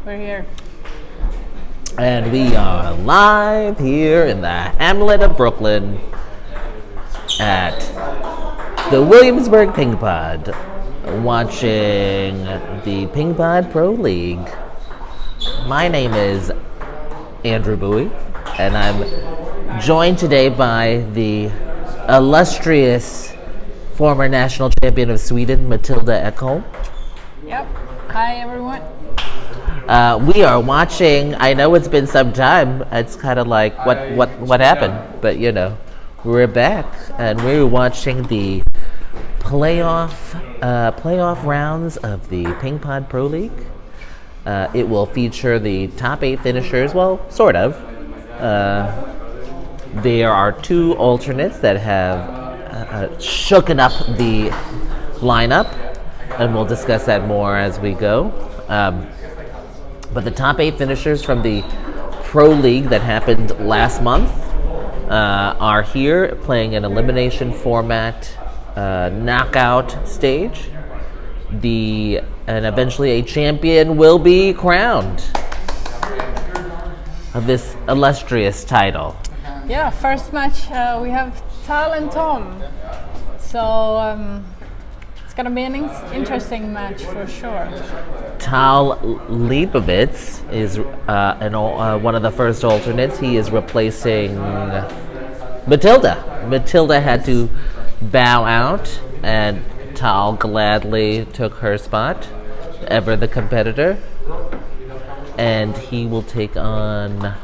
we're here. And we are live here in the hamlet of Brooklyn at the Williamsburg Pingpod, watching the Pingpod Pro League. My name is Andrew Bowie, and I'm joined today by the illustrious former national champion of Sweden, Matilda Ekholm. Yep. Hi, everyone. We are watching. I know it's been some time. It's kind of like what happened, but you know, we're back and we're watching the playoff rounds of the Pingpod Pro League. It will feature the top 8 finishers. Well, sort of. There are 2 alternates that have shooken up the lineup, and we'll discuss that more as we go. But the top 8 finishers from the Pro League that happened last month are here playing an elimination format knockout stage. And eventually a champion will be crowned of this illustrious title. Yeah, first match we have Tahl and Tom. So it's gonna be an interesting match for sure. Tahl Leibovitz is one of the first alternates. He is replacing Matilda. Matilda had to bow out, and Tahl gladly took her spot, ever the competitor. And he will take on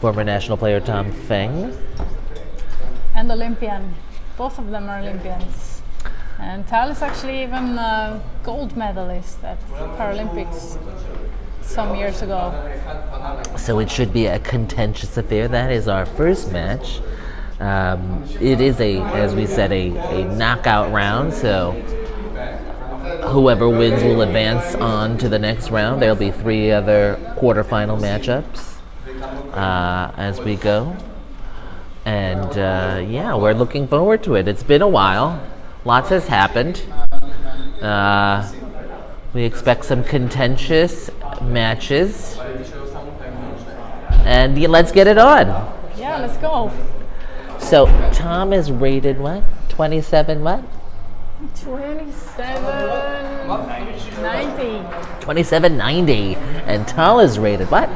former national player Tom Feng. And Olympian. Both of them are Olympians. And Tahl is actually even a gold medalist at Paralympics some years ago. So it should be a contentious affair. That is our first match. It is as we said, a knockout round. So whoever wins will advance on to the next round. There'll be 3 other quarterfinal matchups as we go. And we're looking forward to it. It's been a while. Lots has happened. We expect some contentious matches. And let's get it on. Yeah, let's go. So Tom is rated what? 27 what? 2790. 2790. And Tahl is rated what?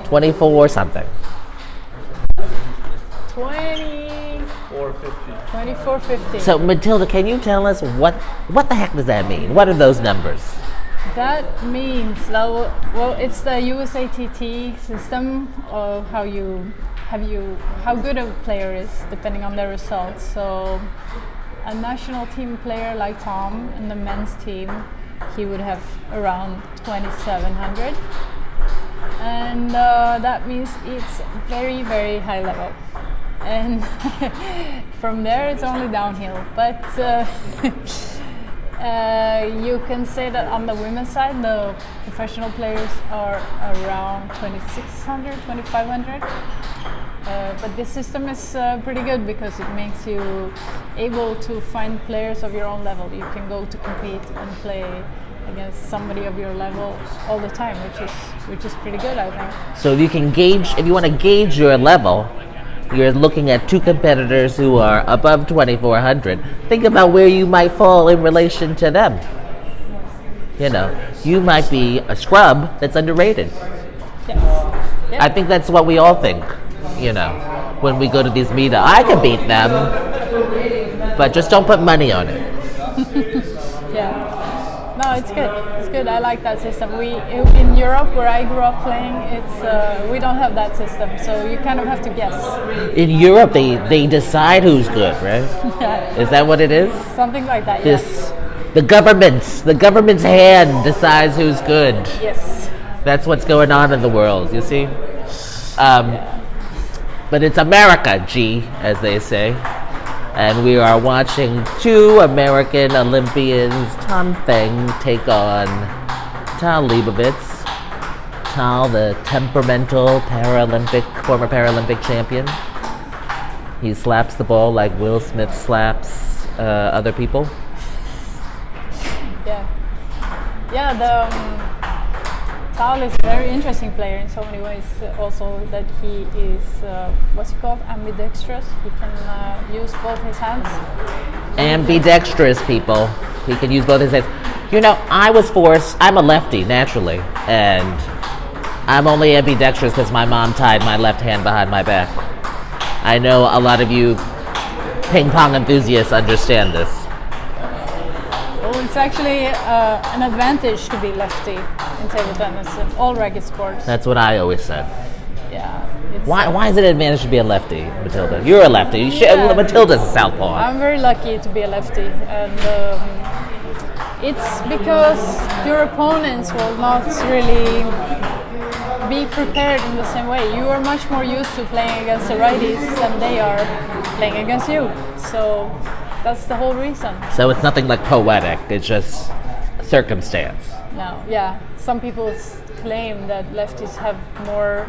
24 something. 2450. So Matilda, can you tell us what the heck does that mean? What are those numbers? That means it's the USATT system of how good a player is depending on their results. So a national team player like Tom in the men's team, he would have around 2700. And that means it's very, very high level. And from there it's only downhill. But you can say that on the women's side, the professional players are around 2600, 2500. But this system is pretty good because it makes you able to find players of your own level. You can go to compete and play against somebody of your level all the time, which is pretty good, I think. So if you want to gauge your level, you're looking at 2 competitors who are above 2400. Think about where you might fall in relation to them. You know, you might be a scrub that's underrated. Yes. Yep. I think that's what we all think, you know, when we go to these meetups. I can beat them, but just don't put money on it. Yeah. No, it's good. It's good. I like that system. In Europe, where I grew up playing, we don't have that system, so you kind of have to guess. In Europe, they decide who's good, right? Yeah. Is that what it is? Something like that. Yes. The government's hand decides who's good. Yes. That's what's going on in the world. You see. But it's America, as they say. And we are watching 2 American Olympians, Tom Feng, take on Tahl Leibovitz. Tahl, the temperamental former Paralympic champion. He slaps the ball like Will Smith slaps other people. Yeah. Tahl is a very interesting player in so many ways. Also, that he is what's it called? Ambidextrous. He can use both his hands. Ambidextrous, people. He can use both his hands. You know, I was forced. I'm a lefty naturally, and I'm only ambidextrous because my mom tied my left hand behind my back. I know a lot of you ping pong enthusiasts understand this. Well, it's actually an advantage to be lefty in table tennis and all racket sports. That's what I always said. Yeah. Why is it an advantage to be a lefty, Matilda? You're a lefty. Matilda's a southpaw. I'm very lucky to be a lefty, and it's because your opponents will not really be prepared in the same way. You are much more used to playing against the righties than they are playing against you. So that's the whole reason. So it's nothing like poetic. It's just circumstance. No, yeah. Some people claim that lefties have more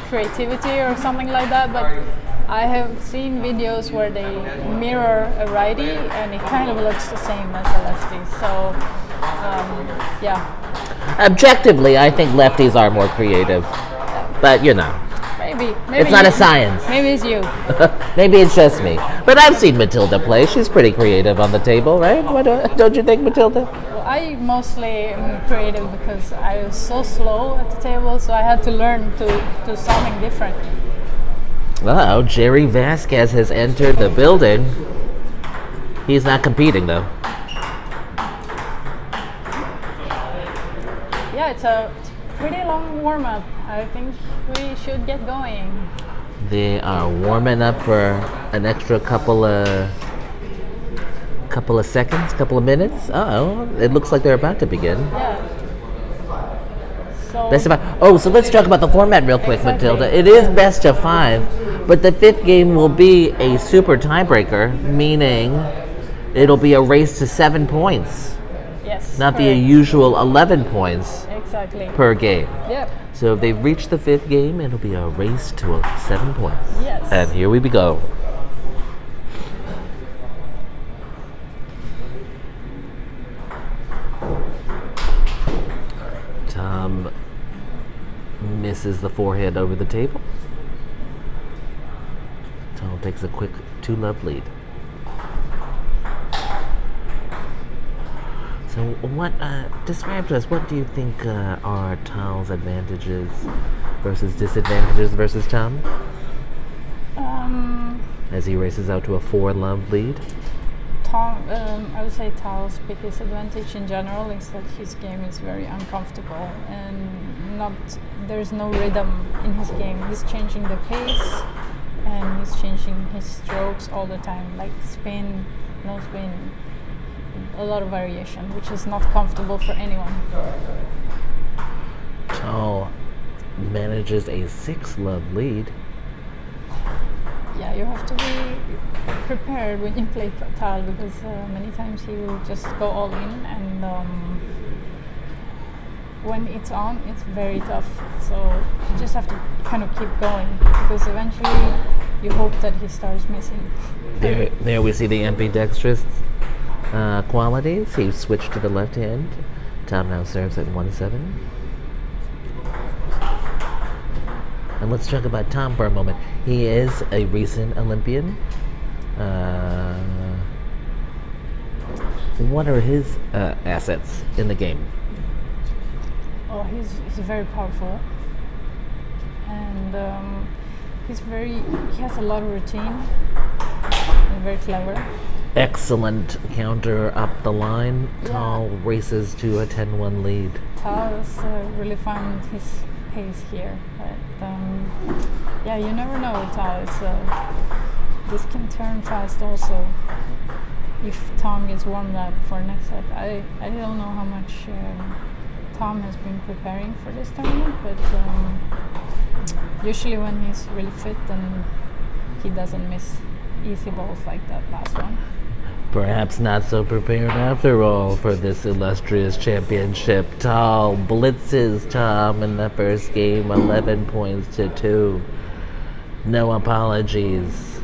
creativity or something like that, but I have seen videos where they mirror a righty and it kind of looks the same as a lefty. So, yeah. Objectively, I think lefties are more creative, but you know. Maybe it's not a science. Maybe it's you. Maybe it's just me. But I've seen Matilda play. She's pretty creative on the table, right? Don't you think, Matilda? Well, I mostly am creative because I was so slow at the table, so I had to learn to do something different. Uh-oh, Jerry Vasquez has entered the building. He's not competing, though. Yeah, it's a pretty long warm-up. I think we should get going. They are warming up for an extra couple of seconds, couple of minutes. Uh-oh, it looks like they're about to begin. Yeah. So let's talk about the format real quick, exactly. Matilda. It is best of 5, but the 5th game will be a super tiebreaker, meaning it'll be a race to 7 points. Yes. Not the usual 11 points exactly per game. Yep. So if they reach the 5th game, it'll be a race to 7 points. Yes. And here we go. Tom misses the forehand over the table. Tom takes a quick 2-love lead. So what, describe to us, what do you think are Tahl's advantages versus disadvantages versus Tom? As he races out to a 4-love lead? I would say Tahl's biggest advantage in general is that his game is very uncomfortable and there's no rhythm in his game. He's changing the pace and he's changing his strokes all the time, like spin, no spin. A lot of variation, which is not comfortable for anyone. Tahl manages a 6-love lead. Yeah, you have to be prepared when you play Tahl because many times he will just go all in, and when it's on, it's very tough. So you just have to kind of keep going because eventually you hope that he starts missing. There we see the ambidextrous qualities. He switched to the left hand. Tom now serves at 1-7. And let's talk about Tom for a moment. He is a recent Olympian. What are his assets in the game? Oh, he's very powerful, and he has a lot of routine and very clever. Excellent counter up the line. Yeah. Tahl races to a 10-1 lead. Tahl has really found his pace here, but yeah, you never know with Tahl. This can turn fast also if Tom gets warmed up for next set. I don't know how much Tom has been preparing for this tournament, but usually when he's really fit, then he doesn't miss easy balls like that last one. Perhaps not so prepared after all for this illustrious championship. Tahl blitzes Tom in the first game, 11 points to 2. No apologies.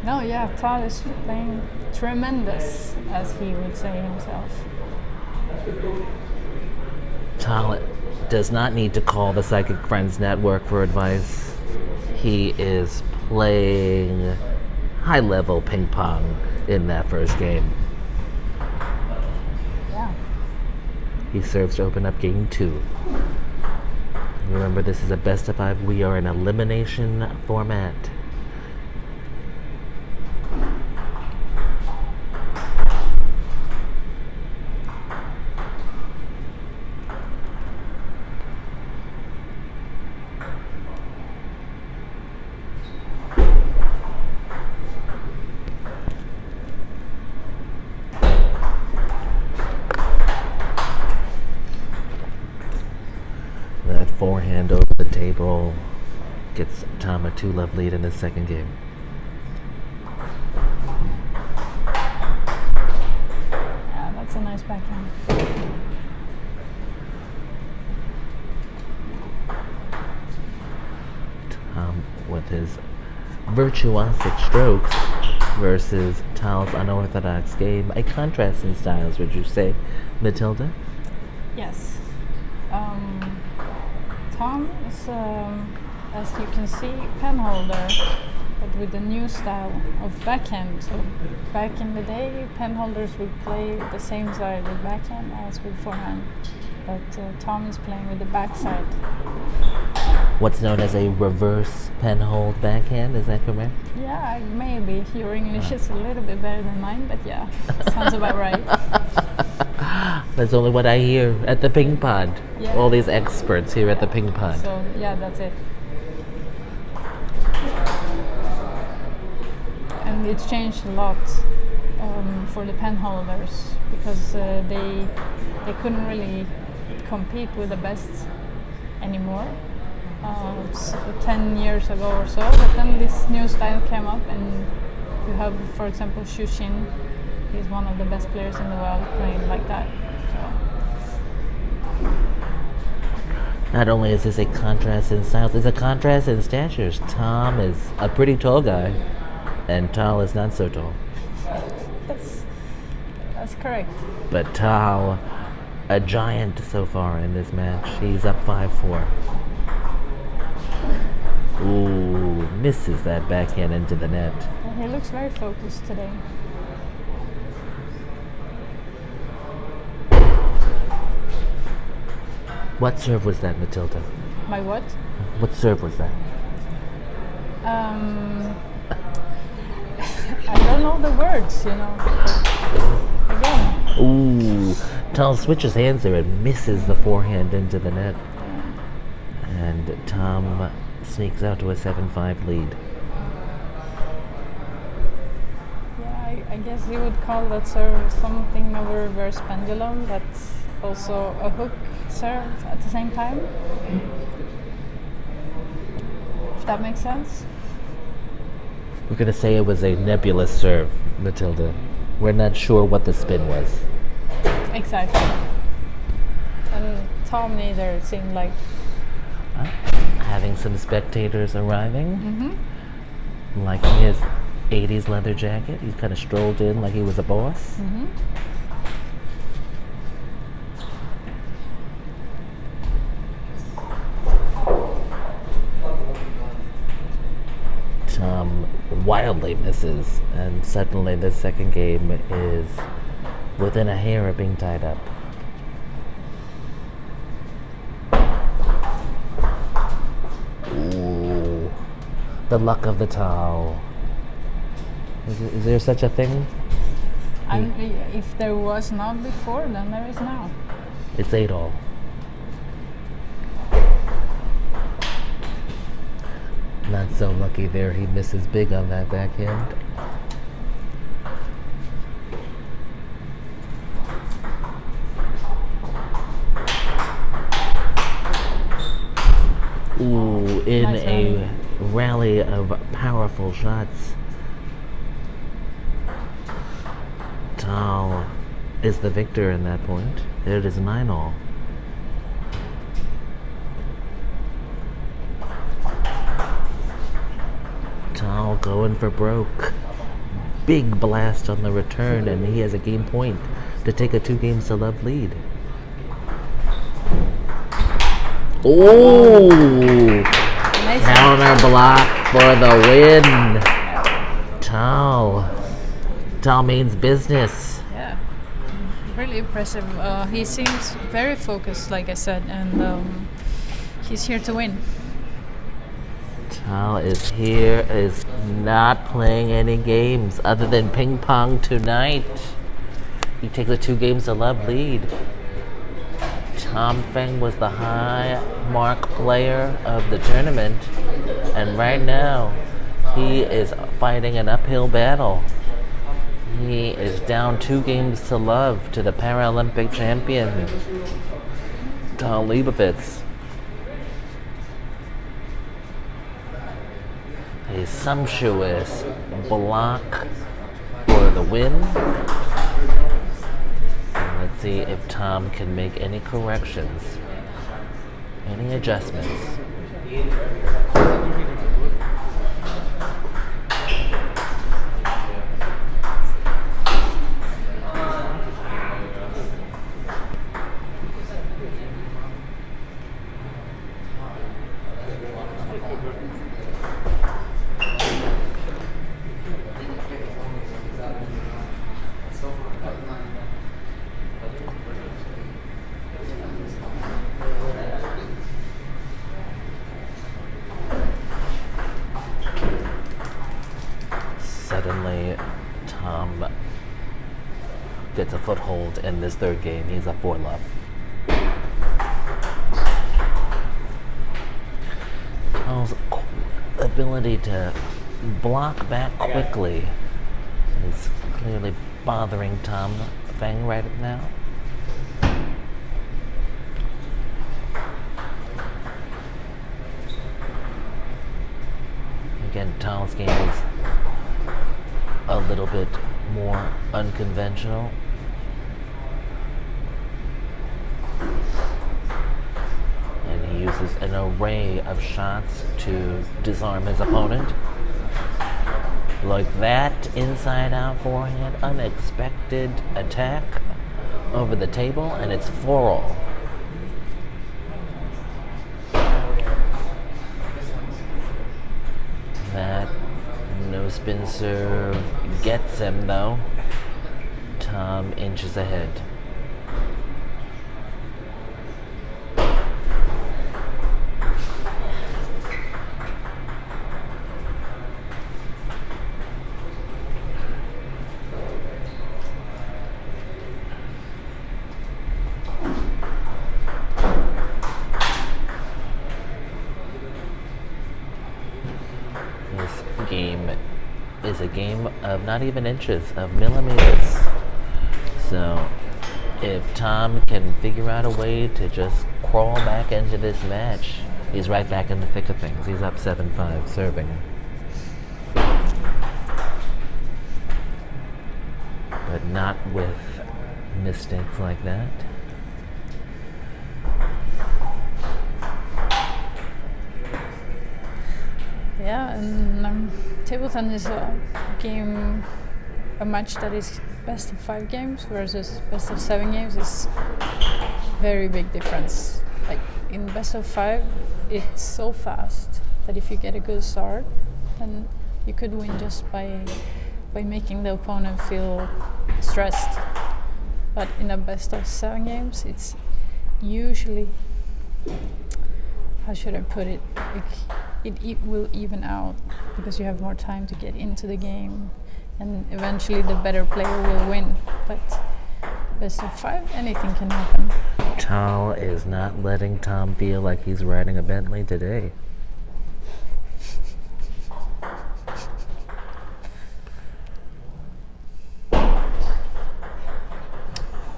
No, yeah, Tahl is playing tremendous, as he would say himself. Tahl does not need to call the Psychic Friends Network for advice. He is playing high-level ping pong in that first game. Yeah. He serves to open up game 2. Remember, this is a best of 5. We are in elimination format. That forehand over the table gets Tom a 2-love lead in his second game. Yeah, that's a nice backhand. Tom with his virtuosic strokes versus Tahl's unorthodox game. A contrast in styles, would you say, Matilda? Yes. Tom is, as you can see, pen holder, but with a new style of backhand. So back in the day, pen holders would play the same side with backhand as with forehand, but Tom is playing with the backside. What's known as a reverse pen hold backhand, is that correct? Yeah, maybe. Your English is a little bit better than mine, but yeah, sounds about right. That's only what I hear at the Pingpod. Yeah. All these experts here at the Pingpod. So yeah, that's it. And it's changed a lot for the pen holders because they couldn't really compete with the best anymore. 10 years ago or so, but then this new style came up, and you have, for example, Shushin. He's one of the best players in the world playing like that. So. Not only is this a contrast in styles, it's a contrast in statures. Tom is a pretty tall guy, and Tahl is not so tall. That's correct. But Tahl, a giant so far in this match. He's up 5-4. Ooh, misses that backhand into the net. He looks very focused today. What serve was that, Matilda? My what? What serve was that? I don't know the words, you know. Again. Ooh, Tahl switches hands there and misses the forehand into the net. And Tom sneaks out to a 7-5 lead. Yeah, I guess you would call that serve something of a reverse pendulum, but also a hook serve at the same time. If that makes sense. We're going to say it was a nebulous serve, Matilda. We're not sure what the spin was. Exactly. And Tom neither seemed like... Having some spectators arriving. Liking his 80s leather jacket. He kind of strolled in like he was a boss. Tom wildly misses, and suddenly the second game is within a hair of being tied up. Ooh, the luck of the Tahl. Is there such a thing? If there was not before, then there is now. It's 8-all. Not so lucky there. He misses big on that backhand. Ooh, in Nice a rally of powerful shots. Tahl is the victor in that point. It is 9-all. Tahl going for broke. Big blast on the return, and he has a game point to take a 2-games-to-love lead. Oh! Nice. Counter block for the win. Tahl. Tahl means business. Yeah, really impressive. He seems very focused, like I said, and he's here to win. Tahl is not playing any games other than ping pong tonight. He takes a 2-games-to-love lead. Feng was the high mark player of the tournament, and right now he is fighting an uphill battle. He is down 2-games-to-love to the Paralympic champion, Tahl Leibovitz. A sumptuous block for the win. Let's see if Tom can make any corrections, any adjustments. Suddenly, Tom gets a foothold in this third game. He's up 4-love. Tahl's ability to block back quickly is clearly bothering Feng right now. Again, Tahl's game is a little bit more unconventional. And he uses an array of shots to disarm his opponent. Like that inside out forehand, unexpected attack over the table, and it's 4-all. That no spin serve gets him though. Tom inches ahead. This game is a game of not even inches, of millimeters. So if Tom can figure out a way to just crawl back into this match, he's right back in the thick of things. He's up 7-5 serving. But not with mistakes like that. Yeah, and table tennis is a match that is best of 5 games versus best of 7 games is very big difference. Like in best of 5, it's so fast that if you get a good start, then you could win just by making the opponent feel stressed. But in a best of 7 games, it's usually, how should I put it? It will even out because you have more time to get into the game, and eventually the better player will win. But best of 5, anything can happen. Tahl is not letting Tom feel like he's riding a Bentley today.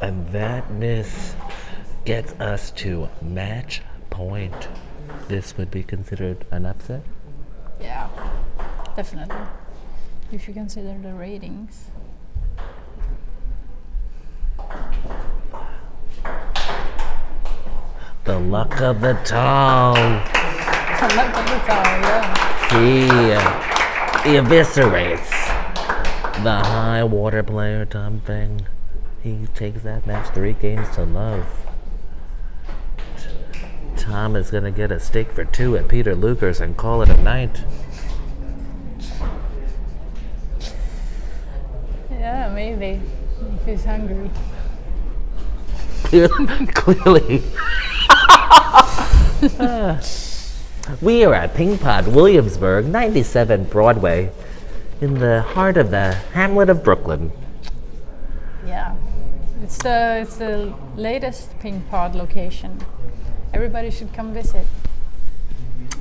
And that miss gets us to match point. This would be considered an upset? Yeah, definitely. If you consider the ratings. The luck of the Tahl. The luck of the Tahl, yeah. He eviscerates the high water player, Feng. He takes that match 3 games to love. Tom is going to get a steak for two at Peter Luger's and call it a night. Yeah, maybe. If he's hungry. Clearly. We are at Pingpod, Williamsburg, 97 Broadway, in the heart of the hamlet of Brooklyn. Yeah. It's the latest Pingpod location. Everybody should come visit.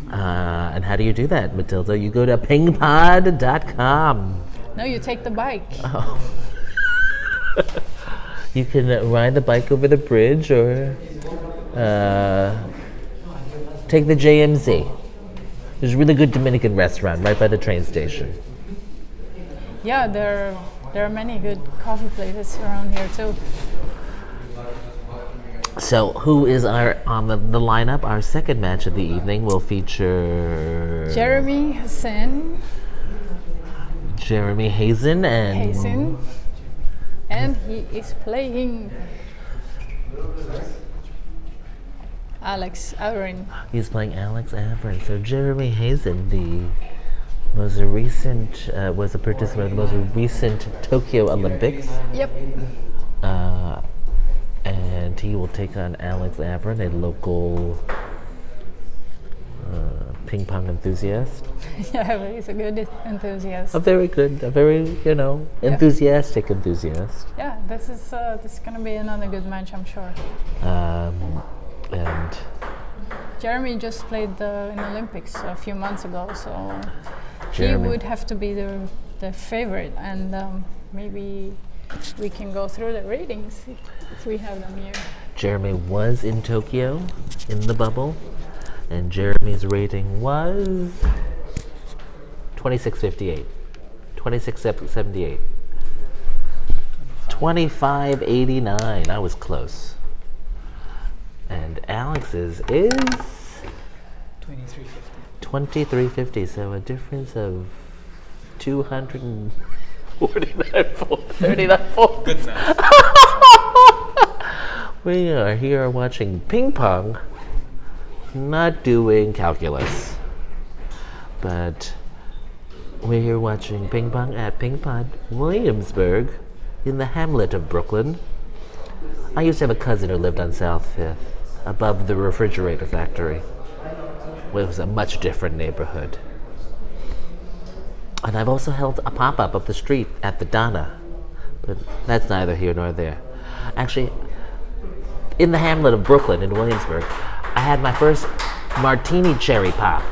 And how do you do that, Matilda? You go to pingpod.com. No, you take the bike. Oh. You can ride the bike over the bridge or take the JMZ. There's a really good Dominican restaurant right by the train station. Yeah, there are many good coffee places around here too. So, who is on the lineup? Our second match of the evening will feature Jeremy Hazin. Jeremy Hazin and he is playing Alex Averin. He's playing Alex Averin. So Jeremy Hazin, the most recent, was a participant in the most recent Tokyo Olympics. Yep. And he will take on Alex Averin, a local ping pong enthusiast. Yeah, but he's a good enthusiast. A very, enthusiastic enthusiast. Yeah, this is going to be another good match, I'm sure. And Jeremy just played in the Olympics a few months ago, so Jeremy. he would have to be the favorite, and maybe we can go through the ratings if we have them here. Jeremy was in Tokyo in the bubble, and Jeremy's rating was 2658, 2678, 2589. I was close. And Alex's is 2350. So a difference of 239 points. Good math. We are here watching ping pong, not doing calculus. But we're here watching ping pong at Pingpod, Williamsburg, in the hamlet of Brooklyn. I used to have a cousin who lived on South Fifth, above the refrigerator factory. It was a much different neighborhood. And I've also held a pop-up up the street at the Donna, but that's neither here nor there. Actually, in the hamlet of Brooklyn in Williamsburg, I had my first martini cherry pop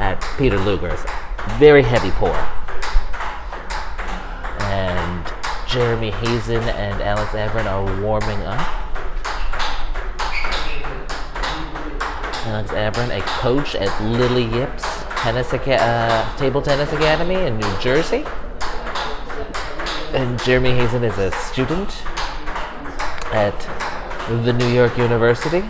at Peter Luger's. Very heavy pour. And Jeremy Hazin and Alex Averin are warming up. Alex Averin, a coach at Lily Yip's Table Tennis Academy in New Jersey. And Jeremy Hazin is a student at the New York University.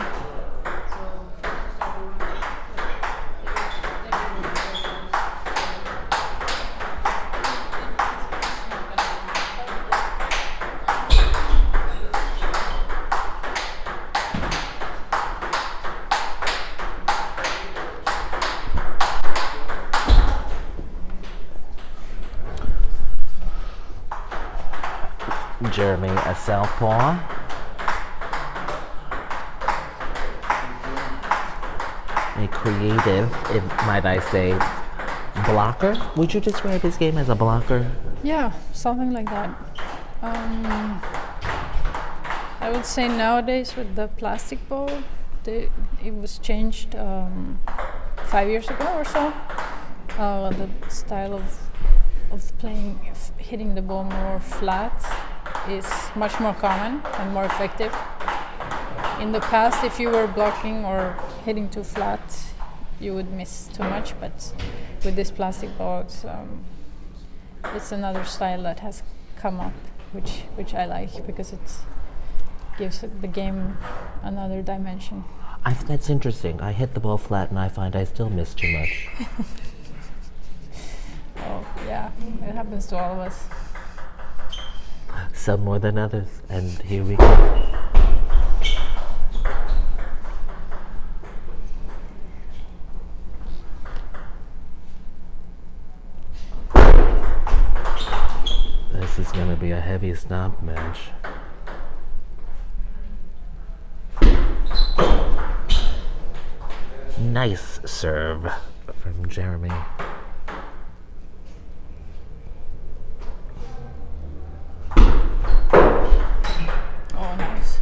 Jeremy, a southpaw. A creative, might I say, blocker? Would you describe his game as a blocker? Yeah, something like that. I would say nowadays with the plastic ball, it was changed 5 years ago or so. The style of playing, hitting the ball more flat is much more common and more effective. In the past, if you were blocking or hitting too flat, you would miss too much, but with this plastic ball, it's another style that has come up, which I like because it gives the game another dimension. That's interesting. I hit the ball flat and I find I still miss too much. Oh, yeah, it happens to all of us. Some more than others. And here we go. be a heavy stomp match. Nice serve from Jeremy. Oh, nice.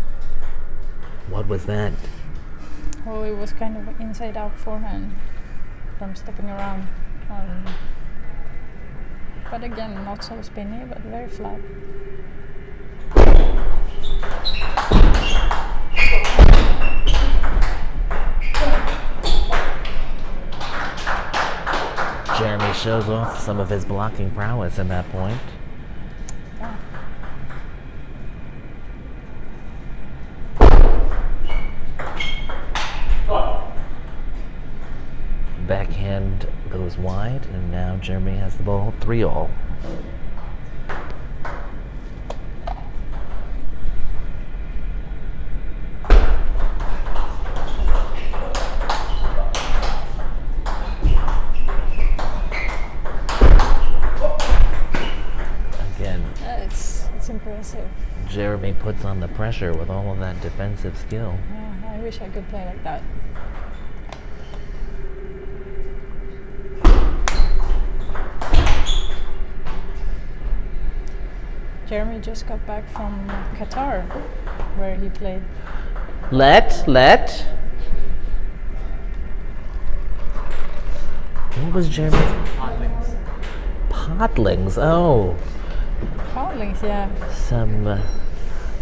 What was that? Well, it was kind of inside out forehand from stepping around. But again, not so spinny, but very flat. Jeremy shows off some of his blocking prowess at that point. Yeah. Backhand goes wide, and now Jeremy has the ball 3-all. Again, It's impressive. Jeremy puts on the pressure with all of that defensive skill. Yeah, I wish I could play like that. Jeremy just got back from Qatar, where he played. Let. What was Jeremy's? Podlings. Oh. Podlings, yeah. Some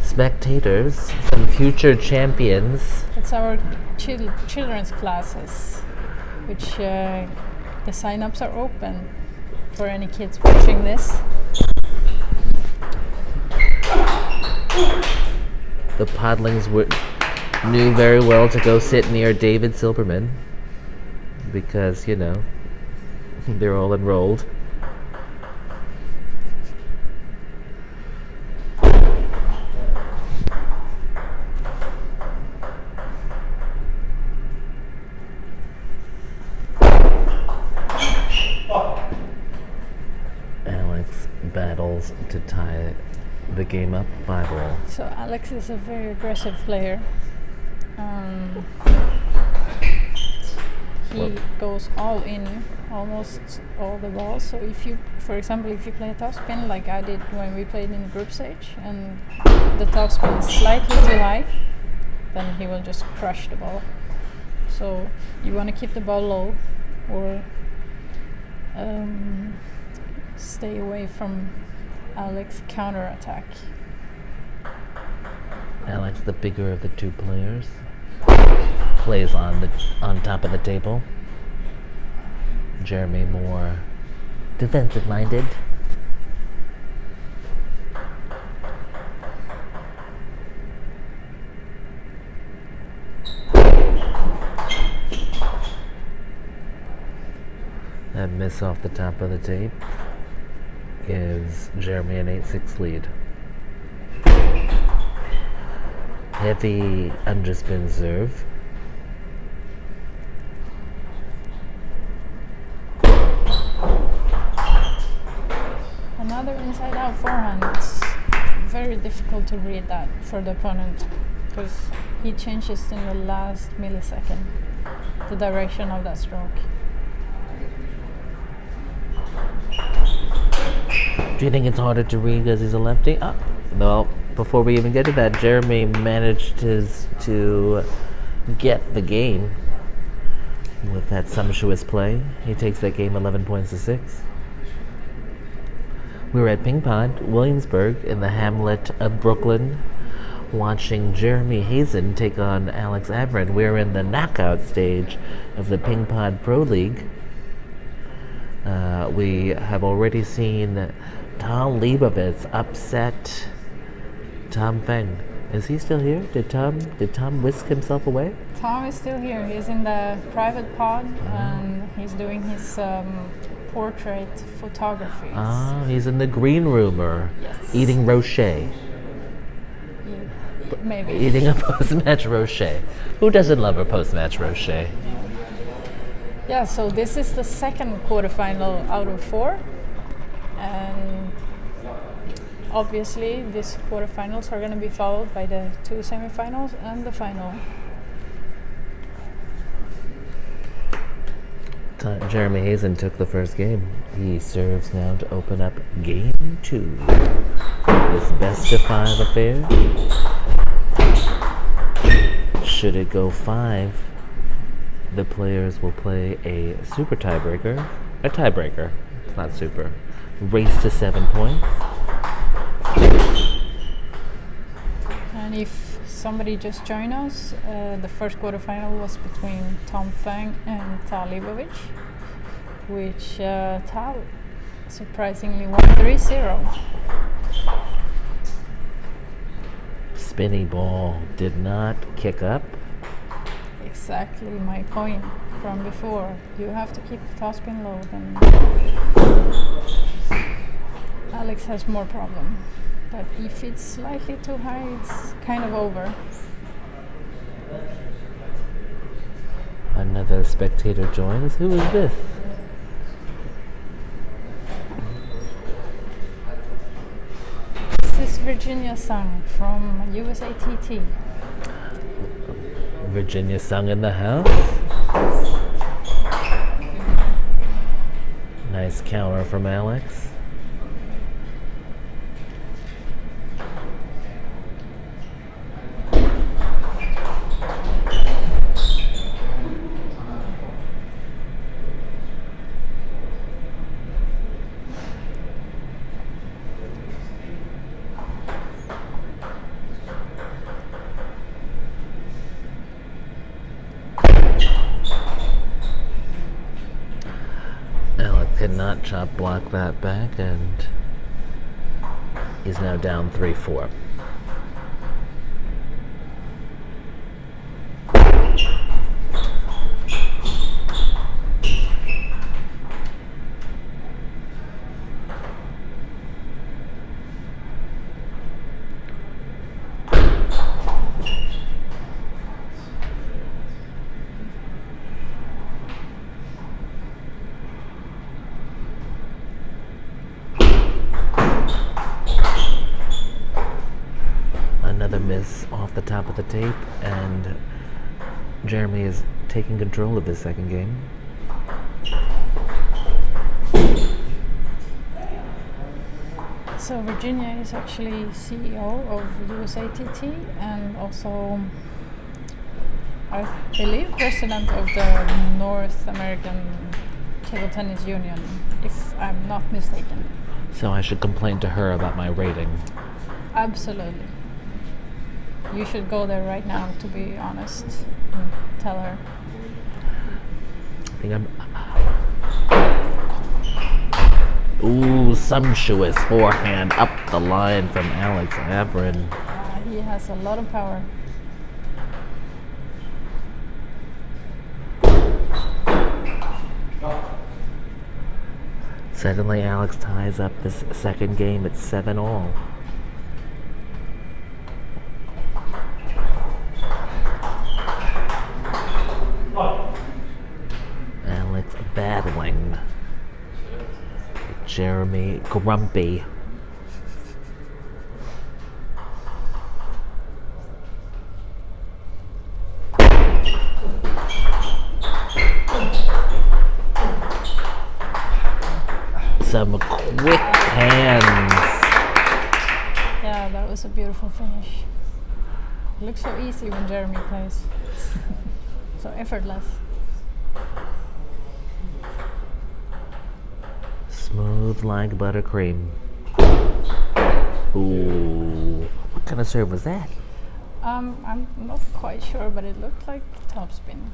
spectators, some future champions. It's our children's classes, which the sign-ups are open for any kids watching this. The Podlings knew very well to go sit near David Silberman because, you know, they're all enrolled. Alex battles to tie the game up 5-all. So Alex is a very aggressive player. He goes all in almost all the balls. So if you, for example, if you play a topspin like I did when we played in the group stage, and the topspin is slightly too high, then he will just crush the ball. So you want to keep the ball low, or stay away from Alex counter-attack. Alex, the bigger of the two players, plays on top of the table. Jeremy more defensive-minded. That miss off the top of the tape gives Jeremy an 8-6 lead. Heavy underspin serve. Another inside-out forehand. It's very difficult to read that for the opponent because he changes in the last millisecond the direction of that stroke. Do you think it's harder to read because he's a lefty? Well, before we even get to that, Jeremy managed to get the game with that sumptuous play. He takes that game 11 points to 6. We were at Pingpod, Williamsburg, in the hamlet of Brooklyn, watching Jeremy Hazin take on Alex Averin. We're in the knockout stage of the Pingpod Pro League. We have already seen Tahl Leibovitz upset Feng. Is he still here? Did Tom whisk himself away? Tom is still here. He's in the private pod and he's doing his portrait photography. He's in the green room or eating rocher. Maybe. Eating a post-match rocher. Who doesn't love a post-match rocher? Yeah, so this is the second quarterfinal out of 4. And obviously, these quarterfinals are going to be followed by the 2 semifinals and the final. Jeremy Hazin took the first game. He serves now to open up game 2. This best of 5 affair. Should it go 5, the players will play a super tiebreaker. A tiebreaker. It's not super. Race to 7 points. And if somebody just joined us, the first quarterfinal was between Feng and Tahl Leibovitz, which Tahl surprisingly won 3-0. Spinny ball did not kick up. Exactly my point from before. You have to keep the topspin low, and Alex has more problem. But if it's slightly too high, it's kind of over. Another spectator joins. Who is this? This is Virginia Sung from USATT. Virginia Sung in the house. Nice counter from Alex. Could not chop block that back, and he's now down 3-4. Another miss off the top of the tape, and Jeremy is taking control of this second game. So Virginia is actually CEO of USATT and also, I believe, president of the North American Table Tennis Union, if I'm not mistaken. So I should complain to her about my rating. Absolutely. You should go there right now, to be honest, and tell her. I think Ooh, sumptuous forehand up the line from Alex Averin. He has a lot of power. Suddenly Alex ties up this second game at 7-all. Alex battling Jeremy Grumpy. Some quick hands. Yeah, that was a beautiful finish. It looks so easy when Jeremy plays. So effortless. Smooth like buttercream. Ooh, what kind of serve was that? I'm not quite sure, but it looked like topspin.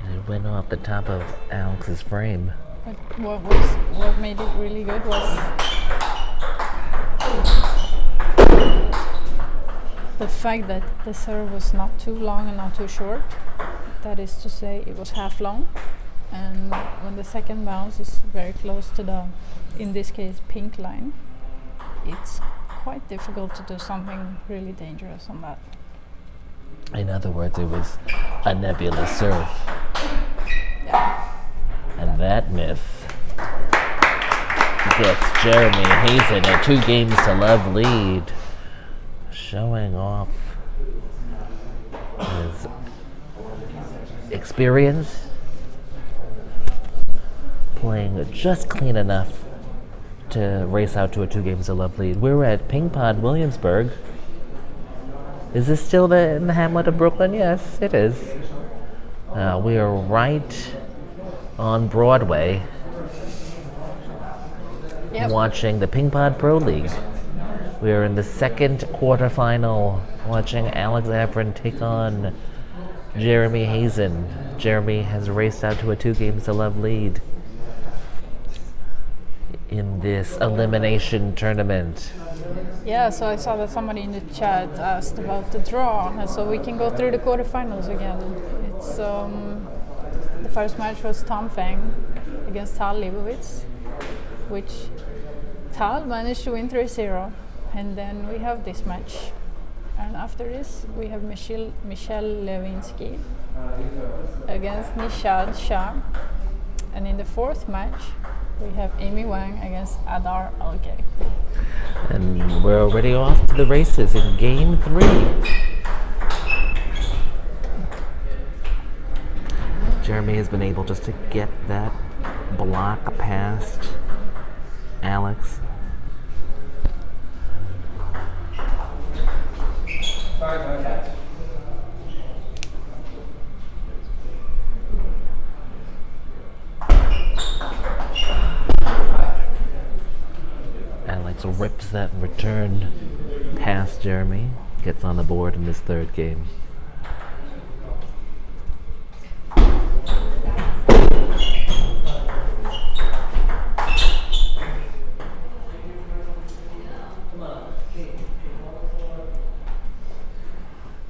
And it went off the top of Alex's frame. But what made it really good was the fact that the serve was not too long and not too short. That is to say, it was half long. And when the second bounce is very close to the, in this case, pink line, it's quite difficult to do something really dangerous on that. In other words, it was a nebulous serve. Yeah. And that miss gets Jeremy Hazin a 2-games-to-love lead, showing off his experience, playing just clean enough to race out to a 2-games-to-love lead. We're at Pingpod, Williamsburg. Is this still in the hamlet of Brooklyn? Yes, it is. We are right on Broadway, watching the Pingpod Pro League. We are in the second quarterfinal, watching Alex Averin take on Jeremy Hazin. Jeremy has raced out to a 2-games-to-love lead in this elimination tournament. Yeah, so I saw that somebody in the chat asked about the draw, so we can go through the quarterfinals again. It's the first match was Feng against Tahl Leibovitz, which Tahl managed to win 3-0, and then we have this match. And after this, we have Mishel Levinski against Nishaad Shah, and in the fourth match, we have Wang against Adar Alguetti. And we're already off to the races in game 3. Jeremy has been able just to get that block past Alex. Alex rips that return past Jeremy, gets on the board in this third game.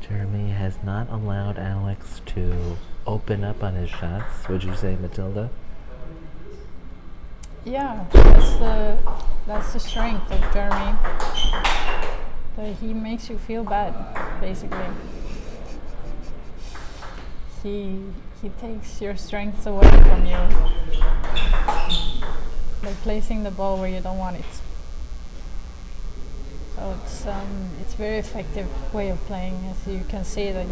Jeremy has not allowed Alex to open up on his shots, would you say, Matilda? Yeah, that's the strength of Jeremy. That he makes you feel bad, basically. He takes your strengths away from you by placing the ball where you don't want it. So it's very effective way of playing. As you can see that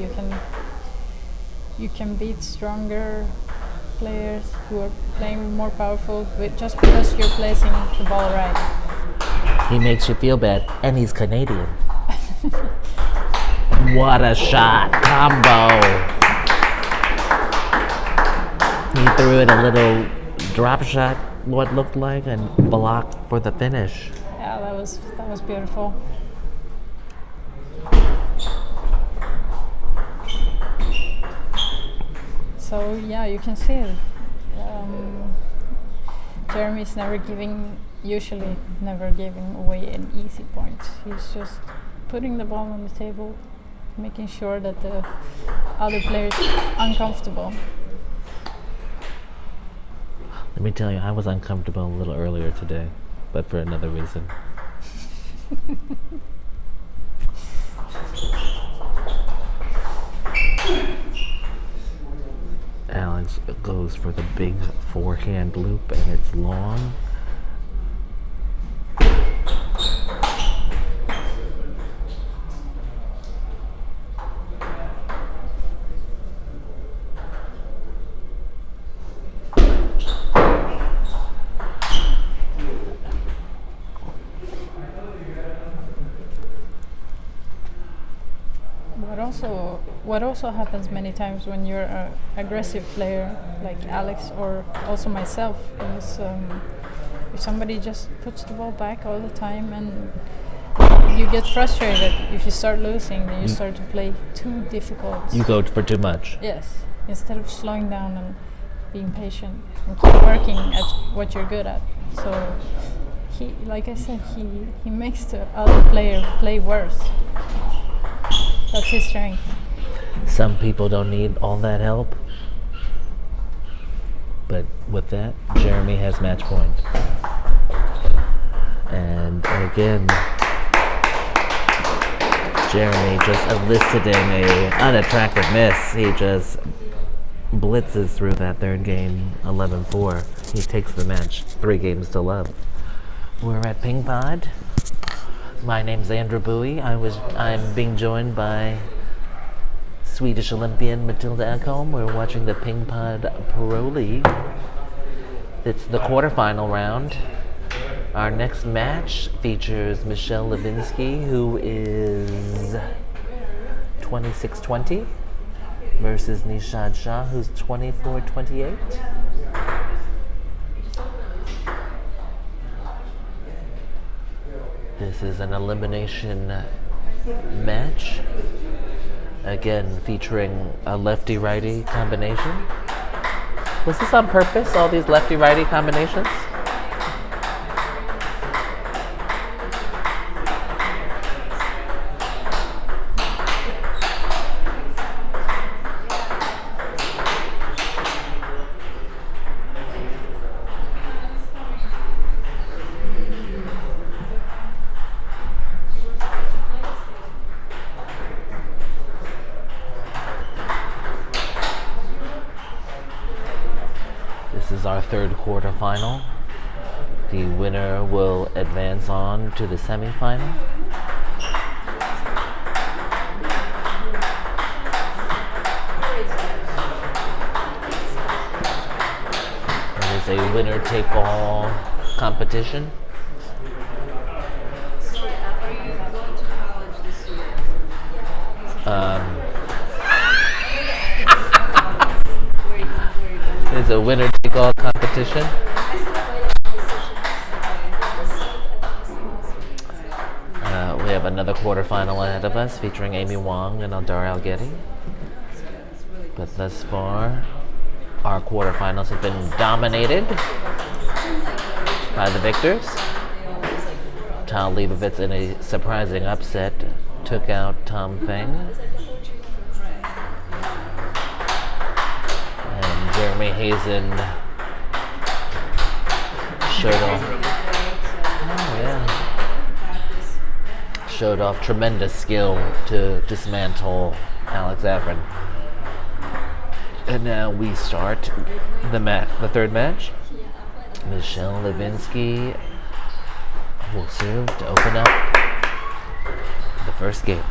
you can beat stronger players who are playing more powerful just because you're placing the ball right. He makes you feel bad, and he's Canadian. What a shot combo! He threw in a little drop shot, what looked like, and blocked for the finish. Yeah, that was beautiful. So yeah, you can see it. Jeremy's usually never giving away an easy point. He's just putting the ball on the table, making sure that the other player is uncomfortable. Let me tell you, I was uncomfortable a little earlier today, but for another reason. Alex goes for the big forehand loop, and it's long. What also happens many times when you're an aggressive player like Alex or also myself is if somebody just puts the ball back all the time and you get frustrated. If you start losing, then you start to play too difficult. You go for too much. Yes, instead of slowing down and being patient and keep working at what you're good at. So he, like I said, he makes the other player play worse. That's his strength. Some people don't need all that help. But with that, Jeremy has match point. And again, Jeremy just eliciting an unattractive miss. He just blitzes through that third game, 11-4. He takes the match, 3 games to love. We're at Pingpod. My name's Andrew Bowie. I'm being joined by Swedish Olympian Matilda Ekholm. We're watching the Pingpod Pro League. It's the quarterfinal round. Our next match features Mishel Levinski, who is 26-20, versus Nishaad Shah, who's 24-28. This is an elimination match, again featuring a lefty-righty combination. Was this on purpose, all these lefty-righty combinations? This is our third quarterfinal. The winner will advance on to the semifinal. It is a winner-take-all competition. Are you going to college this year? It's a winner-take-all competition. We have another quarterfinal ahead of us featuring Wang and Adar Alguetti. But thus far, our quarterfinals have been dominated by the victors. Tahl Leibovitz, in a surprising upset, took out Feng. Jeremy Hazin showed off tremendous skill to dismantle Averin. And now we start the third match. Mishel Levinski will serve to open up the first game.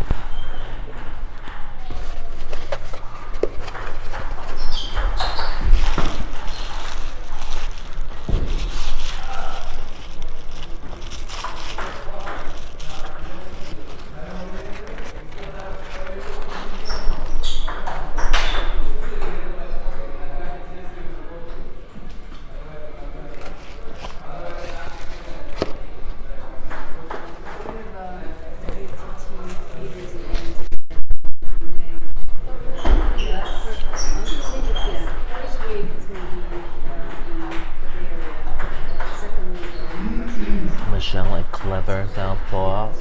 Mishel, a clever southpaw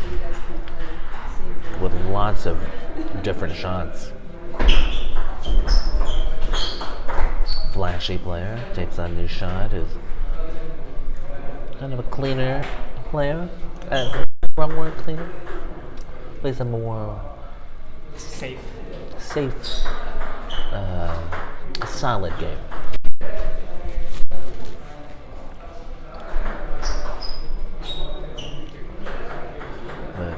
with lots of different shots. Flashy player, takes on Nishaad, who's kind of a cleaner player. Wrong word, cleaner. Plays a more safe, solid game.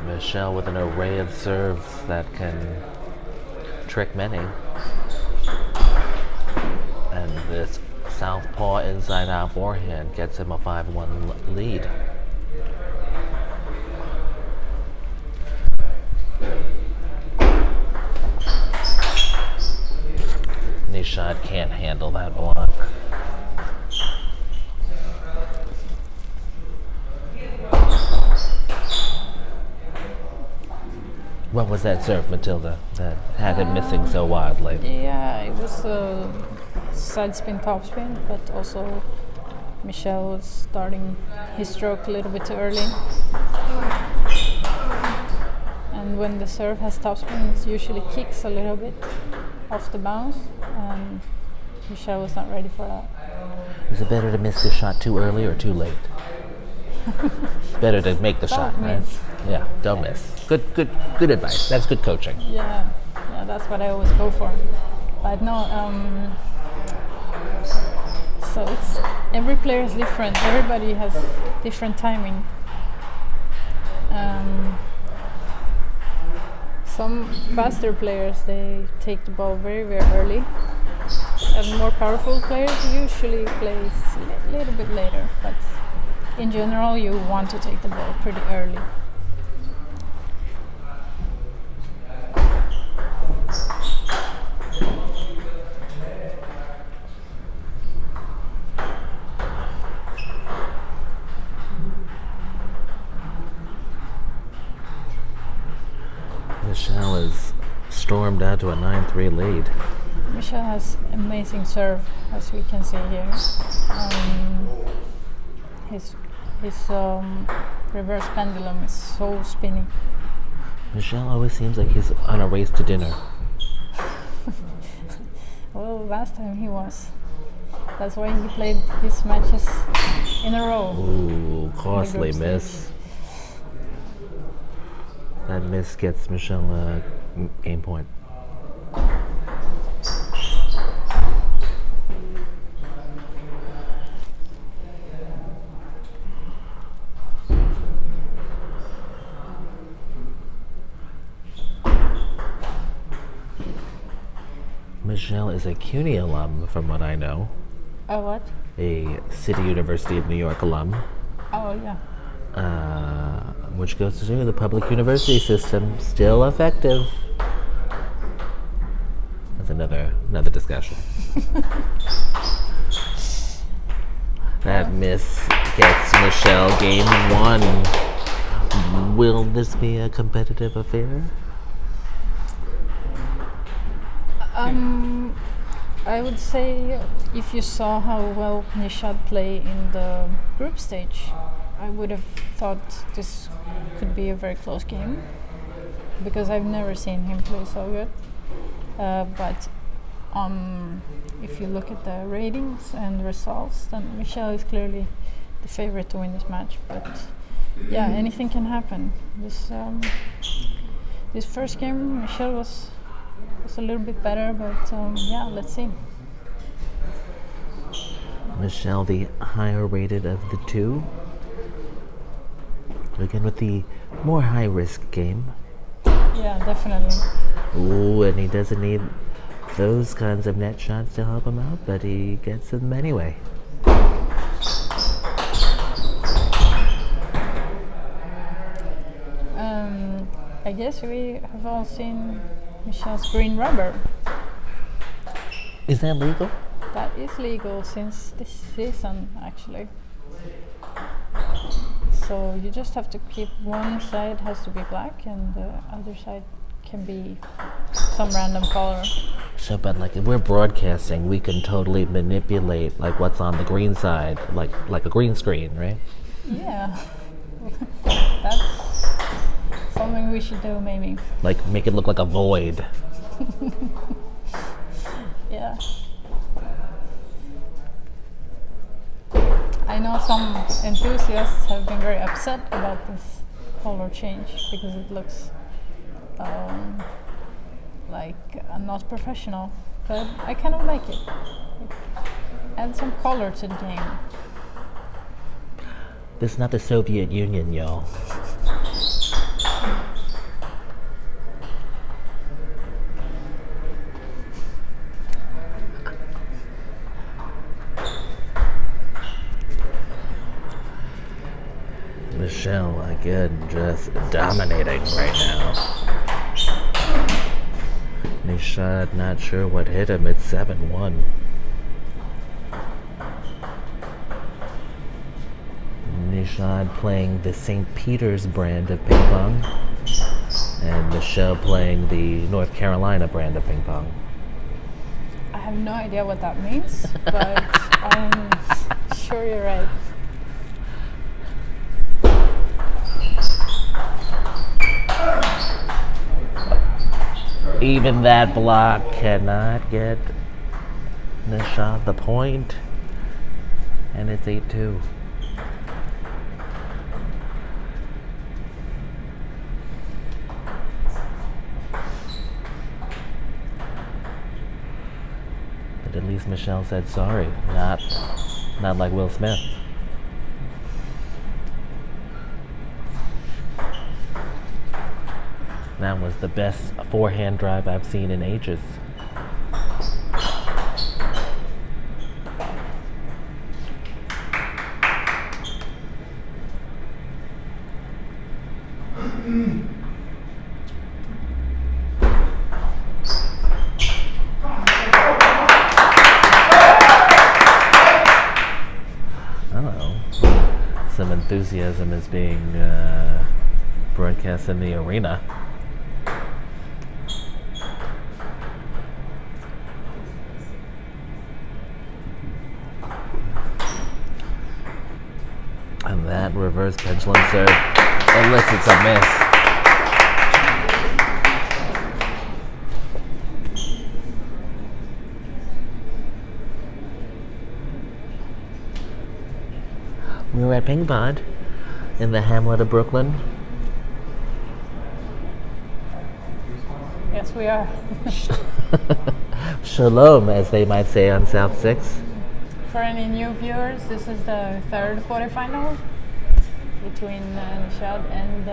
Mishel with an array of serves that can trick many. And this southpaw inside-out forehand gets him a 5-1 lead. Nishaad can't handle that block. What was that serve, Matilda, that had him missing so wildly? Yeah, it was a side spin, top spin, but also Mishel was starting his stroke a little bit too early. And when the serve has top spin, it usually kicks a little bit off the bounce, and Mishel was not ready for that. Is it better to miss the shot too early or too late? Better to make the shot, right? Yeah, don't miss. Good advice. That's good coaching. Yeah, that's what I always go for. But no, so every player is different. Everybody has different timing. Some faster players, they take the ball very, very early. And more powerful players usually play a little bit later. But in general, you want to take the ball pretty early. Mishel has stormed out to a 9-3 lead. Mishel has amazing serve, as we can see here. His reverse pendulum is so spinny. Mishel always seems like he's on a race to dinner. Well, last time he was. That's why he played his matches in a row. Ooh, costly miss. That miss gets Mishel a game point. Mishel is a CUNY alum, from what I know. Oh, what? A City University of New York alum. Oh, yeah. Which goes to show the public university system still effective. That's another discussion. That miss gets Mishel game 1. Will this be a competitive affair? I would say if you saw how well Nishaad play in the group stage, I would have thought this could be a very close game, because I've never seen him play so good. But if you look at the ratings and results, then Mishel is clearly the favorite to win this match. But yeah, anything can happen. This first game, Mishel was a little bit better, but yeah, let's see. Mishel, the higher rated of the two. Again with the more high risk game. Yeah, definitely. Ooh, and he doesn't need those kinds of net shots to help him out, but he gets them anyway. I guess we have all seen Michel's green rubber. Is that legal? That is legal since this season, actually. So you just have to keep one side has to be black and the other side can be some random color. So, but like if we're broadcasting, we can totally manipulate like what's on the green side, like a green screen, right? Yeah, that's something we should do, maybe. Like make it look like a void. Yeah. I know some enthusiasts have been very upset about this color change because it looks like not professional, but I kind of like it. Add some color to the game. This is not the Soviet Union, y'all. Mishel again just dominating right now. Nishaad not sure what hit him. It's 7-1. Nishaad playing the St. Peter's brand of ping pong, and Mishel playing the North Carolina brand of ping pong. I have no idea what that means, but I'm sure you're right. Even that block cannot get Nishaad the point, and it's 8-2. But at least Mishel said sorry, not Not like Will Smith. That was the best forehand drive I've seen in ages. Some enthusiasm is being broadcast in the arena. And that reverse pendulum serve elicits a miss. We were at Pingpod in the hamlet of Brooklyn. Yes, we are. Shalom, as they might say on South 6. For any new viewers, this is the third quarterfinal between Nishaad and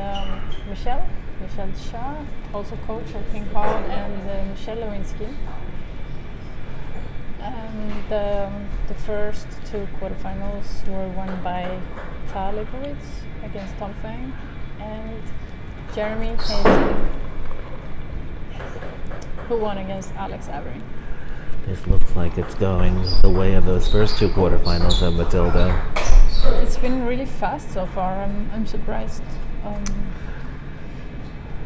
Mishel. Mishel Shah, also coach of Pingpod, and Mishel Levinski. And the first two quarterfinals were won by Tahl Leibovitz against Feng and Hazin, who won against Averin. This looks like it's going the way of those first two quarterfinals of Matilda. It's been really fast so far. I'm surprised.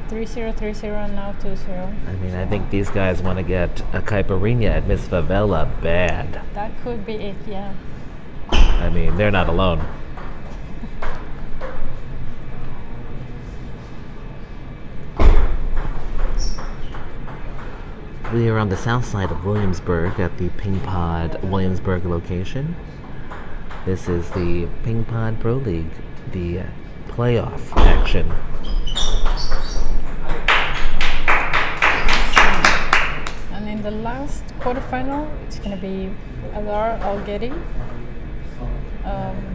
3-0, 3-0, and now 2-0. I mean, I think these guys want to get a caipirinha at Miss Favela bad. That could be it, yeah. I mean, they're not alone. We are on the south side of Williamsburg at the Pingpod Williamsburg location. This is the Pingpod Pro League, the playoff action. And in the last quarterfinal, it's going to be Adar Alguetti,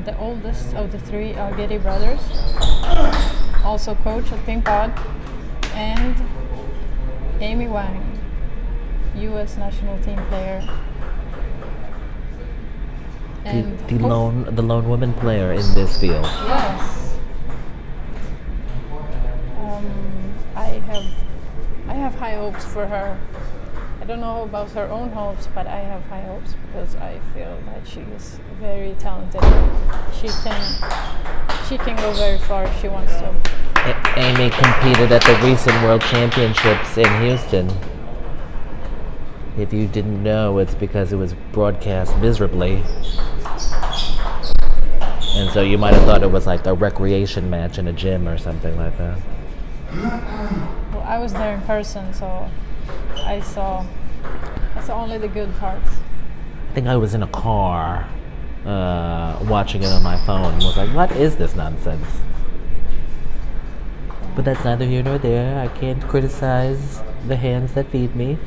the oldest of the three Alguetti brothers, also coach at Pingpod, and Wang, U.S. national team player. And The lone woman player in this field. Yes. I have high hopes for her. I don't know about her own hopes, but I have high hopes because I feel that she is very talented. She can go very far if she wants to. Amy competed at the recent World Championships in Houston. If you didn't know, it's because it was broadcast miserably. And so you might have thought it was like a recreation match in a gym or something like that. Well, I was there in person, so I saw only the good parts. I think I was in a car watching it on my phone and was like, what is this nonsense? But that's neither here nor there. I can't criticize the hands that feed me.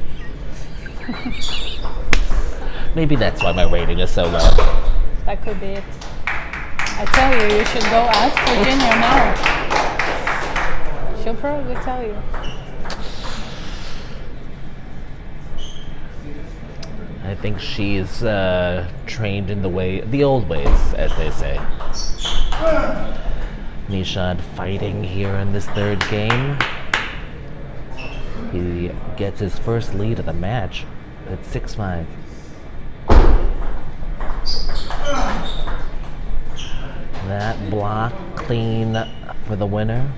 Maybe that's why my rating is so low. That could be it. I tell you, you should go ask Virginia now. She'll probably tell you. I think she's trained in the old ways, as they say. Nishaad fighting here in this third game. He gets his first lead of the match at 6-5. That block clean for the winner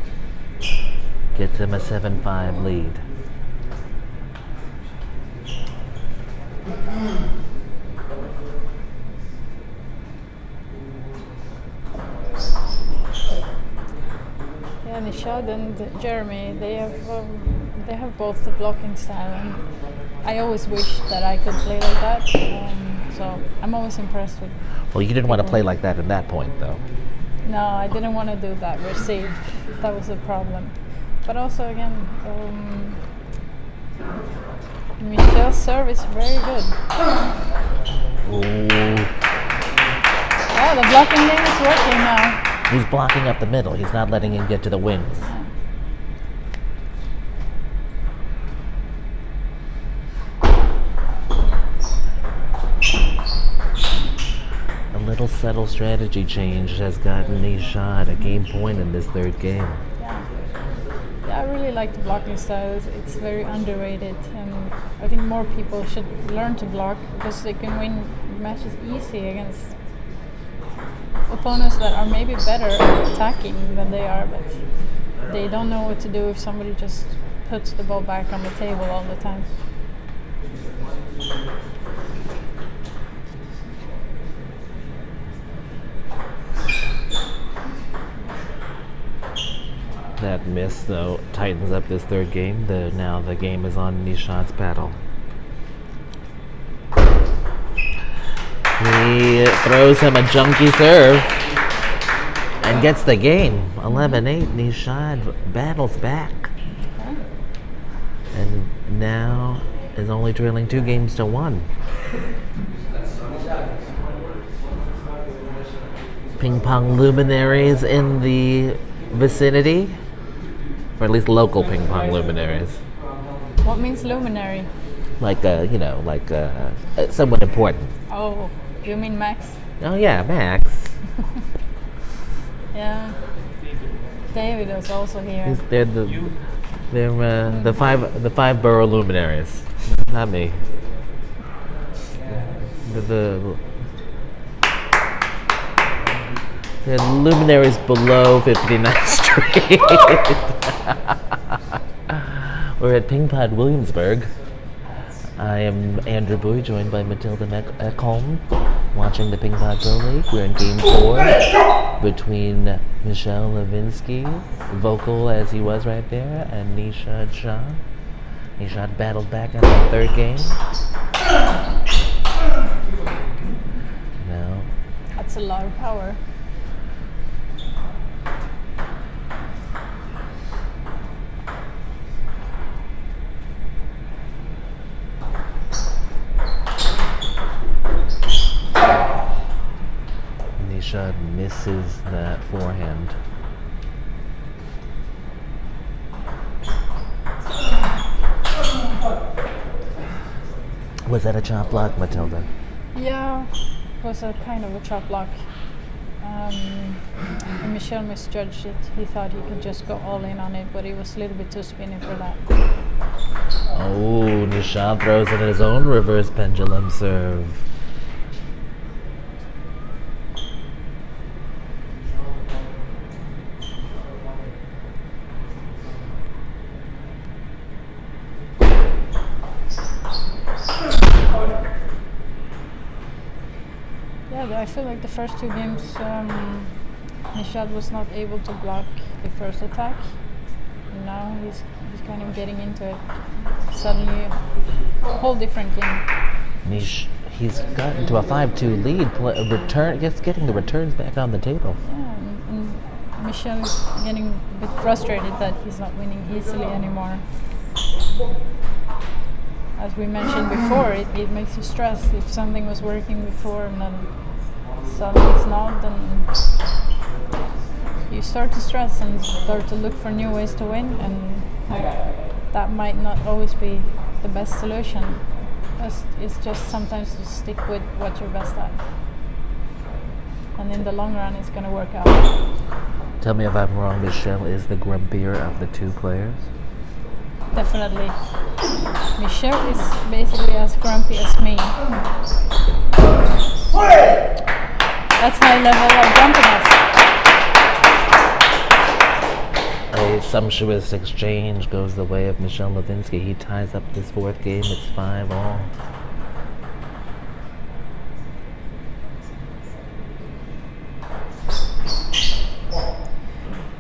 gets him a 7-5 lead. Yeah, Nishaad and Jeremy, they have both the blocking style, and I always wish that I could play like that. So I'm always impressed with. Well, you didn't want to play like that at that point, though. No, I didn't want to do that receive. That was the problem. But also, again, Michel's serve is very good. Ooh. Yeah, the blocking game is working now. He's blocking up the middle. He's not letting him get to the wings. A little subtle strategy change has gotten Nishaad a game point in this third game. Yeah, I really like the blocking style. It's very underrated, and I think more people should learn to block because they can win matches easy against opponents that are maybe better at attacking than they are, but they don't know what to do if somebody just puts the ball back on the table all the time. That miss, though, tightens up this third game. Now the game is on Nishaad's paddle. He throws him a junky serve and gets the game. 11-8, Nishaad battles back. And now is only trailing 2-1. Ping pong luminaries in the vicinity, or at least local ping pong luminaries. What means luminary? Like, someone important. Oh, you mean Max? Oh yeah, Max. Yeah. David is also here. They're the five borough luminaries. Not me. The luminaries below 59th Street. We're at Pingpod, Williamsburg. I am Andrew Boy, joined by Matilda Ekholm, watching the Pingpod Pro League. We're in Game 4 between Mishel Levinski, vocal as he was right there, and Nishaad Shah. Nishaad battled back in the third game. Now, That's a lot of power. Nishaad misses that forehand. Was that a chop block, Matilda? Yeah, it was a kind of a chop block. And Mishel misjudged it. He thought he could just go all in on it, but he was a little bit too spinny for that. Oh, Nishaad throws in his own reverse pendulum serve. Yeah, I feel like the first two games, Nishaad was not able to block the first attack. And now he's kind of getting into it. Suddenly, a whole different game. He's gotten to a 5-2 lead. Getting the returns back on the table. Yeah, and Mishel is getting a bit frustrated that he's not winning easily anymore. As we mentioned before, it makes you stress. If something was working before and then suddenly it's not, then you start to stress and start to look for new ways to win, and that might not always be the best solution. It's just sometimes to stick with what you're best at. And in the long run, it's going to work out. Tell me if I'm wrong, Mishel is the grumpier of the two players? Definitely. Mishel is basically as grumpy as me. That's high level of grumpiness. A sumptuous exchange goes the way of Mishel Levinski. He ties up this fourth game. It's 5-all.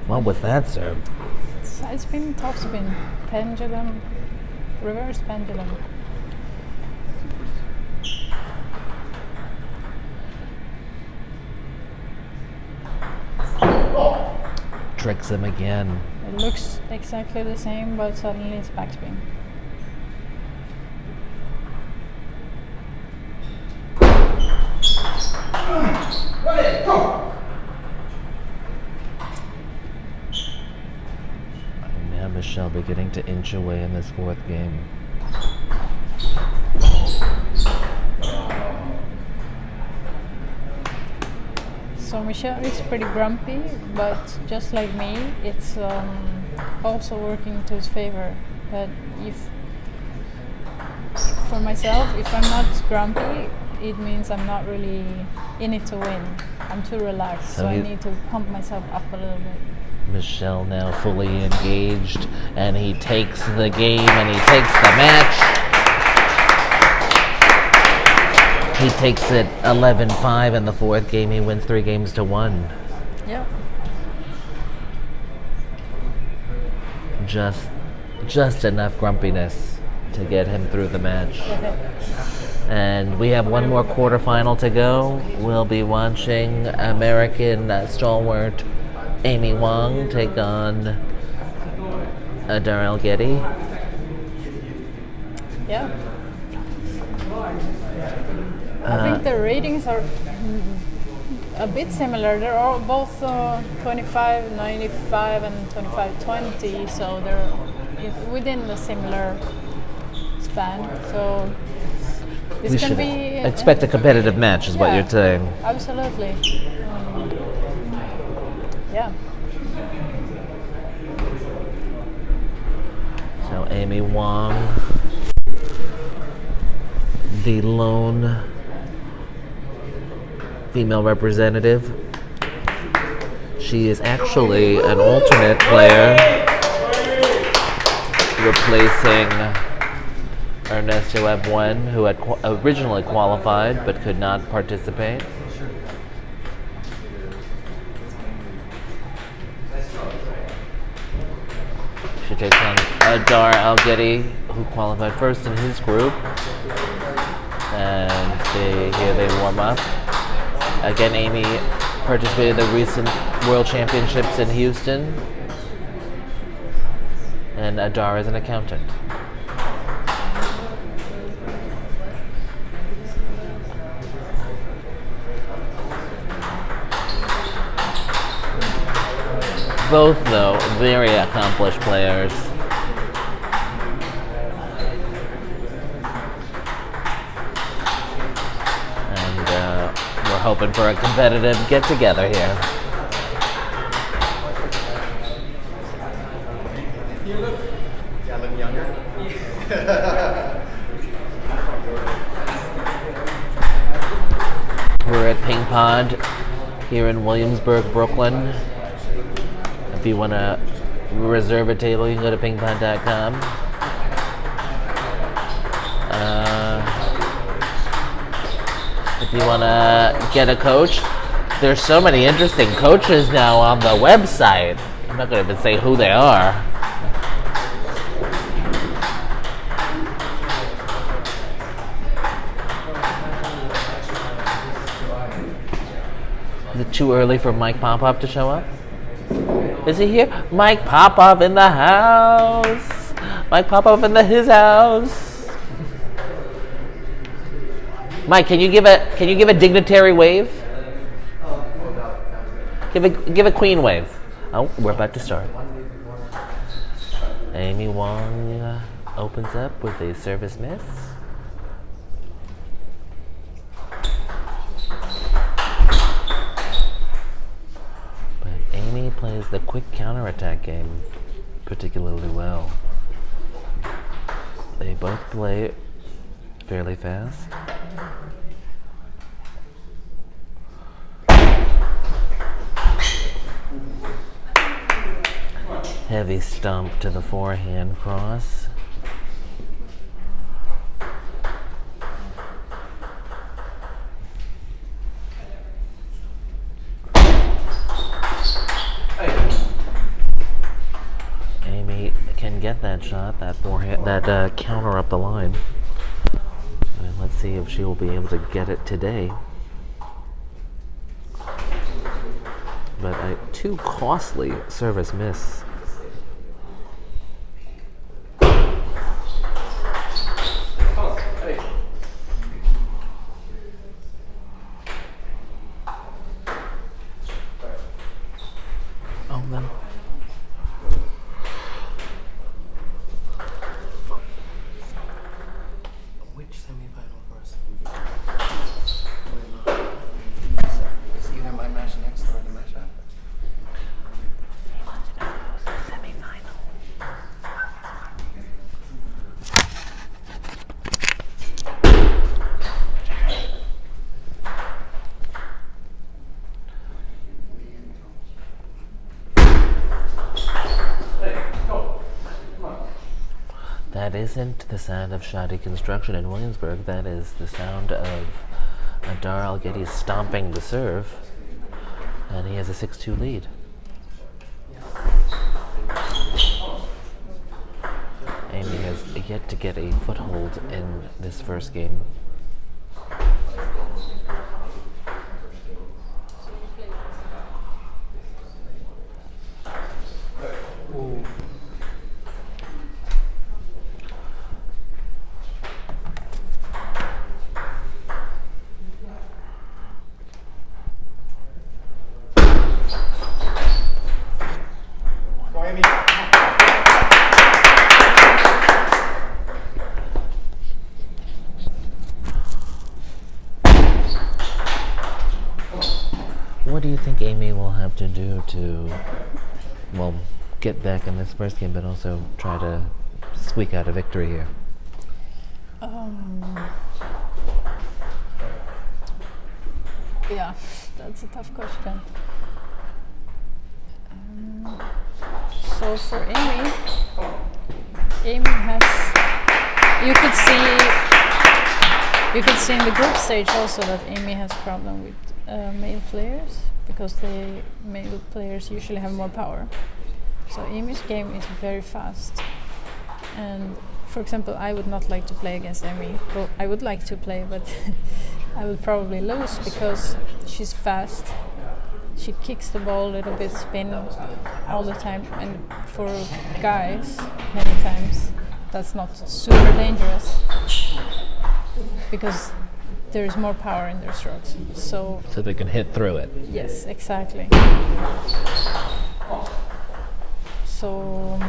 What was that serve? Side spin, top spin, pendulum, reverse pendulum. Tricks him again. It looks exactly the same, but suddenly it's backspin. are beginning to inch away in this fourth game. So Mishel is pretty grumpy, but just like me, it's also working to his favor. But for myself, if I'm not grumpy, it means I'm not really in it to win. I'm too relaxed, so I need to pump myself up a little bit. Mishel now fully engaged, and he takes the game and he takes the match. He takes it 11-5 in the fourth game. He wins 3-1. Yeah. Just enough grumpiness to get him through the match. And we have one more quarterfinal to go. We'll be watching American stalwart Amy Wang take on Adar Alguetti. Yeah. I think the ratings are a bit similar. They're all both 25-95 and 25-20, so they're within the similar span. So this We can should be expect a competitive match, is what yeah, you're saying. Absolutely. Yeah. So Amy Wang, the lone female representative. She is actually an alternate player, replacing Ernesto Averin, who had originally qualified but could not participate. She takes on Adar Alguetti, who qualified first in his group. And here they warm up. Again, Amy participated in the recent World Championships in Houston. And Adar is an accountant. Both, though, very accomplished players. We're hoping for a competitive get-together here. Yeah, look younger. We're at Pingpod here in Williamsburg, Brooklyn. If you want to reserve a table, you can go to pingpod.com. If you want to get a coach, there's so many interesting coaches now on the website. I'm not going to even say who they are. Is it too early for Mike Popov to show up? Is he here? Mike Popov in the house. Mike Popov in his house. Mike, can you give a dignitary wave? Give a queen wave. Oh, we're about to start. Amy Wang opens up with a service miss. But Amy plays the quick counterattack game particularly well. They both play fairly fast. Heavy stomp to the forehand cross. Amy can get that shot, that forehand, that counter up the line. And let's see if she will be able to get it today. But a too costly service miss. That isn't the sound of Shah Construction in Williamsburg. That is the sound of Adar Alguetti stomping the serve. And he has a 6-2 lead. Amy has yet to get a foothold in this first game. What do you think Amy will have to do to, well, get back in this first game, but also try to squeak out a victory here? Yeah, that's a tough question. So for Amy has, you could see in the group stage also that Amy has problem with male players, because the male players usually have more power. So Amy's game is very fast, and for example, I would not like to play against Amy. Well, I would like to play, but I would probably lose because she's fast. She kicks the ball a little bit, spin all the time, and for guys, many times, that's not super dangerous because there is more power in their strokes. So they can hit through it. Yes, exactly. So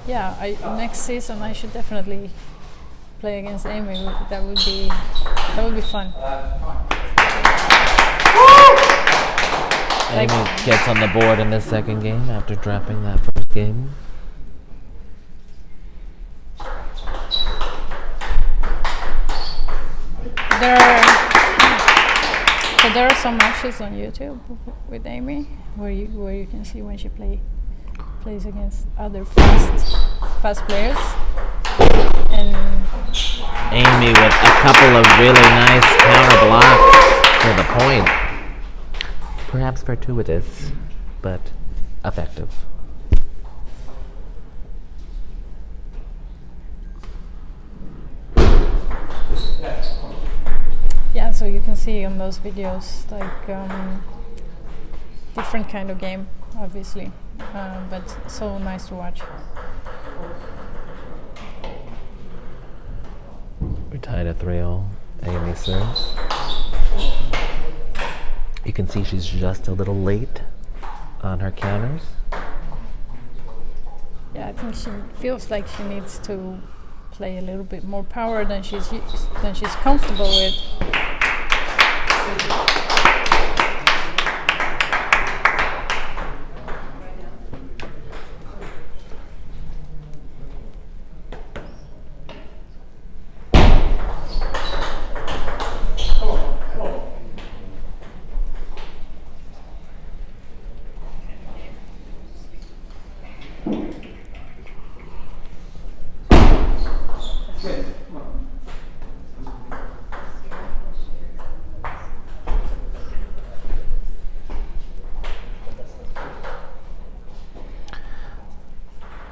yeah, next season I should definitely play against Amy. That would be fun. Amy gets on the board in the second game after dropping that first game. There are some matches on YouTube with Amy where you can see when she plays against other fast players. And Amy with a couple of really nice counter blocks for the point. Perhaps fortuitous, but effective. yeah, so you can see on those videos like different kind of game, obviously, but so nice to watch. We're tied at 3-all. Amy serves. You can see she's just a little late on her counters. Yeah, I think she feels like she needs to play a little bit more power than she's comfortable with.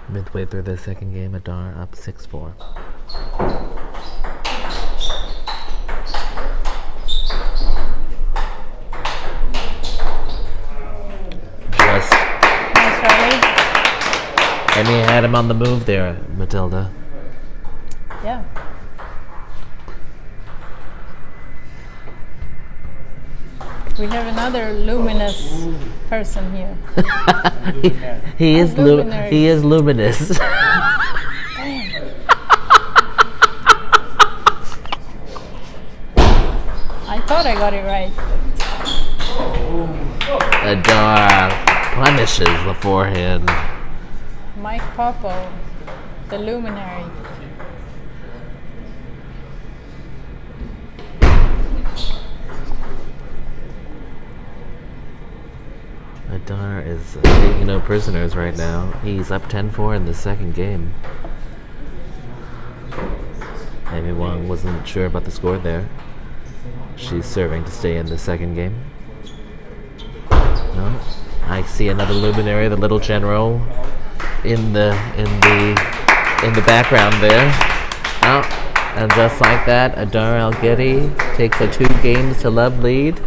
Midway through the second game, Adar up 6-4. Just Nice rally. Amy had him on the move there, Matilda. Yeah. We have another luminous person here. he is luminous. I thought I got it right. Adar punishes the forehand. Mike Popo, the luminary. Adar is taking no prisoners right now. He's up 10-4 in the second game. Maybe Wang wasn't sure about the score there. She's serving to stay in the second game. No, I see another luminary, the little general, in the background there. Oh, and just like that, Adar Alguetti takes a 2-games-to-love lead.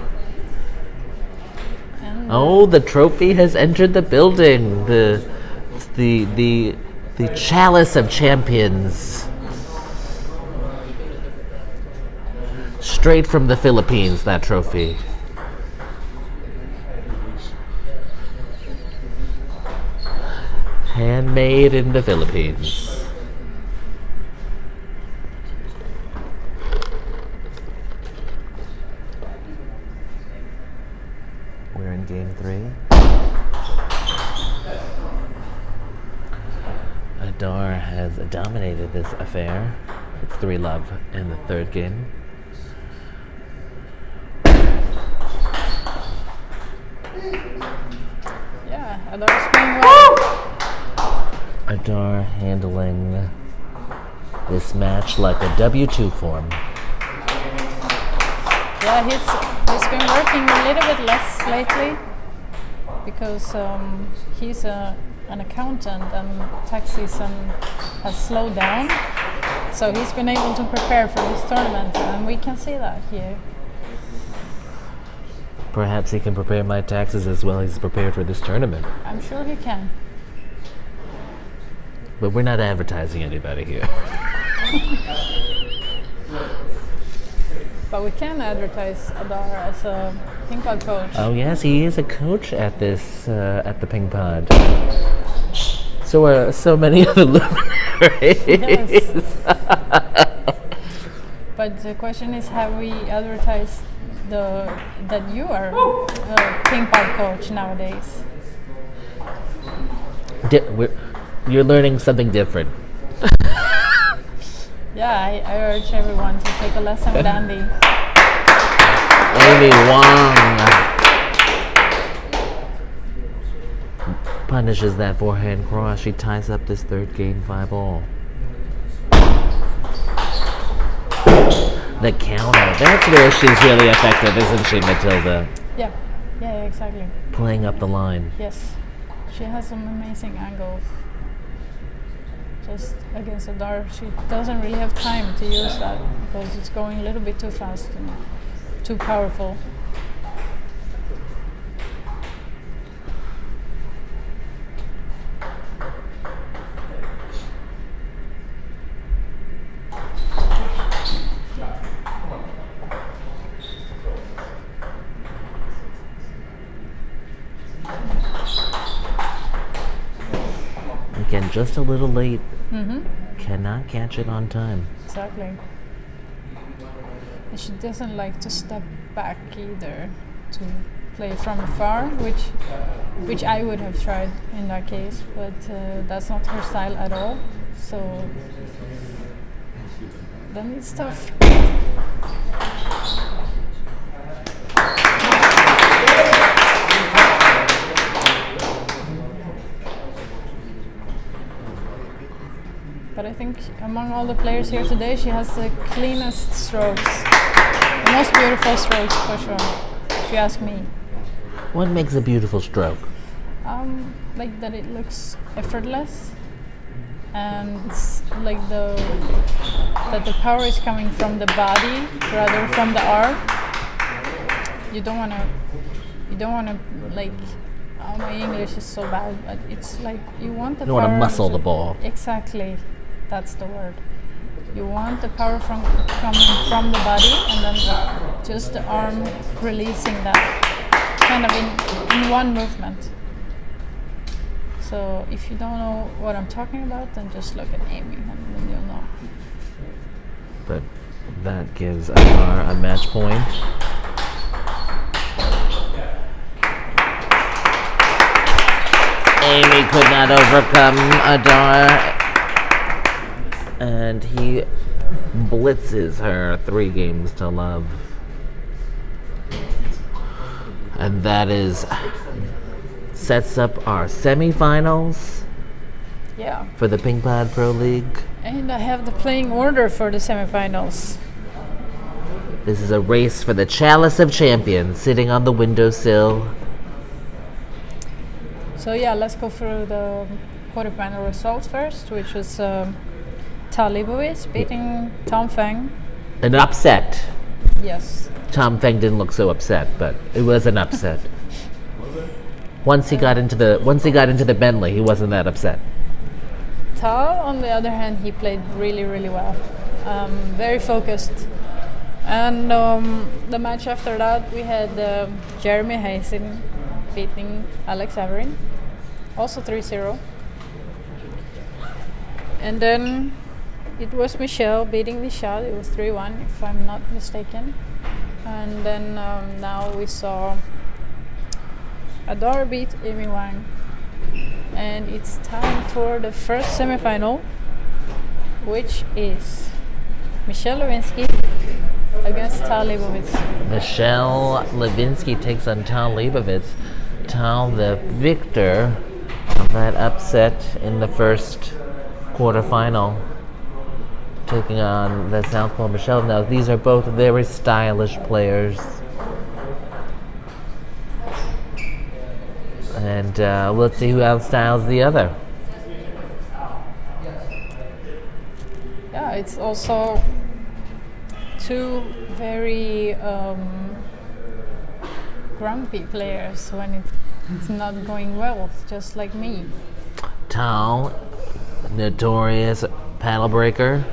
And Oh, the trophy has entered the building. The chalice of champions. Straight from the Philippines, that trophy. Handmade in the Philippines. We're in game 3. Adar has dominated this affair. It's 3-love in the third game. yeah, Adar's playing well. Adar handling this match like a W-2 form. Yeah, he's been working a little bit less lately because he's an accountant and tax season has slowed down. So he's been able to prepare for this tournament, and we can see that here. Perhaps he can prepare my taxes as well as he's prepared for this tournament. I'm sure he can. But we're not advertising anybody here. But we can advertise Adar as a Pingpod coach. Oh yes, he is a coach at this at the Pingpod. So are so many other luminaries. Yes. But the question is, have we advertised that you are a Pingpod coach nowadays? You're learning something different. Yeah, I urge everyone to take a lesson with Andy. Amy Wang punishes that forehand cross. She ties up this third game 5-all. The counter. That's where she's really effective, isn't she, Matilda? Yeah, exactly. Playing up the line. Yes, she has some amazing angles. Just against Adar, she doesn't really have time to use that because it's going a little bit too fast and too powerful. Again, just a little late. Cannot catch it on time. Exactly. And she doesn't like to step back either to play from afar, which I would have tried in that case, but that's not her style at all. So then it's tough. But I think among all the players here today, she has the cleanest strokes, the most beautiful strokes for sure, if you ask me. What makes a beautiful stroke? Like that it looks effortless, and like that the power is coming from the body rather from the arm. You don't wanna like. Oh, my English is so bad, but it's like you want the You power. want to muscle the ball. Exactly, that's the word. You want the power coming from the body, and then just the arm releasing that, kind of in one movement. So if you don't know what I'm talking about, then just look at Amy, and then you'll know. But that gives Adar a match point. Amy could not overcome Adar, and he blitzes her 3-games-to-love. And that sets up our semifinals. Yeah. for the Pingpod Pro League. And I have the playing order for the semifinals. This is a race for the Chalice of Champions, sitting on the windowsill. So yeah, let's go through the quarterfinal results first, which was Tahl Leibovitz beating Feng. An upset. Yes. Feng didn't look so upset, but it was an upset. Once he got into the Bentley, he wasn't that upset. Tahl, on the other hand, he played really, really well. Very focused. And the match after that, we had Jeremy Hazin beating Averin, also 3-0. And then it was Mishel beating Nishaad. It was 3-1, if I'm not mistaken. And then now we saw Adar beat Wang. And it's time for the first semifinal, which is Mishel Levinski against Tahl Leibovitz. Mishel Levinski takes on Tahl Leibovitz. Tahl, the victor of that upset in the first quarterfinal, taking on the Southpaw Mishel. Now, these are both very stylish players. And let's see who outstyles the other. Yeah, it's also two very grumpy players when it's not going well, just like me. Tahl, notorious paddle breaker.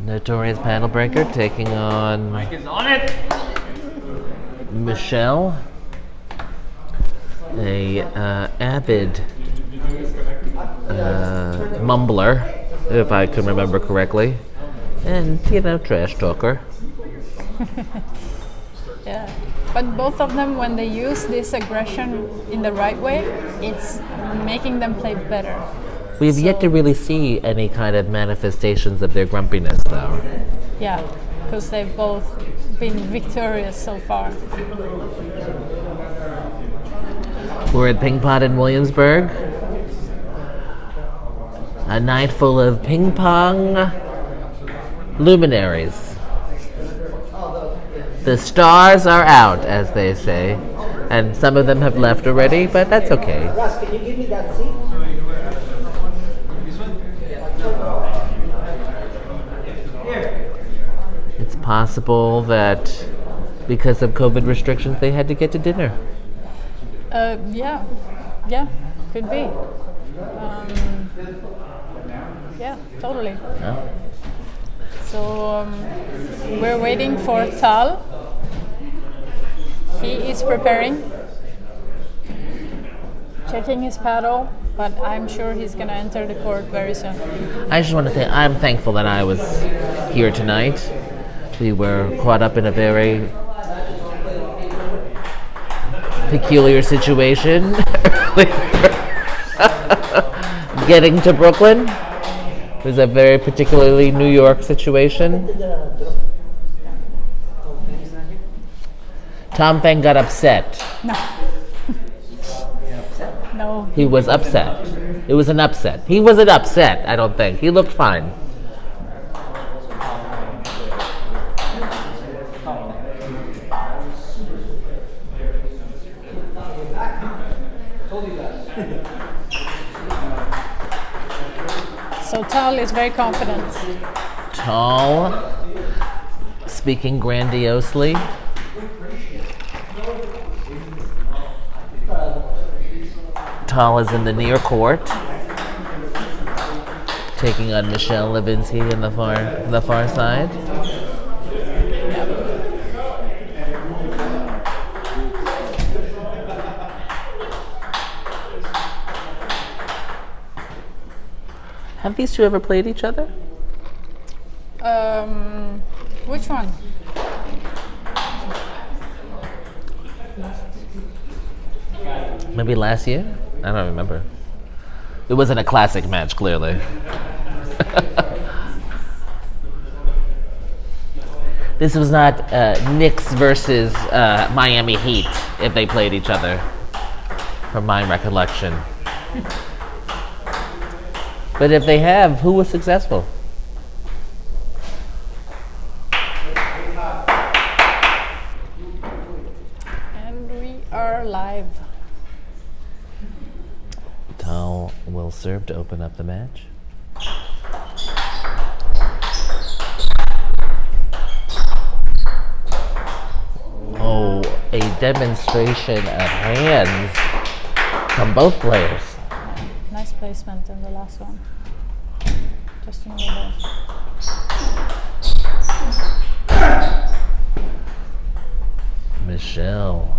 Notorious paddle breaker taking on Mishel, a avid mumbler, if I can remember correctly, and trash talker. Yeah, but both of them, when they use this aggression in the right way, it's making them play better. We've yet to really see any kind of manifestations of their grumpiness, though. Yeah, because they've both been victorious so far. We're at Pingpod in Williamsburg. A night full of ping pong luminaries. The stars are out, as they say, and some of them have left already, but that's okay. Russ, can you give me that seat? It's possible that because of COVID restrictions, they had to get to dinner. Yeah, could be. Yeah, totally. Yeah. So we're waiting for Tahl. He is preparing, checking his paddle, but I'm sure he's going to enter the court very soon. I just want to say I'm thankful that I was here tonight. We were caught up in a very peculiar situation getting to Brooklyn. It was a very particularly New York situation. Feng got upset. No. No. He was upset. It was an upset. He wasn't upset, I don't think. He looked fine. So Tahl is very confident. Tahl, speaking grandiosely. Tahl is in the near court, taking on Mishel Levinski in the far side. Have these two ever played each other? Which one? Maybe last year? I don't remember. It wasn't a classic match, clearly. This was not Knicks versus Miami Heat if they played each other, from my recollection. But if they have, who was successful? And we are live. Tahl will serve to open up the match. Oh, a demonstration of hands from both players. Nice placement in the last one. Just in the middle. Mishel.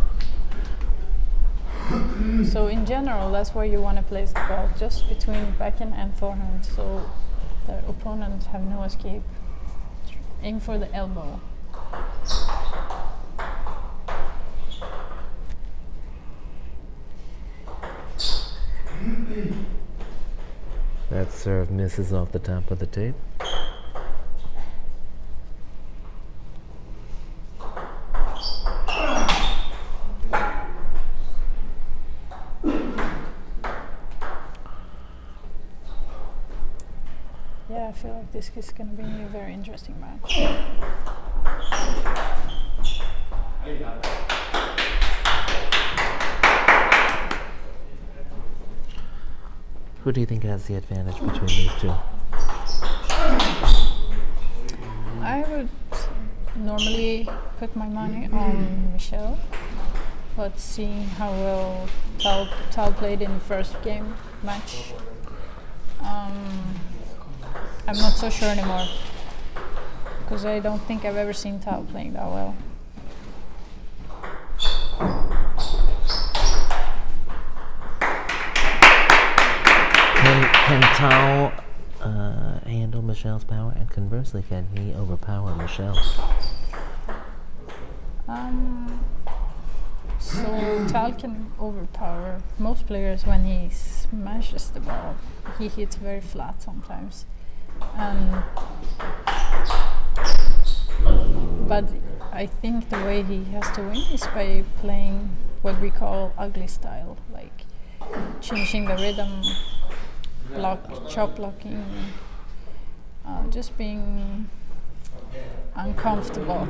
So in general, that's where you want to place the ball, just between backhand and forehand, so the opponents have no escape. Aim for the elbow. That serve misses off the top of the tape. Yeah, I feel like this is going to be a very interesting match. Who do you think has the advantage between these two? I would normally put my money on Mishel, but seeing how well Tahl played in the first game match, I'm not so sure anymore, because I don't think I've ever seen Tahl playing that well. Can Tahl handle Michel's power, and conversely, can he overpower Mishel? So Tahl can overpower most players when he smashes the ball. He hits very flat sometimes. But I think the way he has to win is by playing what we call ugly style, like changing the rhythm, chop blocking, just being uncomfortable.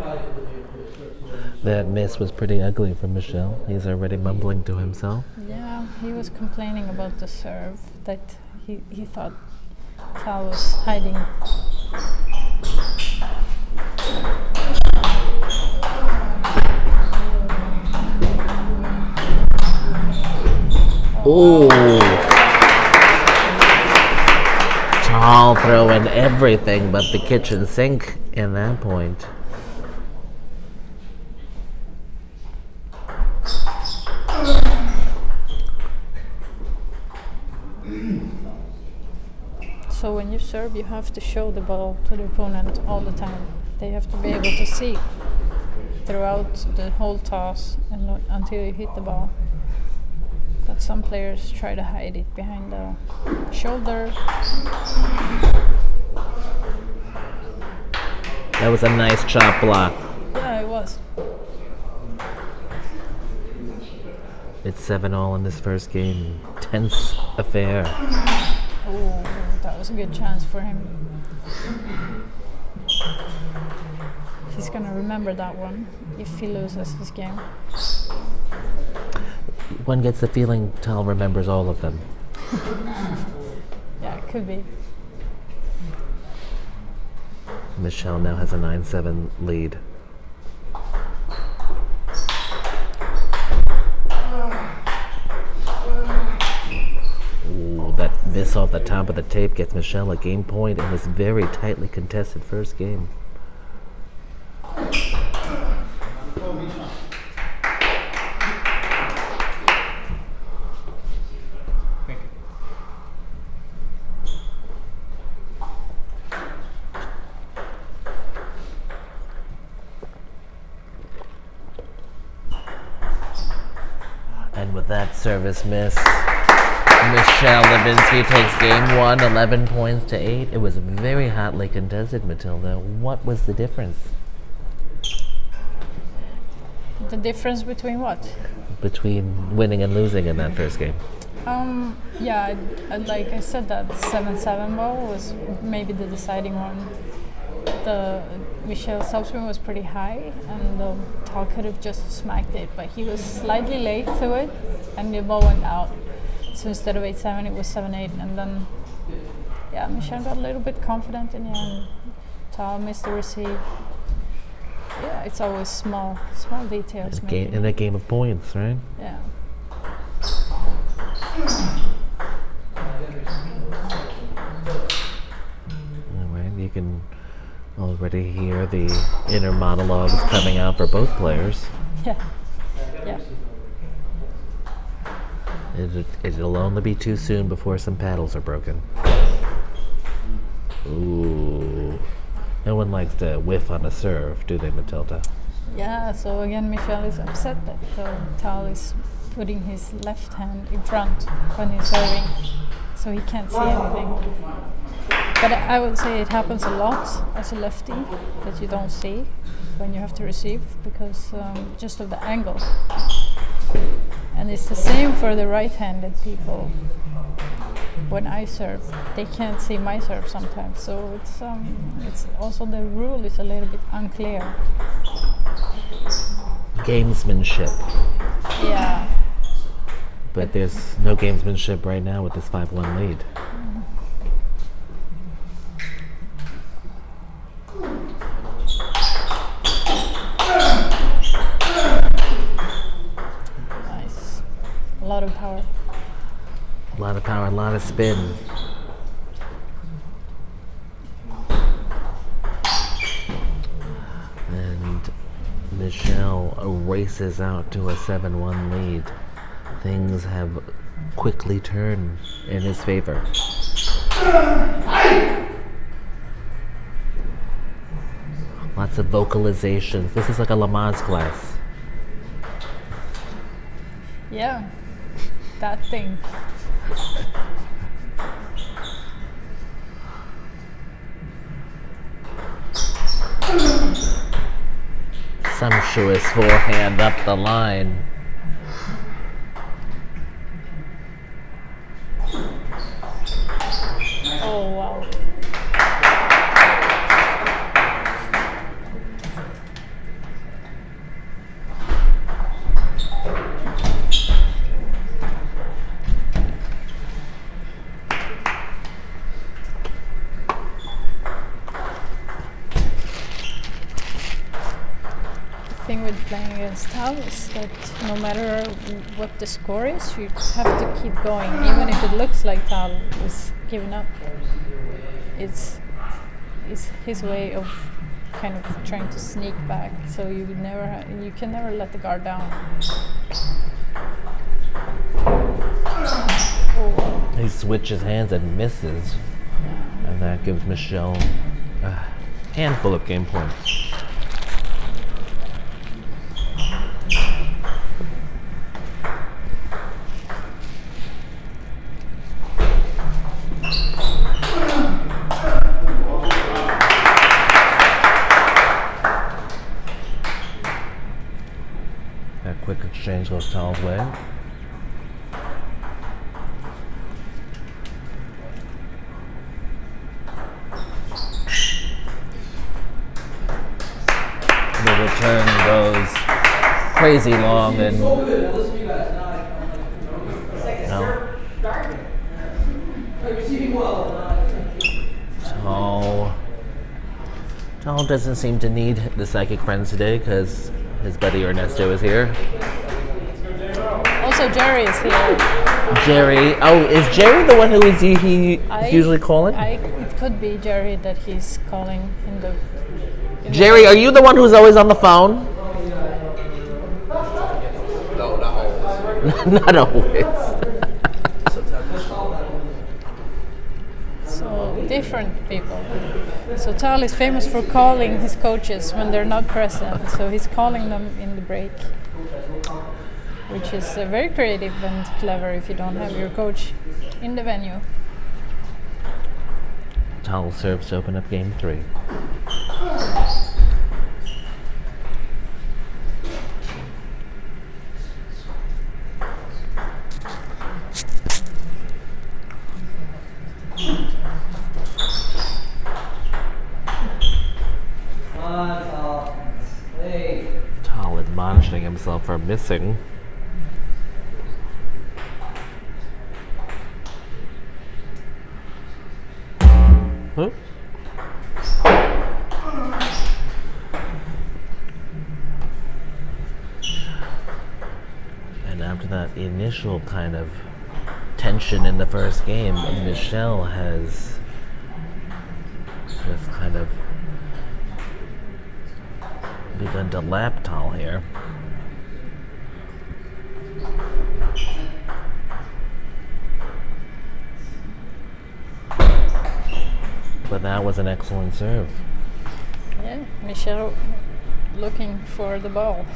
That miss was pretty ugly from Mishel. He's already mumbling to himself. Yeah, he was complaining about the serve, that he thought Tahl was hiding. Oh! Tahl throwing everything but the kitchen sink in that point. So when you serve, you have to show the ball to the opponent all the time. They have to be able to see throughout the whole toss and until you hit the ball. But some players try to hide it behind the shoulder. That was a nice chop block. Yeah, it was. It's 7-all in this first game. Tense affair. Oh, that was a good chance for him. He's gonna remember that one if he loses this game. One gets the feeling Tahl remembers all of them. Yeah, it could be. Mishel now has a 9-7 lead. Ooh, that miss off the top of the tape gets Mishel a game point in this very tightly contested first game. And with that service miss, Levinski takes game one, 11 points to 8. It was very hotly contested, Matilda. What was the difference? The difference between what? Between winning and losing in that first game. Yeah, like I said, that 7-7 ball was maybe the deciding one. The Michel's substring was pretty high, and Tahl could have just smacked it, but he was slightly late to it, and the ball went out. So instead of 8-7, it was 7-8, and then yeah, Mishel got a little bit confident in the end. Tahl missed the receive. Yeah, it's always small details. In a game of points, right? Yeah. Alright, you can already hear the inner monologues coming out for both players. Yeah. Yeah. It'll only be too soon before some paddles are broken. Ooh. No one likes to whiff on a serve, do they, Matilda? Yeah, so again, Mishel is upset that Tahl is putting his left hand in front when he's serving, so he can't see anything. But I would say it happens a lot as a lefty that you don't see when you have to receive, because just of the angle. And it's the same for the right-handed people. When I serve, they can't see my serve sometimes, so it's also the rule is a little bit unclear. Gamesmanship. Yeah. But there's no gamesmanship right now with this 5-1 lead. Nice. A lot of power. A lot of power, a lot of spin. And Mishel races out to a 7-1 lead. Things have quickly turned in his favor. Lots of vocalizations. This is like a Lamaze class. Yeah. That thing. Sumptuous forehand up the line. Oh, wow. The thing with playing against Tahl is that no matter what the score is, you have to keep going, even if it looks like Tahl is giving up. It's his way of kind of trying to sneak back, so you can never let the guard down. Oh. He switches hands and misses, and that gives Mishel a handful of game points. That quick exchange goes Tahl's way. The return goes crazy long, and Tahl doesn't seem to need the psychic friends today because his buddy Ernesto is here. Also, Jerry is here. Jerry, is Jerry the one who is usually calling? It could be Jerry that he's calling in the. Jerry, are you the one who's always on the phone? No, not always. Not always. So different people. So Tahl is famous for calling his coaches when they're not present. So he's calling them in the break, which is very creative and clever if you don't have your coach in the venue. Tahl serves to open up game 3. admonishing himself for missing. Huh? And after that initial kind of tension in the first game, Mishel has just kind of begun to lap Tahl here. But that was an excellent serve. Yeah, Mishel looking for the ball.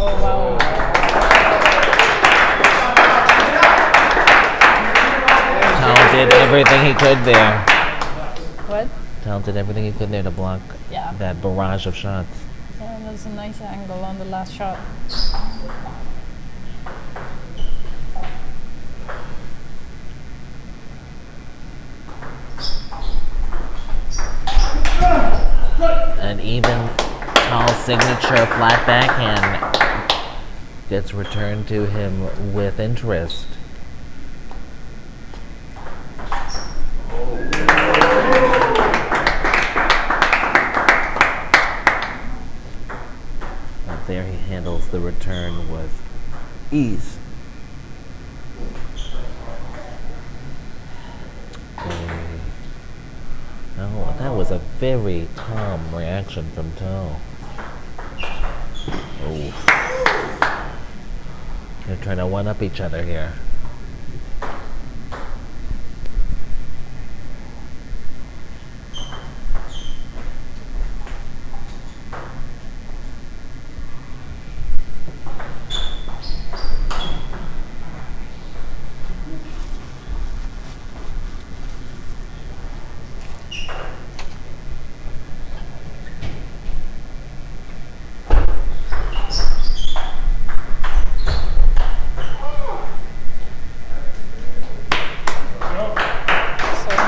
Oh wow. Tahl did everything he could there. What? Tahl did everything he could there to block Yeah. that barrage of shots. Yeah, that's a nice angle on the last shot. And even Tahl's signature flat backhand gets returned to him with interest. But there he handles the return with ease. No, that was a very calm reaction from Tahl. Oh. They're trying to one-up each other here.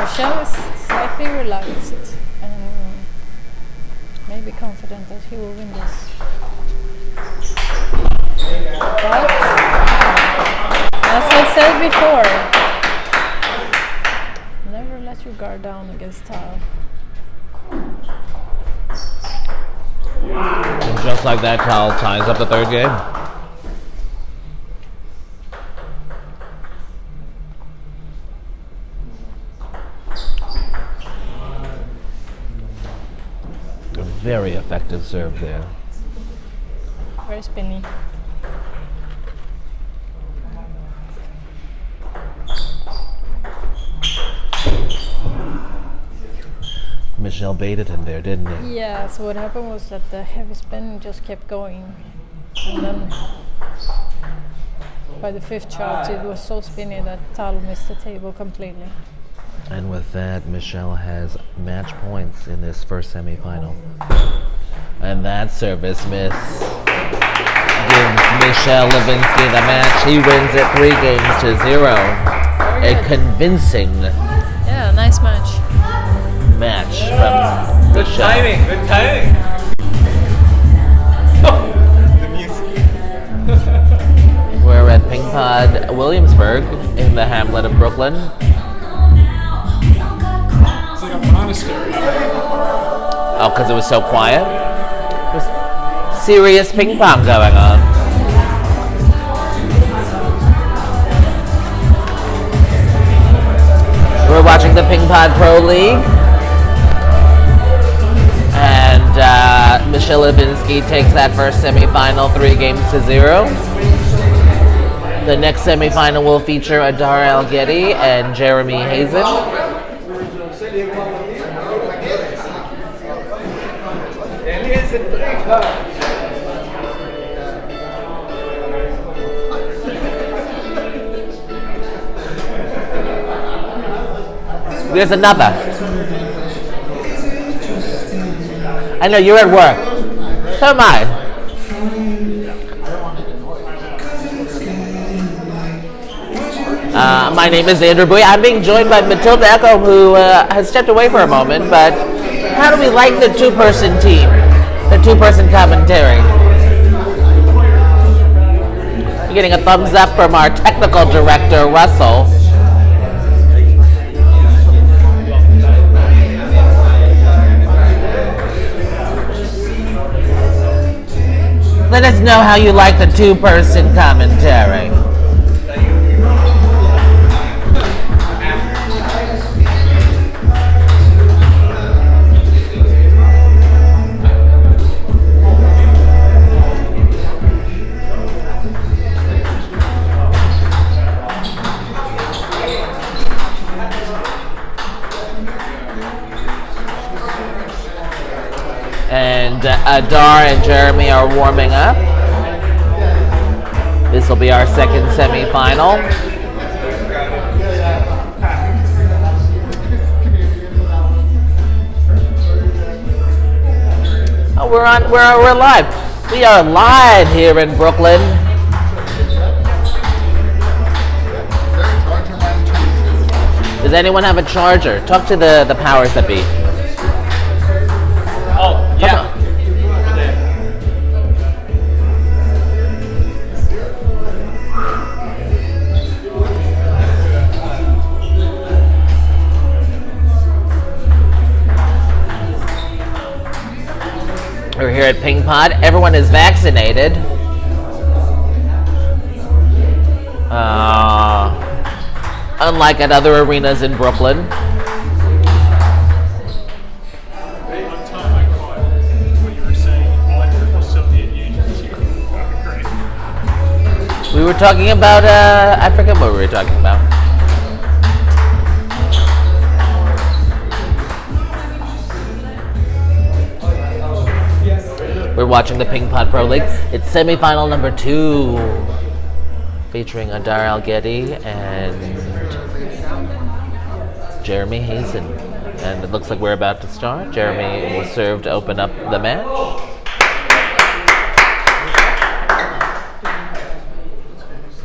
Mishel is slightly relaxed and maybe confident that he will win this. But, as I said before, never let your guard down against Tahl. And just like that, Tahl ties up the third game. A very effective serve there. Very spinny. Mishel baited him there, didn't he? Yeah, so what happened was that the heavy spin just kept going. And then by the fifth shot, it was so spinny that Tahl missed the table completely. And with that, Mishel has match points in this first semifinal. And that service miss gives Mishel Levinski the match. He wins it 3-0. A convincing Yeah, nice match. match from Good Mishel. timing, good timing. The music. We're at Pingpod, Williamsburg, in the hamlet of Brooklyn. It's like a monastery. Oh, because it was so quiet? There's serious ping pong going on. We're watching the Pingpod Pro League. And Mishel Levinski takes that first semifinal 3-0. The next semifinal will feature Adar Alguetti and Jeremy Hazin. And here's the big hug. There's another. I know you're at work. So am I. My name is Andrew Bowie. I'm being joined by Matilda Echo, who has stepped away for a moment, but how do we like the two-person team? The two-person commentary? You're getting a thumbs up from our technical director, Russell. Let us know how you like the two-person commentary. And Adar and Jeremy are warming up. This will be our second semifinal. Oh, we're live. We are live here in Brooklyn. Does anyone have a charger? Talk to the powers that be. Oh, yeah. We're here at Pingpod. Everyone is vaccinated. Unlike at other arenas in Brooklyn. We were talking about, I forget what we were talking about. We're watching the Pingpod Pro League. It's semifinal number 2, featuring Adar Alguetti and Jeremy Hazin. And it looks like we're about to start. Jeremy will serve to open up the match.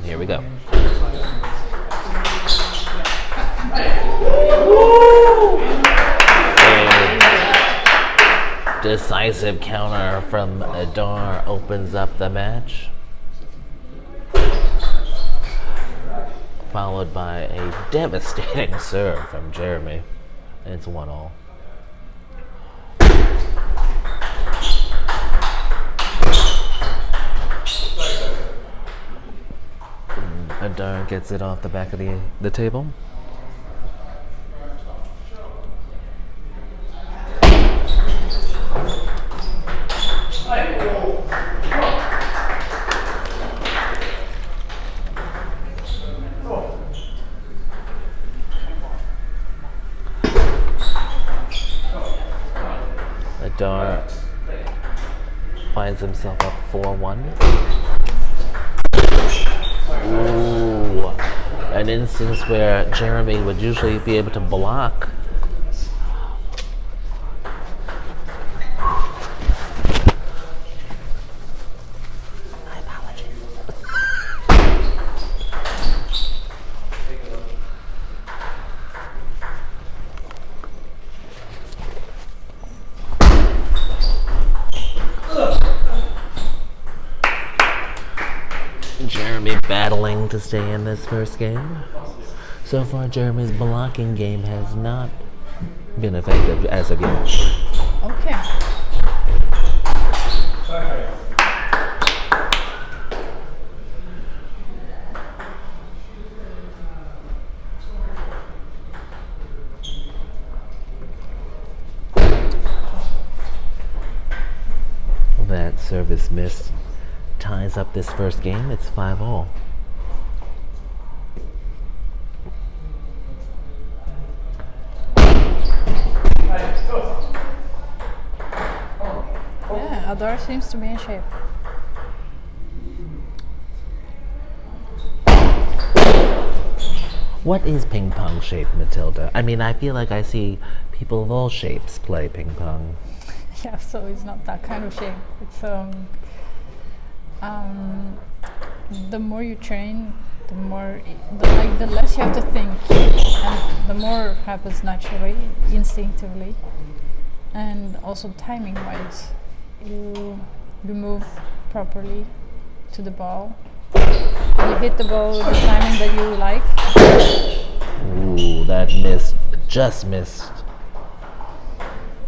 Here we go. A decisive counter from Adar opens up the match, followed by a devastating serve from Jeremy. It's 1-all. Adar gets it off the back of the table. Adar finds himself up 4-1. Ooh, an instance where Jeremy would usually be able to block. My apologies. Jeremy battling to stay in this first game. So far, Jeremy's blocking game has not been effective as of yet. Okay. That service miss ties up this first game. It's 5-all. Yeah, Adar seems to be in shape. What is ping pong shape, Matilda? I mean, I feel like I see people of all shapes play ping pong. Yeah, so it's not that kind of shape. It's the more you train, the more, the less you have to think, and the more happens naturally, instinctively, and also timing-wise, you move properly to the ball. You hit the ball with the timing that you like. Ooh, that missed, just missed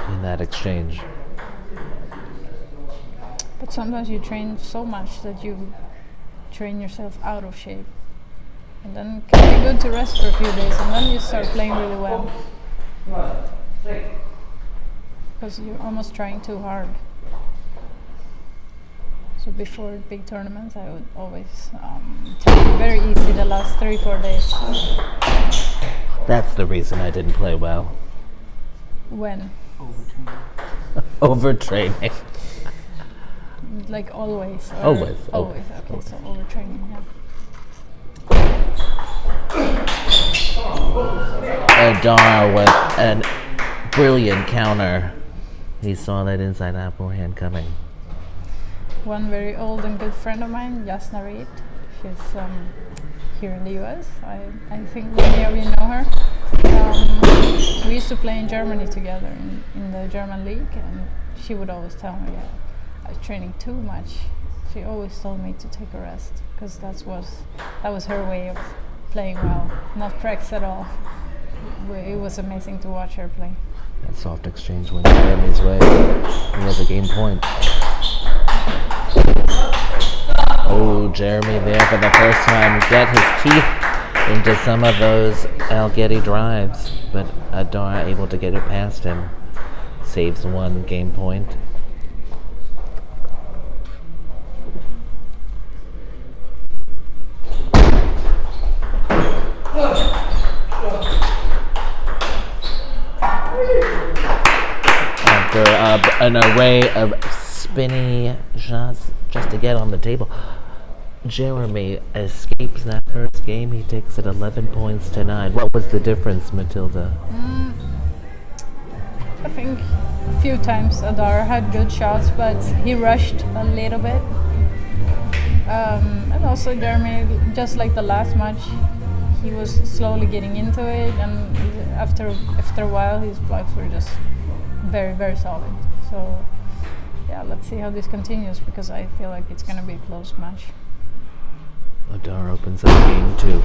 in that exchange. But sometimes you train so much that you train yourself out of shape. And then it can be good to rest for a few days, and then you start playing really well. Because you're almost trying too hard. So before big tournaments, I would always take it very easy the last 3-4 days. That's the reason I didn't play well. When? Overtraining. Like always? Or Always. Always, okay, Always. so overtraining, yeah. Adar with a brilliant counter. He saw that inside out forehand coming. One very old and good friend of mine, Jasna Reed, she's here in the US. I think many of you know her. We used to play in Germany together in the German league, and she would always tell me that I was training too much. She always told me to take a rest, because that was her way of playing well, not practice at all. It was amazing to watch her play. That soft exchange went Jeremy's way. He has a game point. Oh, Jeremy there for the first time get his teeth into some of those Alguetti drives, but Adar able to get it past him. Saves one game point. After an array of spinny shots just to get on the table, Jeremy escapes that first game. He takes it 11 points to 9. What was the difference, Matilda? I think a few times Adar had good shots, but he rushed a little bit. And also Jeremy, just like the last match, he was slowly getting into it, and after a while his blocks were just very, very solid. So yeah, let's see how this continues, because I feel like it's going to be a close match. Adar opens up game 2.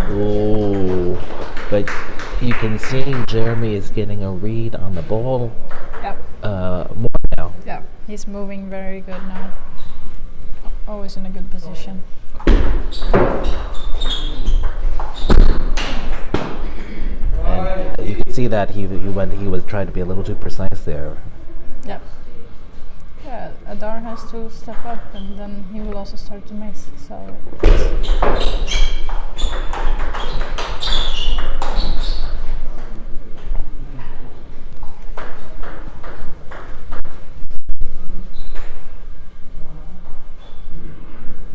Ooh, but you can see Jeremy is getting a read on the ball. Yep. More now. Yeah, he's moving very good now. Always in a good position. And you can see that he was trying to be a little too precise there. Yep. Yeah, Adar has to step up, and then he will also start to miss. So.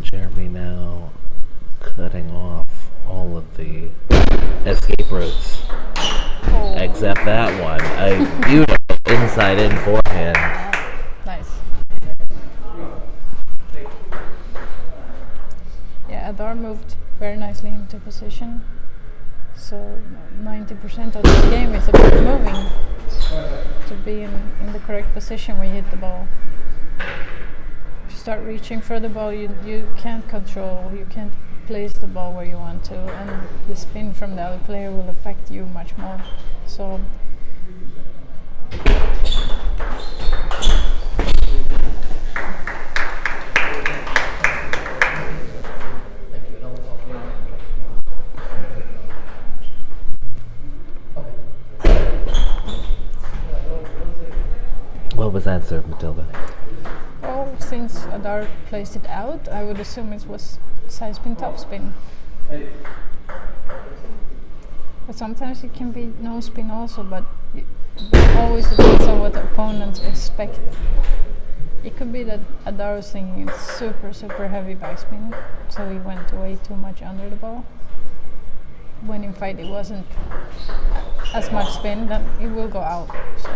Jeremy now cutting off all of the escape routes. Oh. Except that one. A beautiful inside in forehand. Nice. Yeah, Adar moved very nicely into position. So 90% of this game is about moving to be in the correct position when you hit the ball. If you start reaching for the ball, you can't control, you can't place the ball where you want to, and the spin from the other player will affect you much more. So What was that serve, Matilda? well, since Adar placed it out, I would assume it was side spin, top spin. But sometimes it can be no spin also, but it always depends on what the opponents expect. It could be that Adar was thinking it's super heavy backspin, so he went way too much under the ball. When in fact it wasn't as much spin, then it will go out. So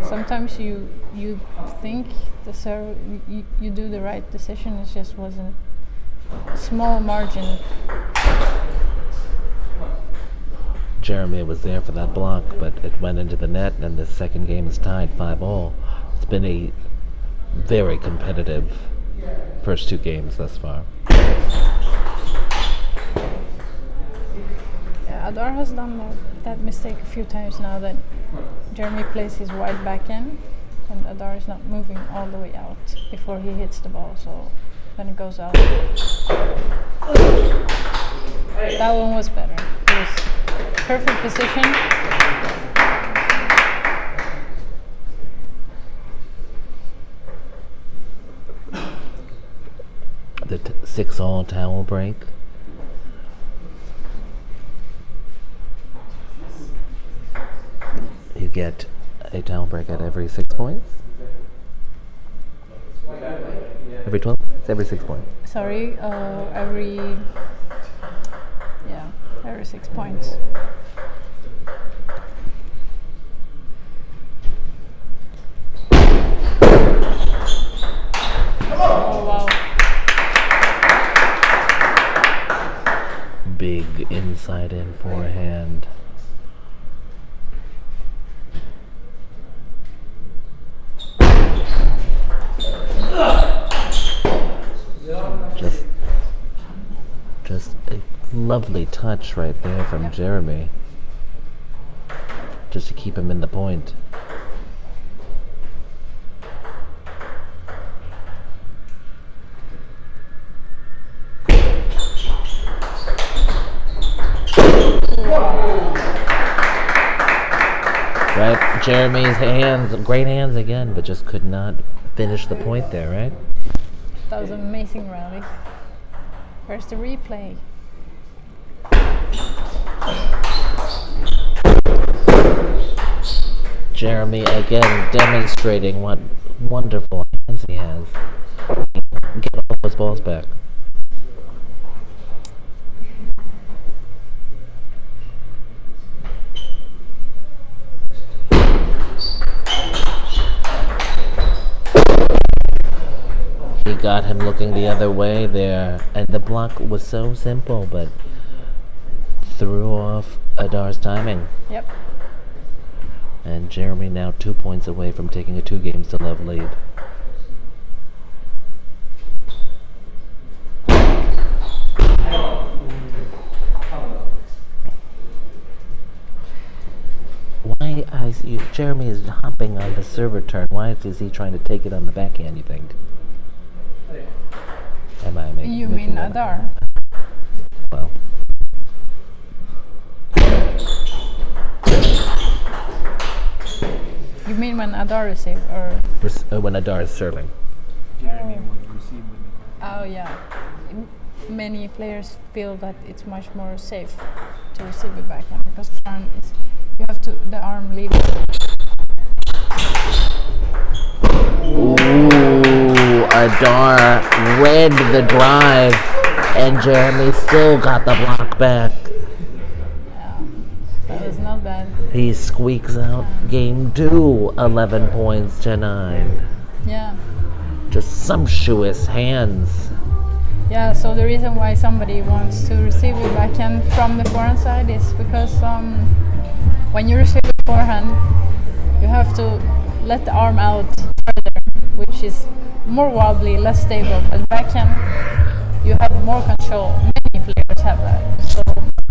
sometimes you think the serve, you do the right decision, it just wasn't a small margin. Jeremy was there for that block, but it went into the net, and the second game is tied 5-all. It's been a very competitive first two games thus far. Yeah, Adar has done that mistake a few times now, that Jeremy plays his wide backhand and Adar is not moving all the way out before he hits the ball, so then it goes out. That one was better. It was perfect position. The 6-all towel break. You get a towel break at every 6 points? Every 12? It's every 6 points. Sorry, every 6 points. Oh wow. Big inside in forehand. Just a lovely touch right there from Jeremy. Just to keep him in the point. Right, Jeremy's hands, great hands again, but just could not finish the point there, right? That was an amazing rally. Where's the replay? Jeremy again demonstrating what wonderful hands he has. Get all those balls back. He got him looking the other way there, and the block was so simple, but threw off Adar's timing. Yep. And Jeremy now 2 points away from taking a 2-games-to-love lead. Why Jeremy is hopping on the server turn. Why is he trying to take it on the backhand, you think? Am I making You mean that Adar? Well. You mean when Adar is saved, or? When Adar is serving. Oh yeah. Many players feel that it's much more safe to receive it backhand because you have to the arm leave. Ooh, Adar read the drive, and Jeremy still got the block back. Yeah, that was not bad. He squeaks out game 2, 11 points to 9. Yeah. Just sumptuous hands. Yeah, so the reason why somebody wants to receive it backhand from the forehand side is because when you receive it forehand, you have to let the arm out further, which is more wobbly, less stable. But backhand, you have more control. Many players have that, so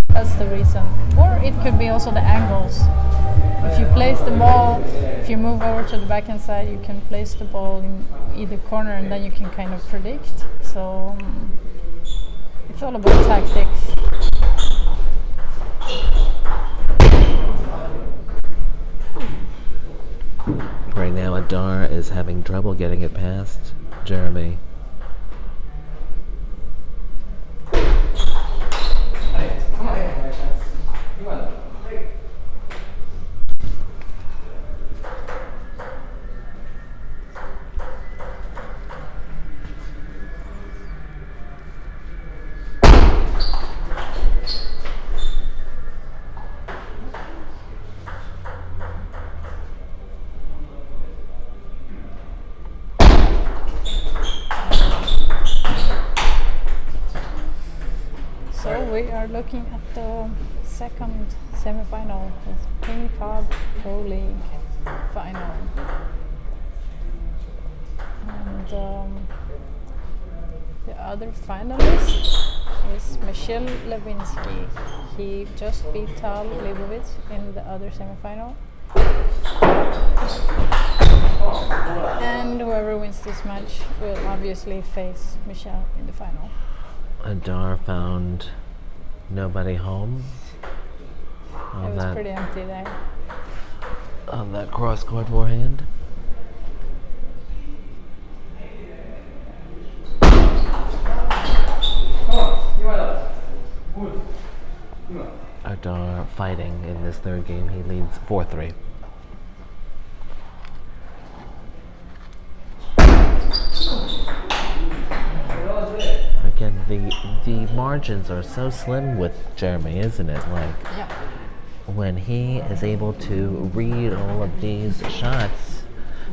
that's the reason. Or it could be also the angles. If you place the ball, if you move over to the backhand side, you can place the ball in either corner, and then you can kind of predict. So it's all about tactics. Right now, Adar is having trouble getting it past Jeremy. are looking at the second semifinal of Pingpod Pro League final. And the other finalist is Mishel Levinski. He just beat Tahl Leibovitz in the other semifinal. And whoever wins this match will obviously face Mishel in the final. Adar found nobody home. It was pretty empty there. On that cross-court forehand. Adar fighting in this third game. He leads 4-3. Again, the margins are so slim with Jeremy, isn't it? Like, Yeah. when he is able to read all of these shots,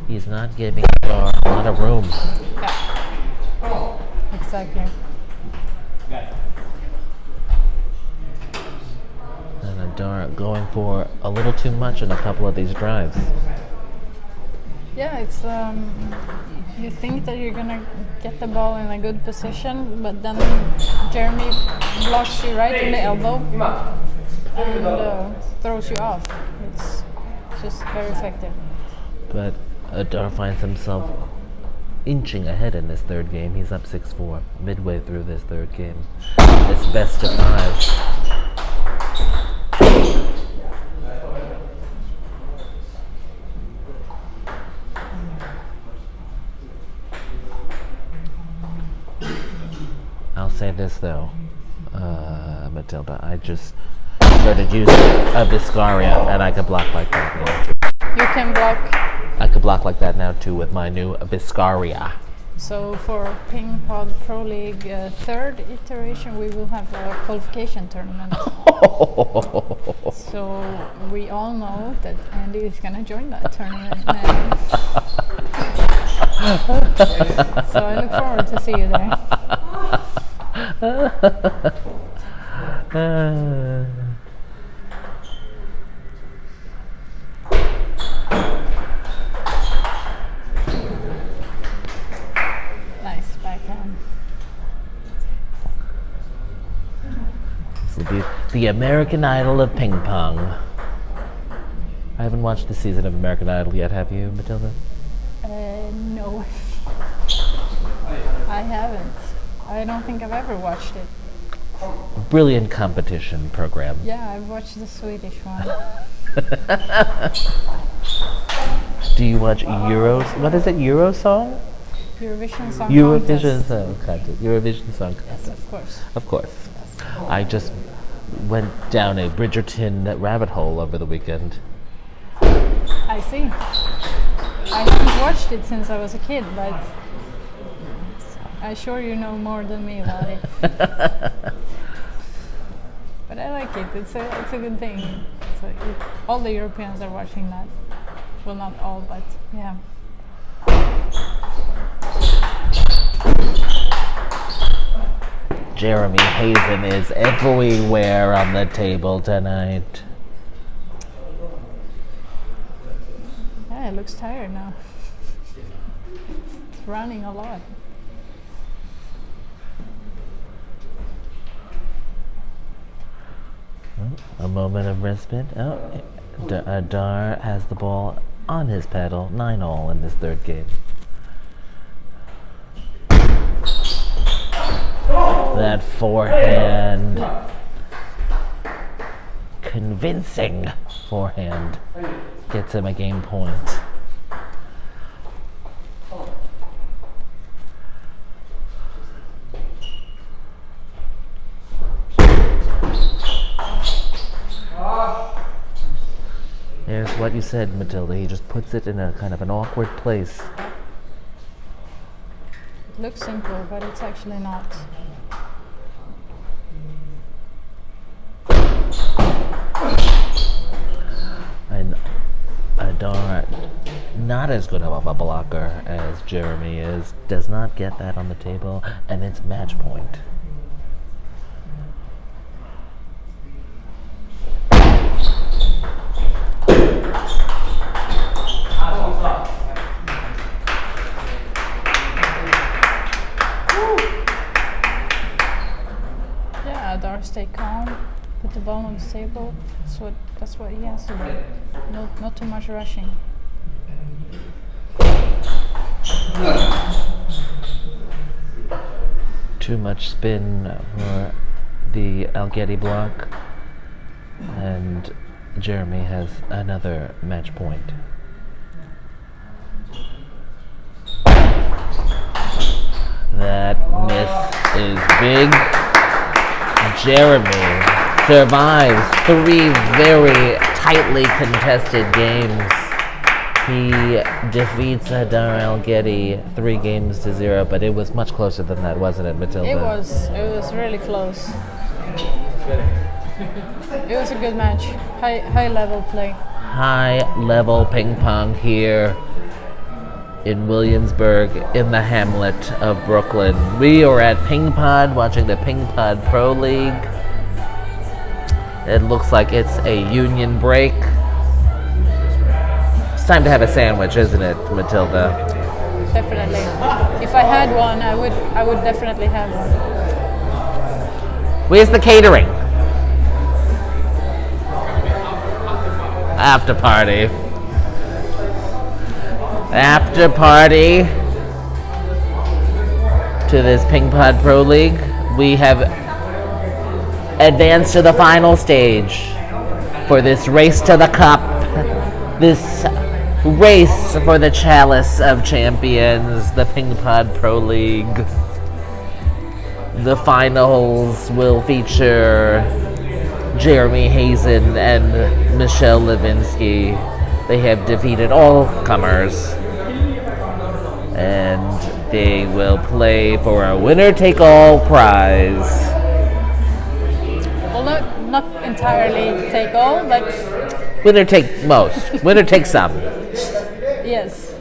he's not giving Adar a lot of room. Yeah. Exactly. And Adar going for a little too much in a couple of these drives. Yeah, it's you think that you're gonna get the ball in a good position, but then Jeremy blocks you right in the elbow and throws you off. It's just very effective. But Adar finds himself inching ahead in this third game. He's up 6-4 midway through this third game. It's best of 5. I'll say this though, Matilda, I just started using a Viscaria and I could block like that now. You can block. I could block like that now too with my new Viscaria. So for Pingpod Pro League third iteration, we will have a qualification tournament. So we all know that Andy is gonna join that tournament now. So I look forward to see you there. Nice backhand. This will be the American Idol of ping pong. I haven't watched the season of American Idol yet, have you, Matilda? No. I haven't. I don't think I've ever watched it. Brilliant competition program. Yeah, I've watched the Swedish one. Do you watch Euros? What is it? Eurosong? Eurovision Song Eurovision Contest. Song Contest. Eurovision Song Contest. Yes, of course. Of course. I just went down a Bridgerton rabbit hole over the weekend. I see. I haven't watched it since I was a kid, but I'm sure you know more than me about it. But I like it. It's a good thing. All the Europeans are watching that. Well, not all, but yeah. Jeremy Hazin is everywhere on the table tonight. Yeah, it looks tired now. It's running a lot. A moment of respite. Oh, Adar has the ball on his pedal. 9-all in this third game. That forehand. Convincing forehand. Gets him a game point. There's what you said, Matilda. He just puts it in a kind of an awkward place. It looks simple, but it's actually not. And Adar, not as good of a blocker as Jeremy is, does not get that on the table, and it's match point. put the ball on the table. That's what he has to do. Not too much rushing. Too much spin for the Alguetti block, and Jeremy has another match point. That miss is big. Jeremy survives 3 very tightly contested games. He defeats Adar Alguetti 3-0, but it was much closer than that, wasn't it, Matilda? It was really close. It was a good match. High level play. High level ping pong here in Williamsburg, in the hamlet of Brooklyn. We are at Pingpod, watching the Pingpod Pro League. It looks like it's a union break. It's time to have a sandwich, isn't it, Matilda? Definitely. If I had one, I would definitely have one. Where's the catering? After party. After party to this Pingpod Pro League. We have advanced to the final stage for this race to the cup, this race for the chalice of champions, the Pingpod Pro League. The finals will feature Jeremy Hazin and Mishel Levinski. They have defeated all comers, and they will play for a winner-take-all prize. Well, not entirely take all, but Winner take most. Winner take some. yes.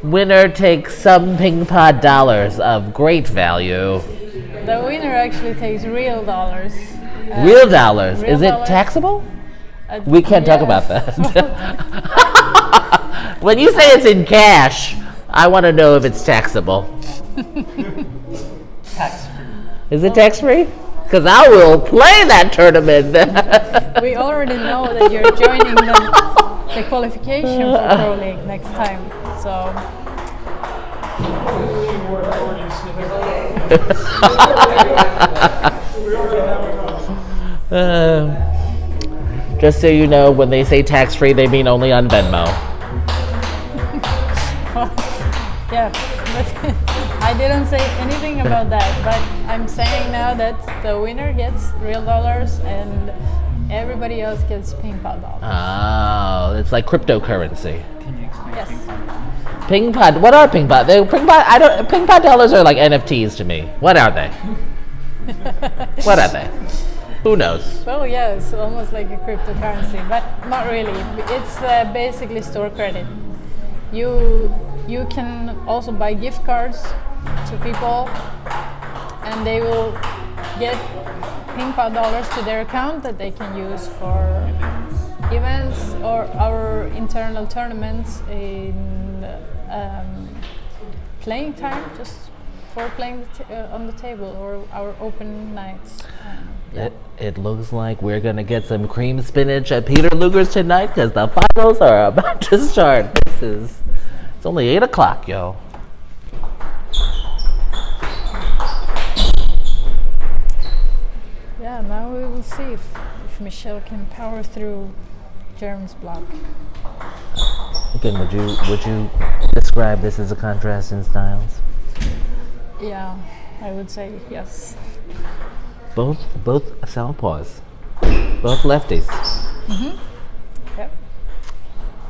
Winner takes some Pingpod dollars of great value. The winner actually takes real dollars. Real dollars. real Is it dollars. taxable? We can't talk about that. When you say it's in cash, I want to know if it's taxable. Tax-free. Is it tax-free? Because I will play that tournament. We already know that you're joining the qualification for Pro League next time. So Just so you know, when they say tax-free, they mean only on Venmo. yeah, but I didn't say anything about that. But I'm saying now that the winner gets real dollars and everybody else gets Pingpod dollars. Oh, it's like cryptocurrency. Yes. Pingpod. What are Pingpod? Pingpod dollars are like NFTs to me. What are they? What are they? Who knows? Well, yeah, it's almost like a cryptocurrency, but not really. It's basically store credit. You can also buy gift cards to people, and they will get Pingpod dollars to their account that they can use for events or our internal tournaments in playing time, just for playing on the table, or our open nights. It looks like we're gonna get some cream spinach at Peter Luger's tonight because the finals are about to start. It's only 8 o'clock, yo. Yeah, now we will see if Mishel can power through Jeremy's block. Again, would you describe this as a contrast in styles? Yeah, I would say yes. Both southpaws, both lefties. Yep.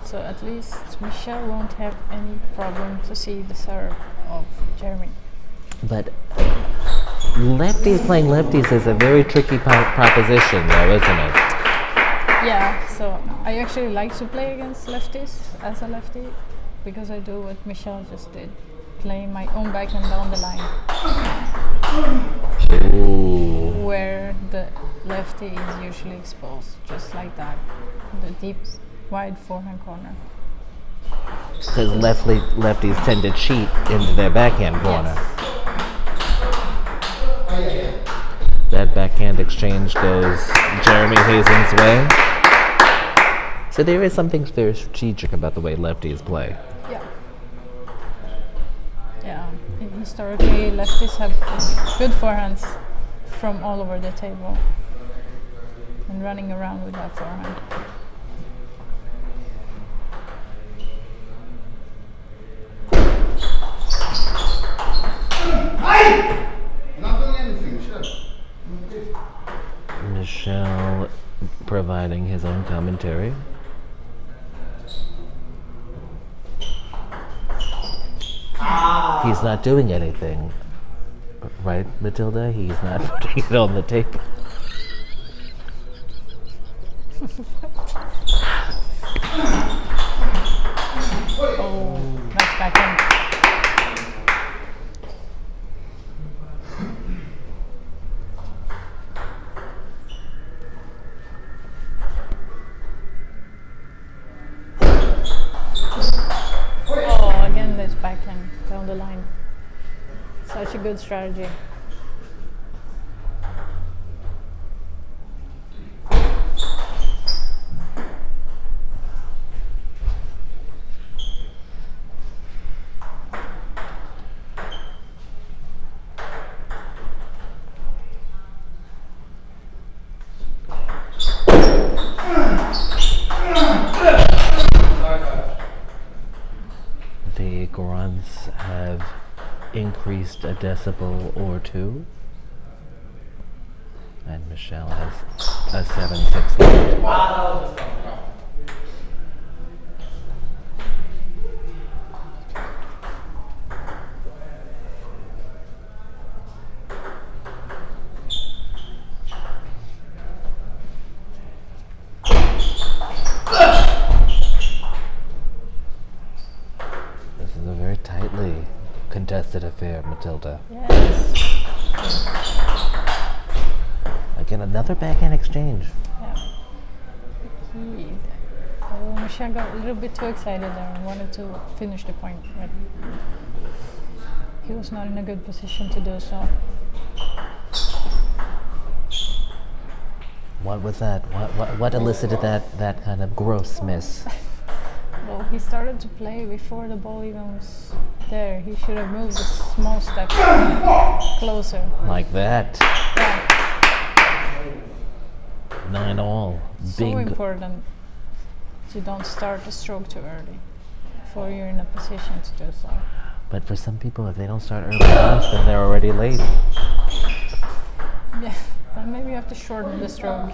So at least Mishel won't have any problem to see the serve of Jeremy. But lefties playing lefties is a very tricky proposition, though, isn't it? Yeah, so I actually like to play against lefties as a lefty because I do what Mishel just did, playing my own backhand down the line. Ooh. Where the lefty is usually exposed, just like that, the deep, wide forehand corner. Because lefties tend to cheat into their backhand corner. That backhand exchange goes Jeremy Hazin's way. So there is something very strategic about the way lefties play. Yeah. Yeah. Historically, lefties have good forehands from all over the table and running around with that forehand. Not doing anything, sure. Mishel providing his own commentary. He's not doing anything. Right, Matilda? He's not putting it on the table. Oh, nice backhand. Oh, again this backhand down the line. Such a good strategy. The grunts have increased a decibel or two. And Mishel has a 7-6 lead. This is a very tightly contested affair, Matilda. Yes. Again, another backhand exchange. Yeah. Mishel got a little bit too excited there and wanted to finish the point, but he was not in a good position to do so. What was that? What elicited that kind of gross miss? Well, he started to play before the ball even was there. He should have moved a small step closer. Like that. Yeah. 9-all. So Big. important to don't start the stroke too early before you're in a position to do so. But for some people, if they don't start early enough, then they're already late. Yeah, then maybe you have to shorten the stroke.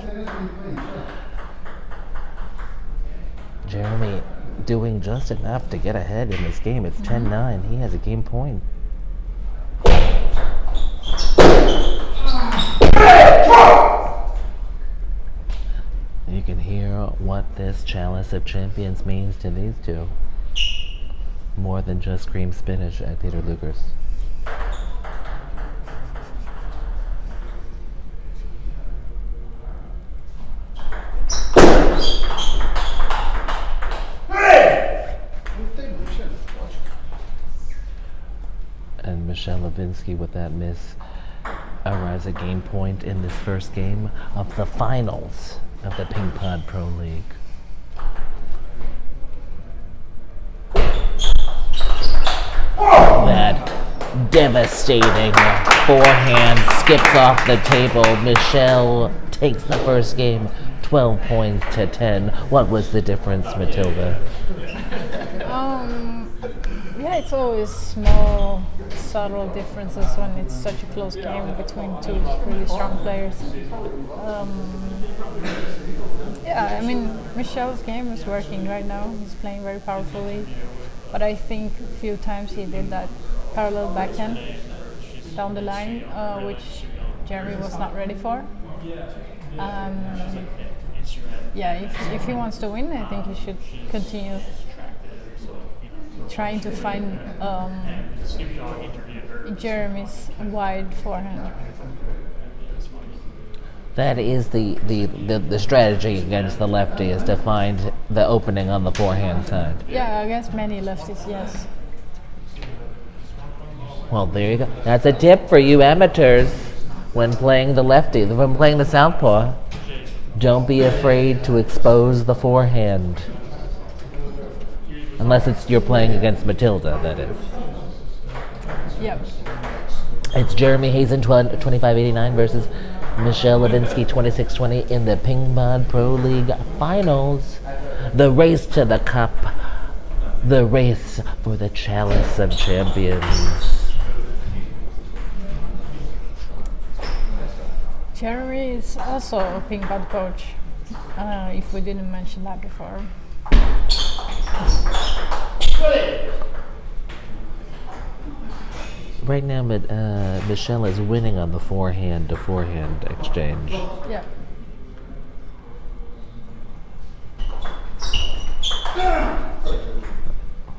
Jeremy doing just enough to get ahead in this game. It's 10-9. He has a game point. You can hear what this Chalice of Champions means to these two. More than just cream spinach at Peter Luger's. And Mishel Levinski with that miss arrives at game point in this first game of the finals of the Pingpod Pro League. That devastating forehand skips off the table. Mishel takes the first game 12 points to 10. What was the difference, Matilda? Yeah, it's always small, subtle differences when it's such a close game between two really strong players. Yeah, I mean, Michel's game is working right now. He's playing very powerfully. But I think a few times he did that parallel backhand down the line, which Jeremy was not ready for. Yeah, if he wants to win, I think he should continue trying to find Jeremy's wide forehand. That is the strategy against the lefty, is to find the opening on the forehand side. Yeah, against many lefties, yes. Well, there you go. That's a tip for you amateurs. when playing the lefty, when playing the southpaw, don't be afraid to expose the forehand. Unless you're playing against Matilda, that is. Yep. It's Jeremy Hazin 2589 versus Mishel Levinski 2620 in the Pingpod Pro League Finals. The race to the cup. The race for the Chalice of Champions. Jeremy is also a Pingpod coach, if we didn't mention that before. Right now, Mishel is winning on the forehand to forehand exchange. Yeah.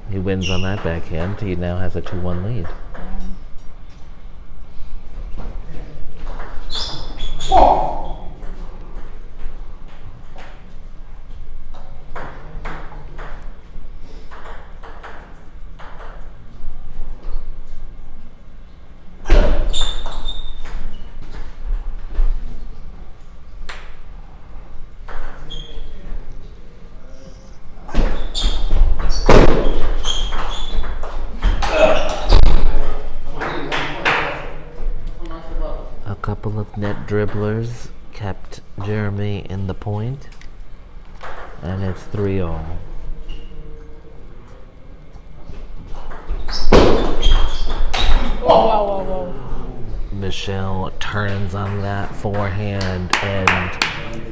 He wins on that backhand. He now has a 2-1 lead. A couple of net dribblers kept Jeremy in the point, and it's 3-all. Whoa. Mishel turns on that forehand and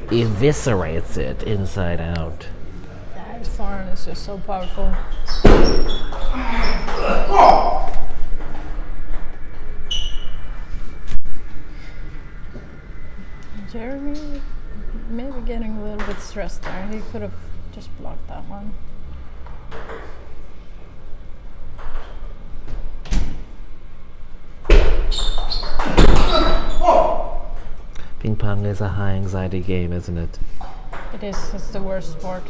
eviscerates it inside out. Yeah, his forehand is just so powerful. Jeremy maybe getting a little bit stressed there. He could have just blocked that one. Ping pong is a high anxiety game, isn't it? It is. It's the worst sport.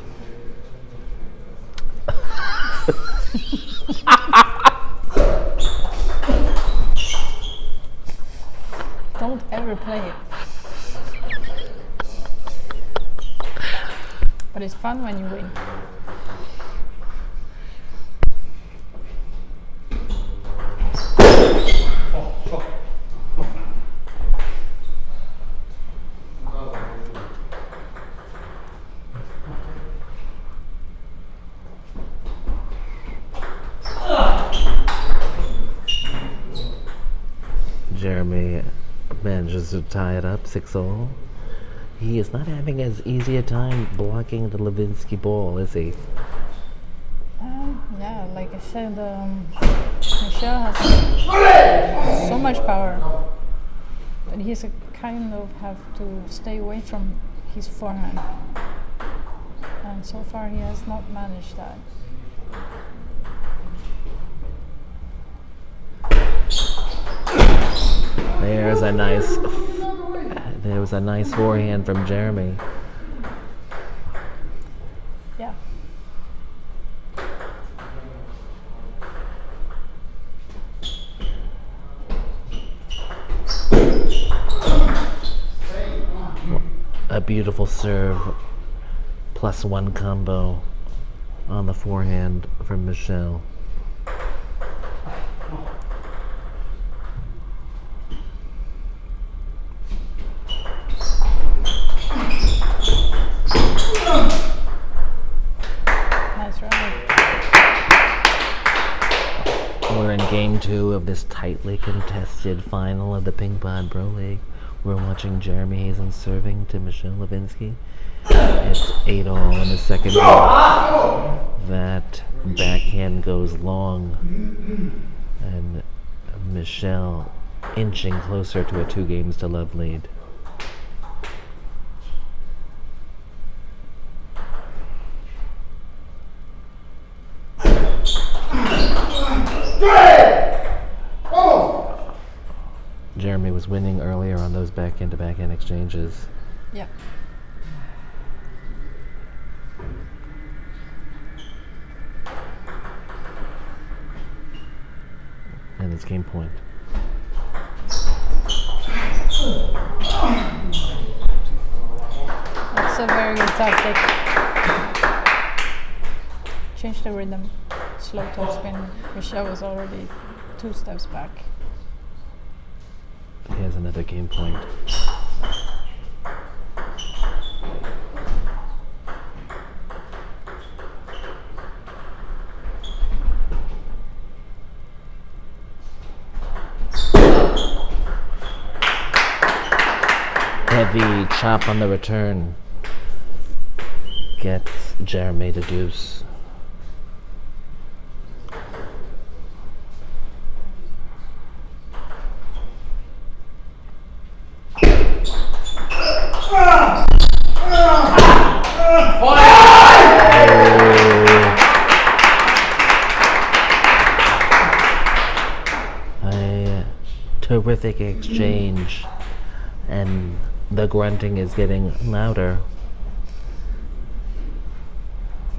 Don't ever play it. But it's fun when you win. Jeremy manages to tie it up 6-all. He is not having as easy a time blocking the Levinski ball, is he? Yeah, like I said, Nishaad has so much power, but he's a kind of have to stay away from his forehand, and so far he has not managed that. There was a nice forehand from Jeremy. Yeah. A beautiful serve, +1 combo on the forehand from Mishel. Nice rally. We're in game 2 of this tightly contested final of the Pingpod Pro League. We're watching Jeremy Hazin serving to Mishel Levinski. It's 8-all in the second game. That backhand goes long, and Mishel inching closer to a 2-games-to-love lead. Jeremy was winning earlier on those backhand-to-backhand exchanges. Yeah. And it's game point. That's a very good tactic. Change the rhythm. Slow topspin. Mishel was already 2 steps back. He has another game point. Heavy chop on the return gets Jeremy to deuce. A terrific exchange, and the grunting is getting louder.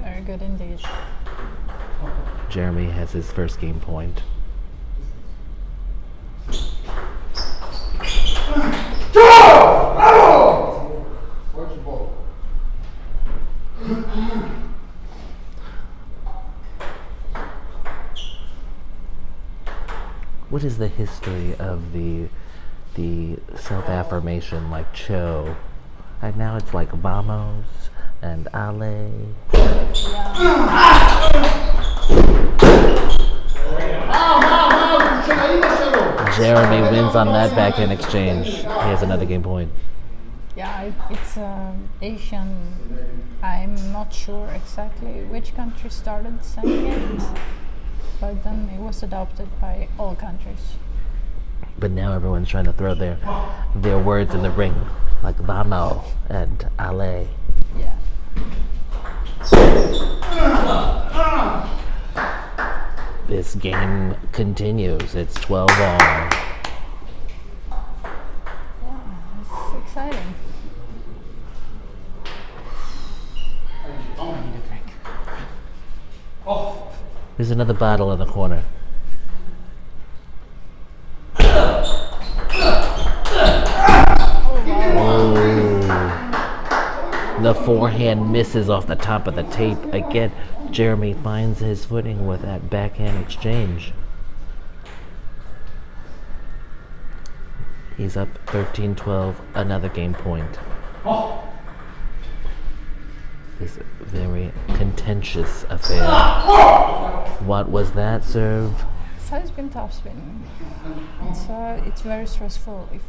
Very good indeed. Jeremy has his first game point. Watch the ball. What is the history of the self-affirmation like Cho? And now it's like vamos and ale. Jeremy wins on that backhand exchange. He has another game point. Yeah, it's Asian. I'm not sure exactly which country started saying it, but then it was adopted by all countries. But now everyone's trying to throw their words in the ring, like vamo and ale. Yeah. This game continues. It's 12 all. Yeah, it's exciting. There's another bottle in the corner. The forehand misses off the top of the tape. Again, Jeremy finds his footing with that backhand exchange. He's up 13-12, another game point. This very contentious affair. What was that serve? Side spin, top spin. It's very stressful if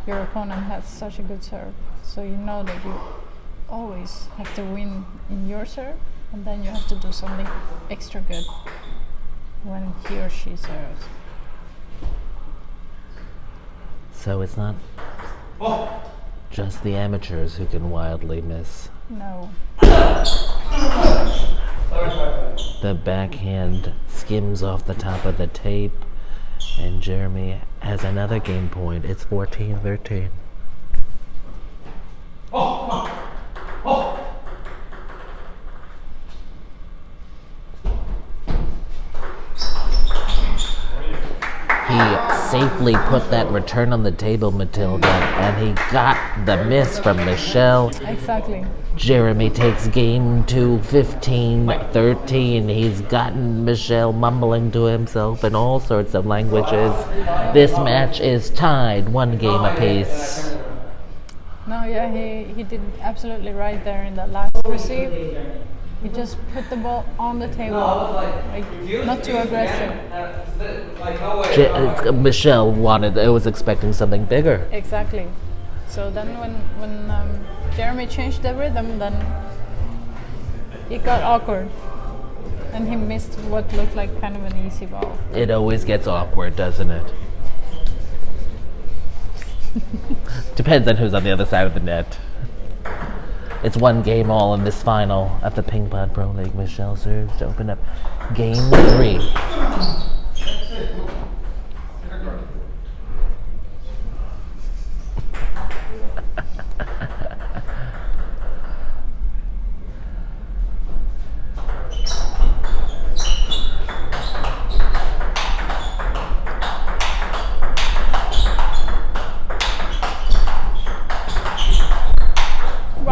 your opponent has such a good serve. So you know that you always have to win in your serve, and then you have to do something extra good when he or she serves. So it's not just the amateurs who can wildly miss. No. The backhand skims off the top of the tape, and Jeremy has another game point. It's 14-13. He safely put that return on the table, Matilda, and he got the miss from Mishel. Exactly. Jeremy takes game 2, 15-13. He's gotten Mishel mumbling to himself in all sorts of languages. This match is tied, 1 game apiece. No, yeah, he did absolutely right there in that last receive. He just put the ball on the table, like not too aggressive. Mishel was expecting something bigger. Exactly. So then when Jeremy changed the rhythm, then it got awkward. And he missed what looked like kind of an easy ball. It always gets awkward, doesn't it? Depends on who's on the other side of the net. It's 1 game all in this final of the Pingpod Pro League. Mishel serves to open up game 3.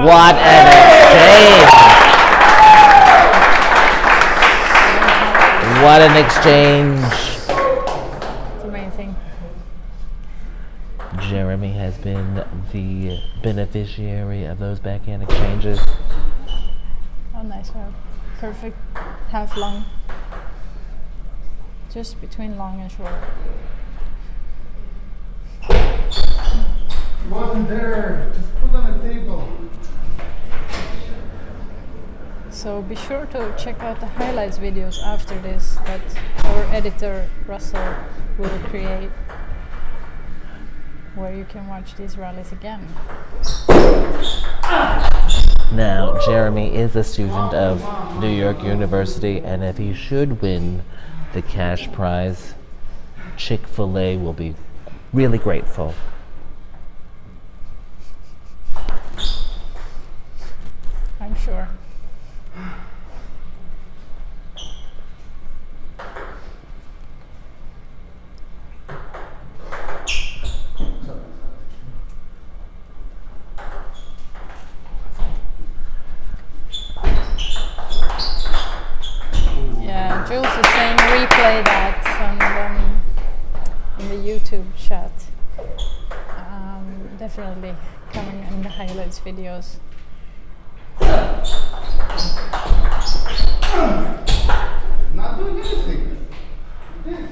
What an exchange! What an exchange! It's amazing. Jeremy has been the beneficiary of those backhand exchanges. Oh, nice serve. Perfect half long. Just between long and short. It wasn't there. Just put on the table. So be sure to check out the highlights videos after this that our editor Russell will create, where you can watch these rallies again. Now, Jeremy is a student of New York University, and if he should win the cash prize, Chick-fil-A will be really grateful. I'm sure. Yeah, Jules is saying replay that in the YouTube chat. Definitely coming in the highlights videos. Not doing anything. This.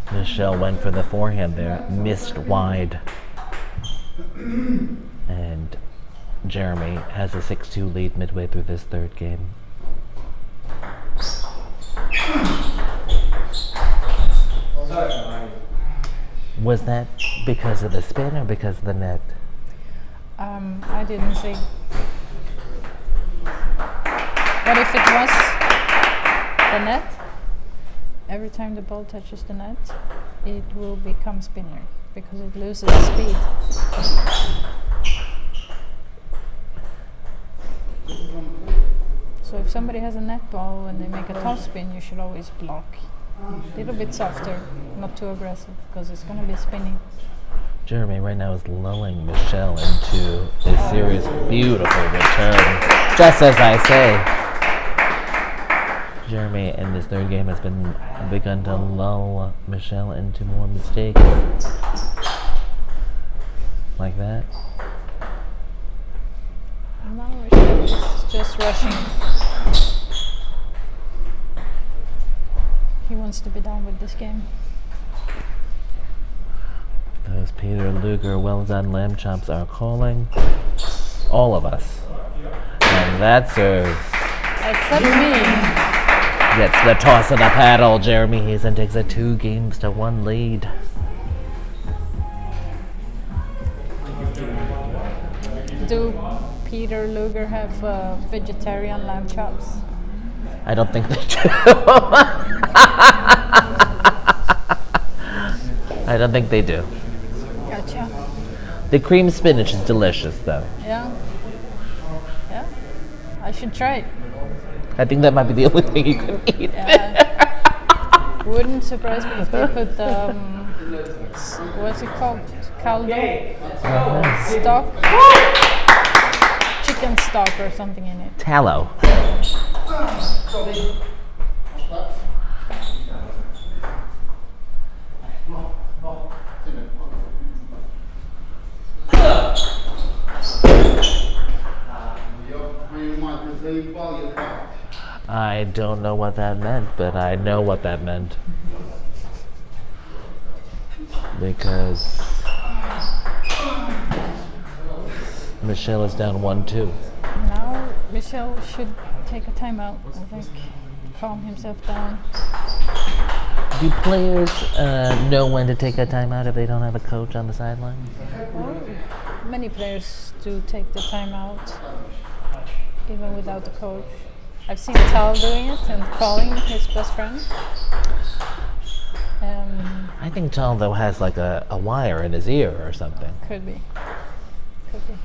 Mishel went for the forehand there, missed wide. And Jeremy has a 6-2 lead midway through this third game. Was that because of the spin or because of the net? I didn't see. But if it was the net, every time the ball touches the net, it will become spinner because it loses speed. So if somebody has a net ball and they make a top spin, you should always block. A little bit softer, not too aggressive, because it's going to be spinning. Jeremy right now is lulling Mishel into a serious, beautiful return. Just as I say. Jeremy in this third game has begun to lull Mishel into more mistakes. Like that. Now Mishel is just rushing. He wants to be done with this game. Those Peter Luger well done lamb chops are calling all of us. And that serves. Except me. Gets the toss of the paddle. Jeremy Hazin takes a 2-1 lead. Do Peter Luger have vegetarian lamb chops? I don't think they do. I don't think they do. Gotcha. The cream spinach is delicious, though. Yeah. Yeah. I should try it. I think that might be the only thing you can eat. Yeah. Wouldn't surprise me if they put what's it called? Caldo? Stock? Chicken stock or something in it. Tallow. I don't know what that meant, but I know what that meant. Because Mishel is down 1-2. Now Mishel should take a timeout, I think. Calm himself down. Do players know when to take a timeout if they don't have a coach on the sideline? Well, many players do take the timeout, even without the coach. I've seen Tahl doing it and calling his best friend. I think Tahl, though, has like a wire in his ear or something. Could be. Could be.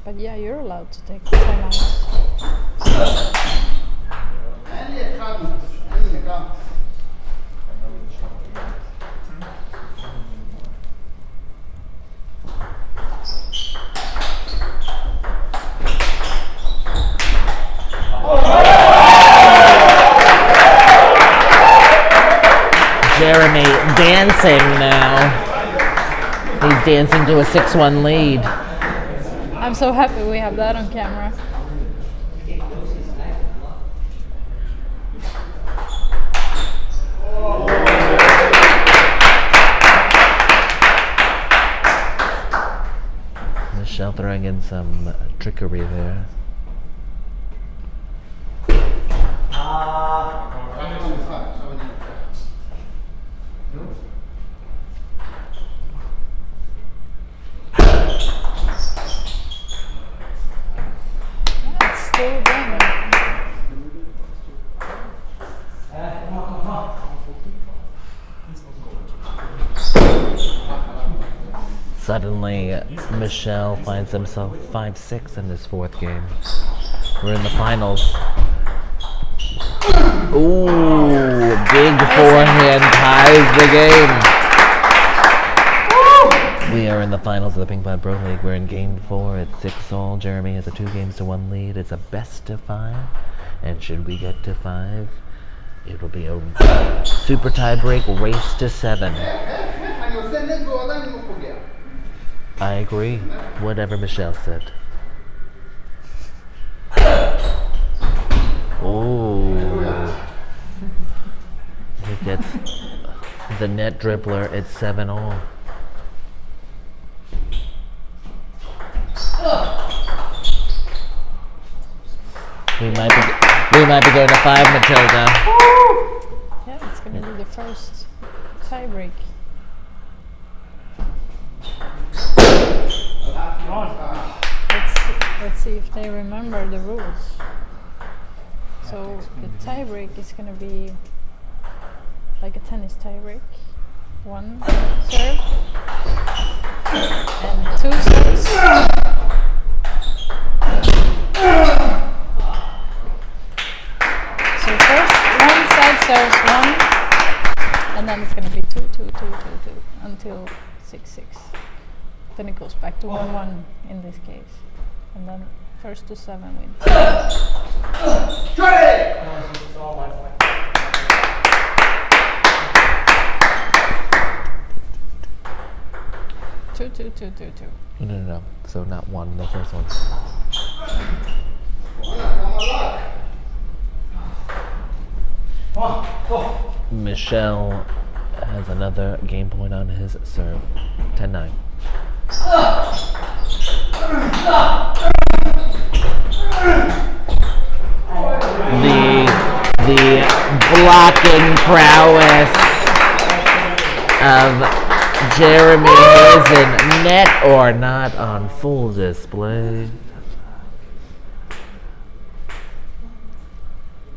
But yeah, you're allowed to take the timeout. Jeremy dancing now. He's dancing to a 6-1 lead. I'm so happy we have that on camera. Mishel throwing in some trickery there. It's still a game. Suddenly, Mishel finds himself 5-6 in this fourth game. We're in the finals. Ooh, big forehand ties the game. We are in the finals of the Pingpod Pro League. We're in game 4 at 6-all. Jeremy has a 2-1 lead. It's a best of 5. And should we get to 5, it will be a super tiebreak race to 7. I agree. Whatever Mishel said. Ooh. He gets the net dribbler at 7-all. We might be going to 5, Matilda. Yeah, it's gonna be the first tiebreak. Let's see if they remember the rules. So the tiebreak is gonna be like a tennis tiebreak. 1 serve and 2 serves. So first one side serves 1, and then it's gonna be 2, 2, 2, 2, 2 until 6, 6. Then it goes back to 1-1 in this case, and then first to 7 wins. 2, 2, 2, 2, 2. No. So not 1, the first one. Mishel has another game point on his serve. 10-9. The blocking prowess of Jeremy Hazin, net or not, on full display.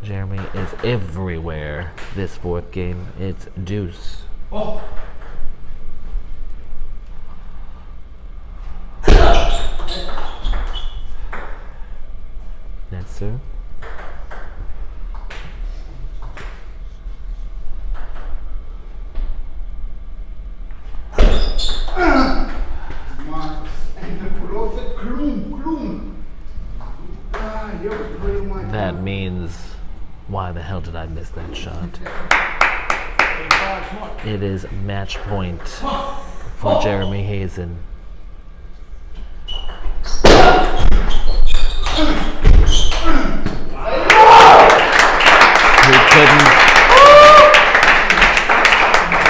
Jeremy is everywhere this fourth game. It's deuce. Netsu. That means, why the hell did I miss that shot? It is match point for Jeremy Hazin.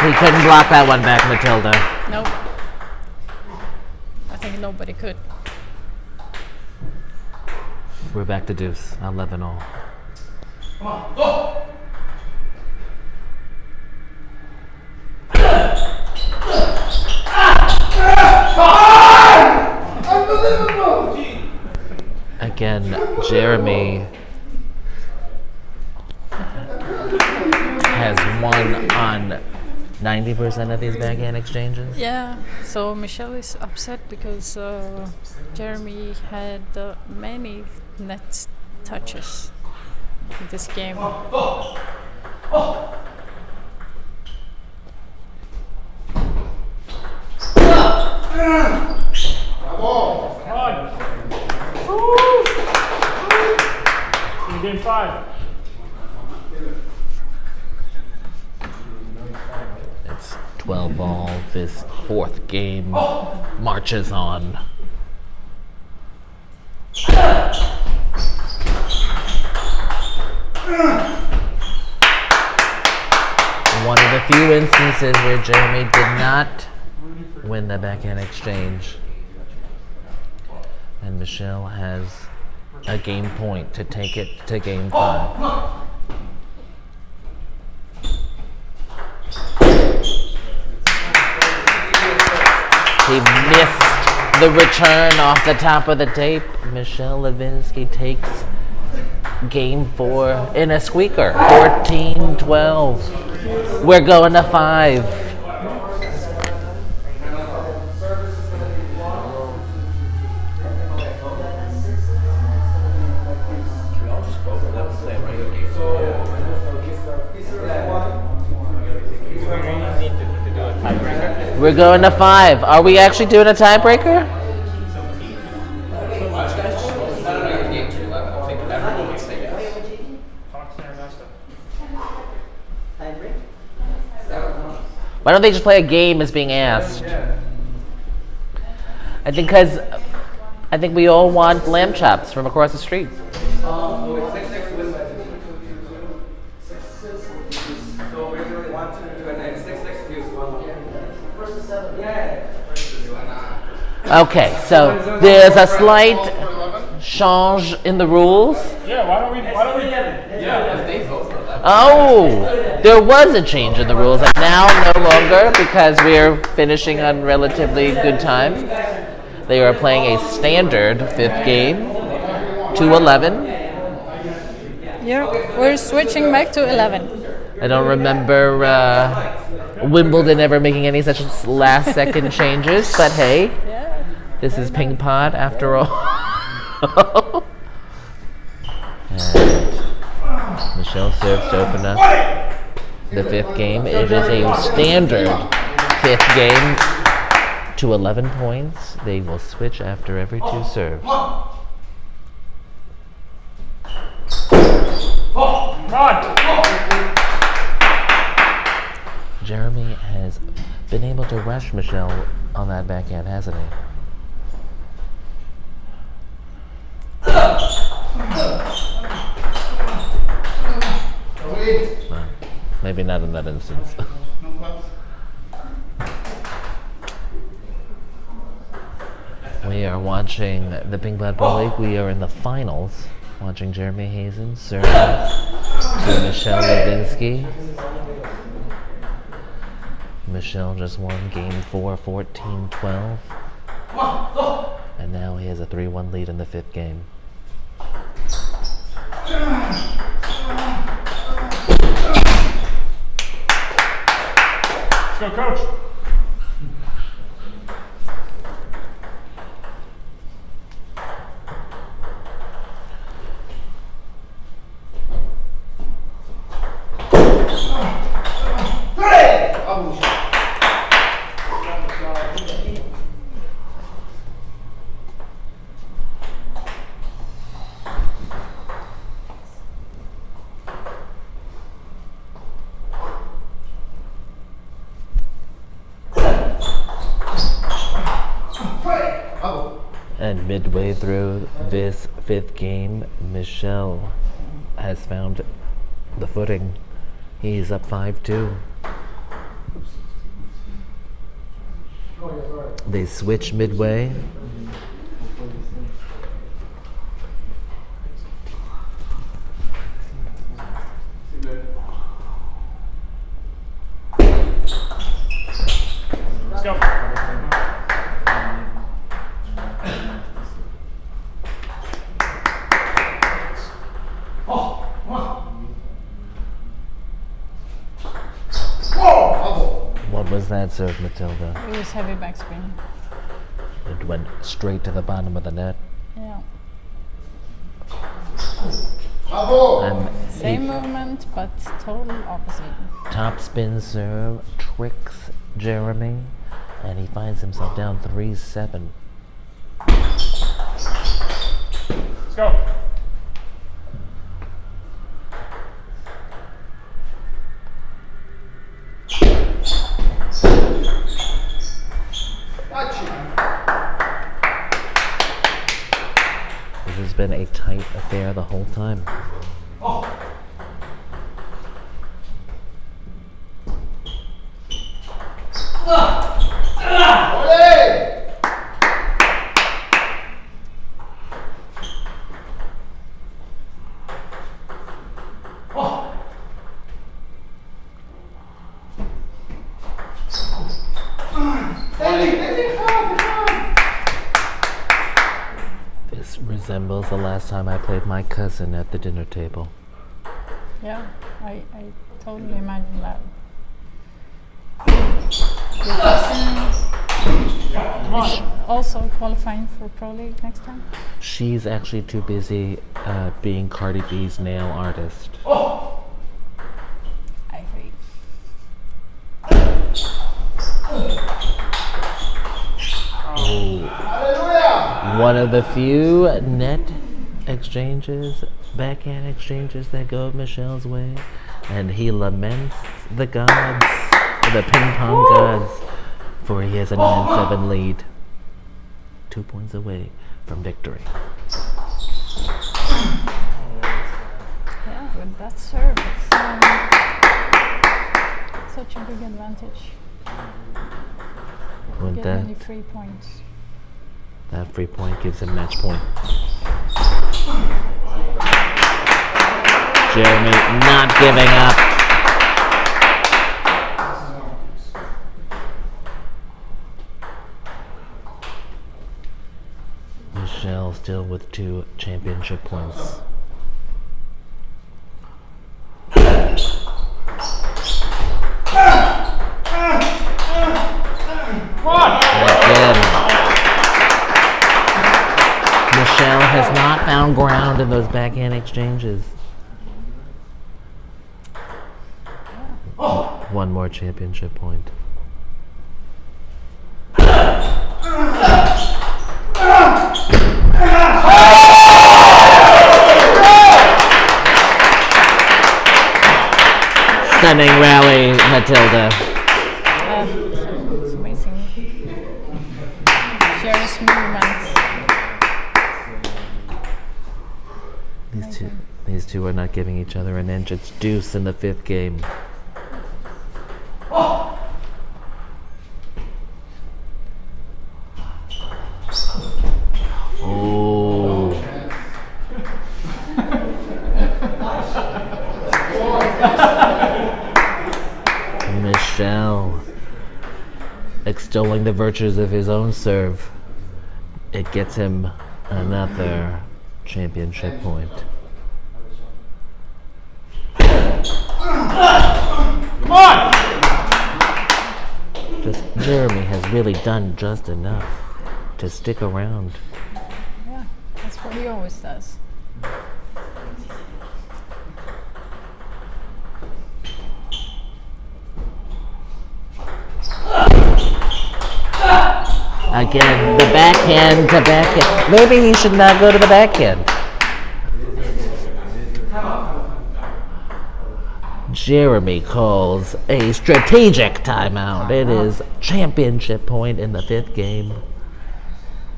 He couldn't block that one back, Matilda. Nope. I think nobody could. We're back to deuce, 11-all. Come on, go! Unbelievable! Again, Jeremy has won on 90% of these backhand exchanges. Yeah, so Mishel is upset because Jeremy had many net touches in this game. Game 5. 12-all. This fourth game marches on. One of the few instances where Jeremy did not win the backhand exchange. And Mishel has a game point to take it to game 5. He missed the return off the top of the tape. Mishel Levinski takes game 4 in a squeaker, 14-12. We're going to 5. We're going to 5. Are we actually doing a tiebreaker? Why don't they just play a game as being asked? I think we all want lamb chops from across the street. Okay, so there's a slight change in the rules. Yeah, why don't we Oh, there was a change in the rules, and now no longer, because we're finishing on relatively good time. They are playing a standard 5th game, 2-11. Yeah, we're switching back to 11. I don't remember Wimbledon ever making any such last-second changes, but hey, this is Pingpod after all. And Mishel serves to open up the 5th game. It is a standard 5th game to 11 points. They will switch after every 2 serves. Jeremy has been able to rush Mishel on that backhand, hasn't he? Well, maybe not in that instance. We are watching the Pingpod Pro League. We are in the finals. Watching Jeremy Hazin serve to Mishel Levinski. Mishel just won game 4, 14-12. And now he has a 3-1 lead in the 5th game. Let's go, coach. And midway through this 5th game, Mishel has found the footing. He's up 5-2. They switch midway. Let's go. What was that serve, Matilda? It was heavy backspin. It went straight to the bottom of the net. Yeah. And Same movement, but total opposite. top spin serve tricks Jeremy, and he finds himself down 3-7. Let's go. been a tight affair the whole time. This resembles the last time I played my cousin at the dinner table. Yeah, I totally imagine that. Your cousin is also qualifying for Pro League next time? She's actually too busy being Cardi B's nail artist. I agree. One of the few net exchanges, backhand exchanges that go Michel's way, and he laments the gods, the ping pong gods, for he has a 9-7 lead, 2 points away from victory. Yeah, with that serve, it's such a big advantage. With Get that, many free points. that free point gives him match point. Jeremy not giving up. Mishel still with 2 championship points. Again, Mishel has not found ground in those backhand exchanges. One more championship point. Stunning rally, Matilda. It's amazing. Shares movements. These two are not giving each other an inch. It's deuce in the 5th game. Oh. Mishel extolling the virtues of his own serve. It gets him another championship point. Come on! Jeremy has really done just enough to stick around. Yeah, that's what he always does. Again, the backhand to backhand. Maybe he should not go to the backhand. Jeremy calls a strategic timeout. It is championship point in the 5th game.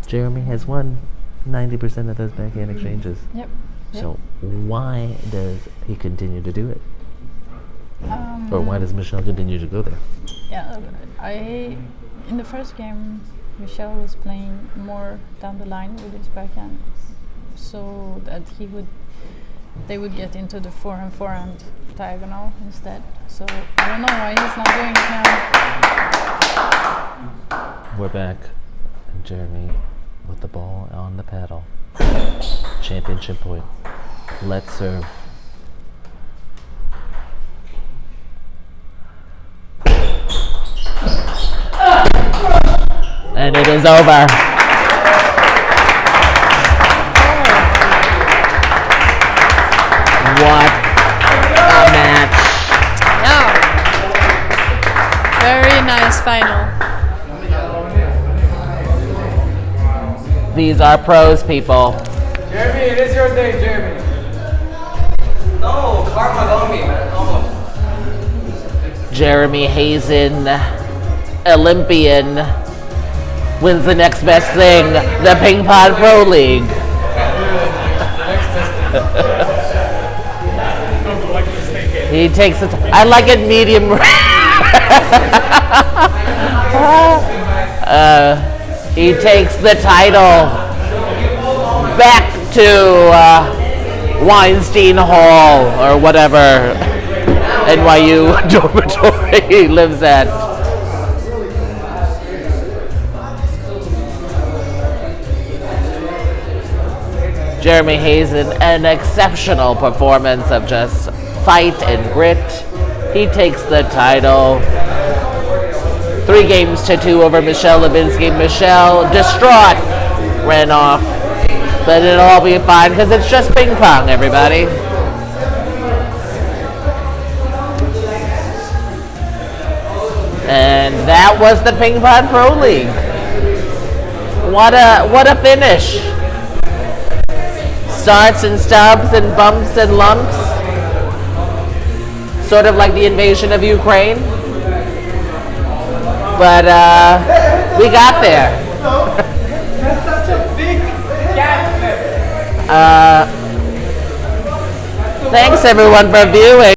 Jeremy has won 90% of those backhand exchanges. Yep. So why does he continue to do it? Or why does Mishel continue to go there? Yeah, in the first game, Mishel was playing more down the line with his backhand, so that they would get into the forehand diagonal instead. So I don't know why he's not doing it now. We're back. And Jeremy with the ball on the paddle. Championship point. Let's serve. And it is over. What a match. Yeah. Very nice final. These are pros, people. Jeremy, it is your day, Jeremy. No, karma on me, man. Almost. Jeremy Hazin, Olympian, wins the next best thing, the Pingpod Pro League. He takes it. I like it medium rare. He takes the title back to Weinstein Hall or whatever NYU dormitory he lives at. Jeremy Hazin, an exceptional performance of just fight and grit. He takes the title. 3-2 over Mishel Levinski. Mishel, distraught, ran off. But it'll all be fine because it's just ping pong, everybody. And that was the Pingpod Pro League. What a finish. Starts and stubs and bumps and lumps. Sort of like the invasion of Ukraine. But we got there. That's such a big gap. Thanks everyone for viewing.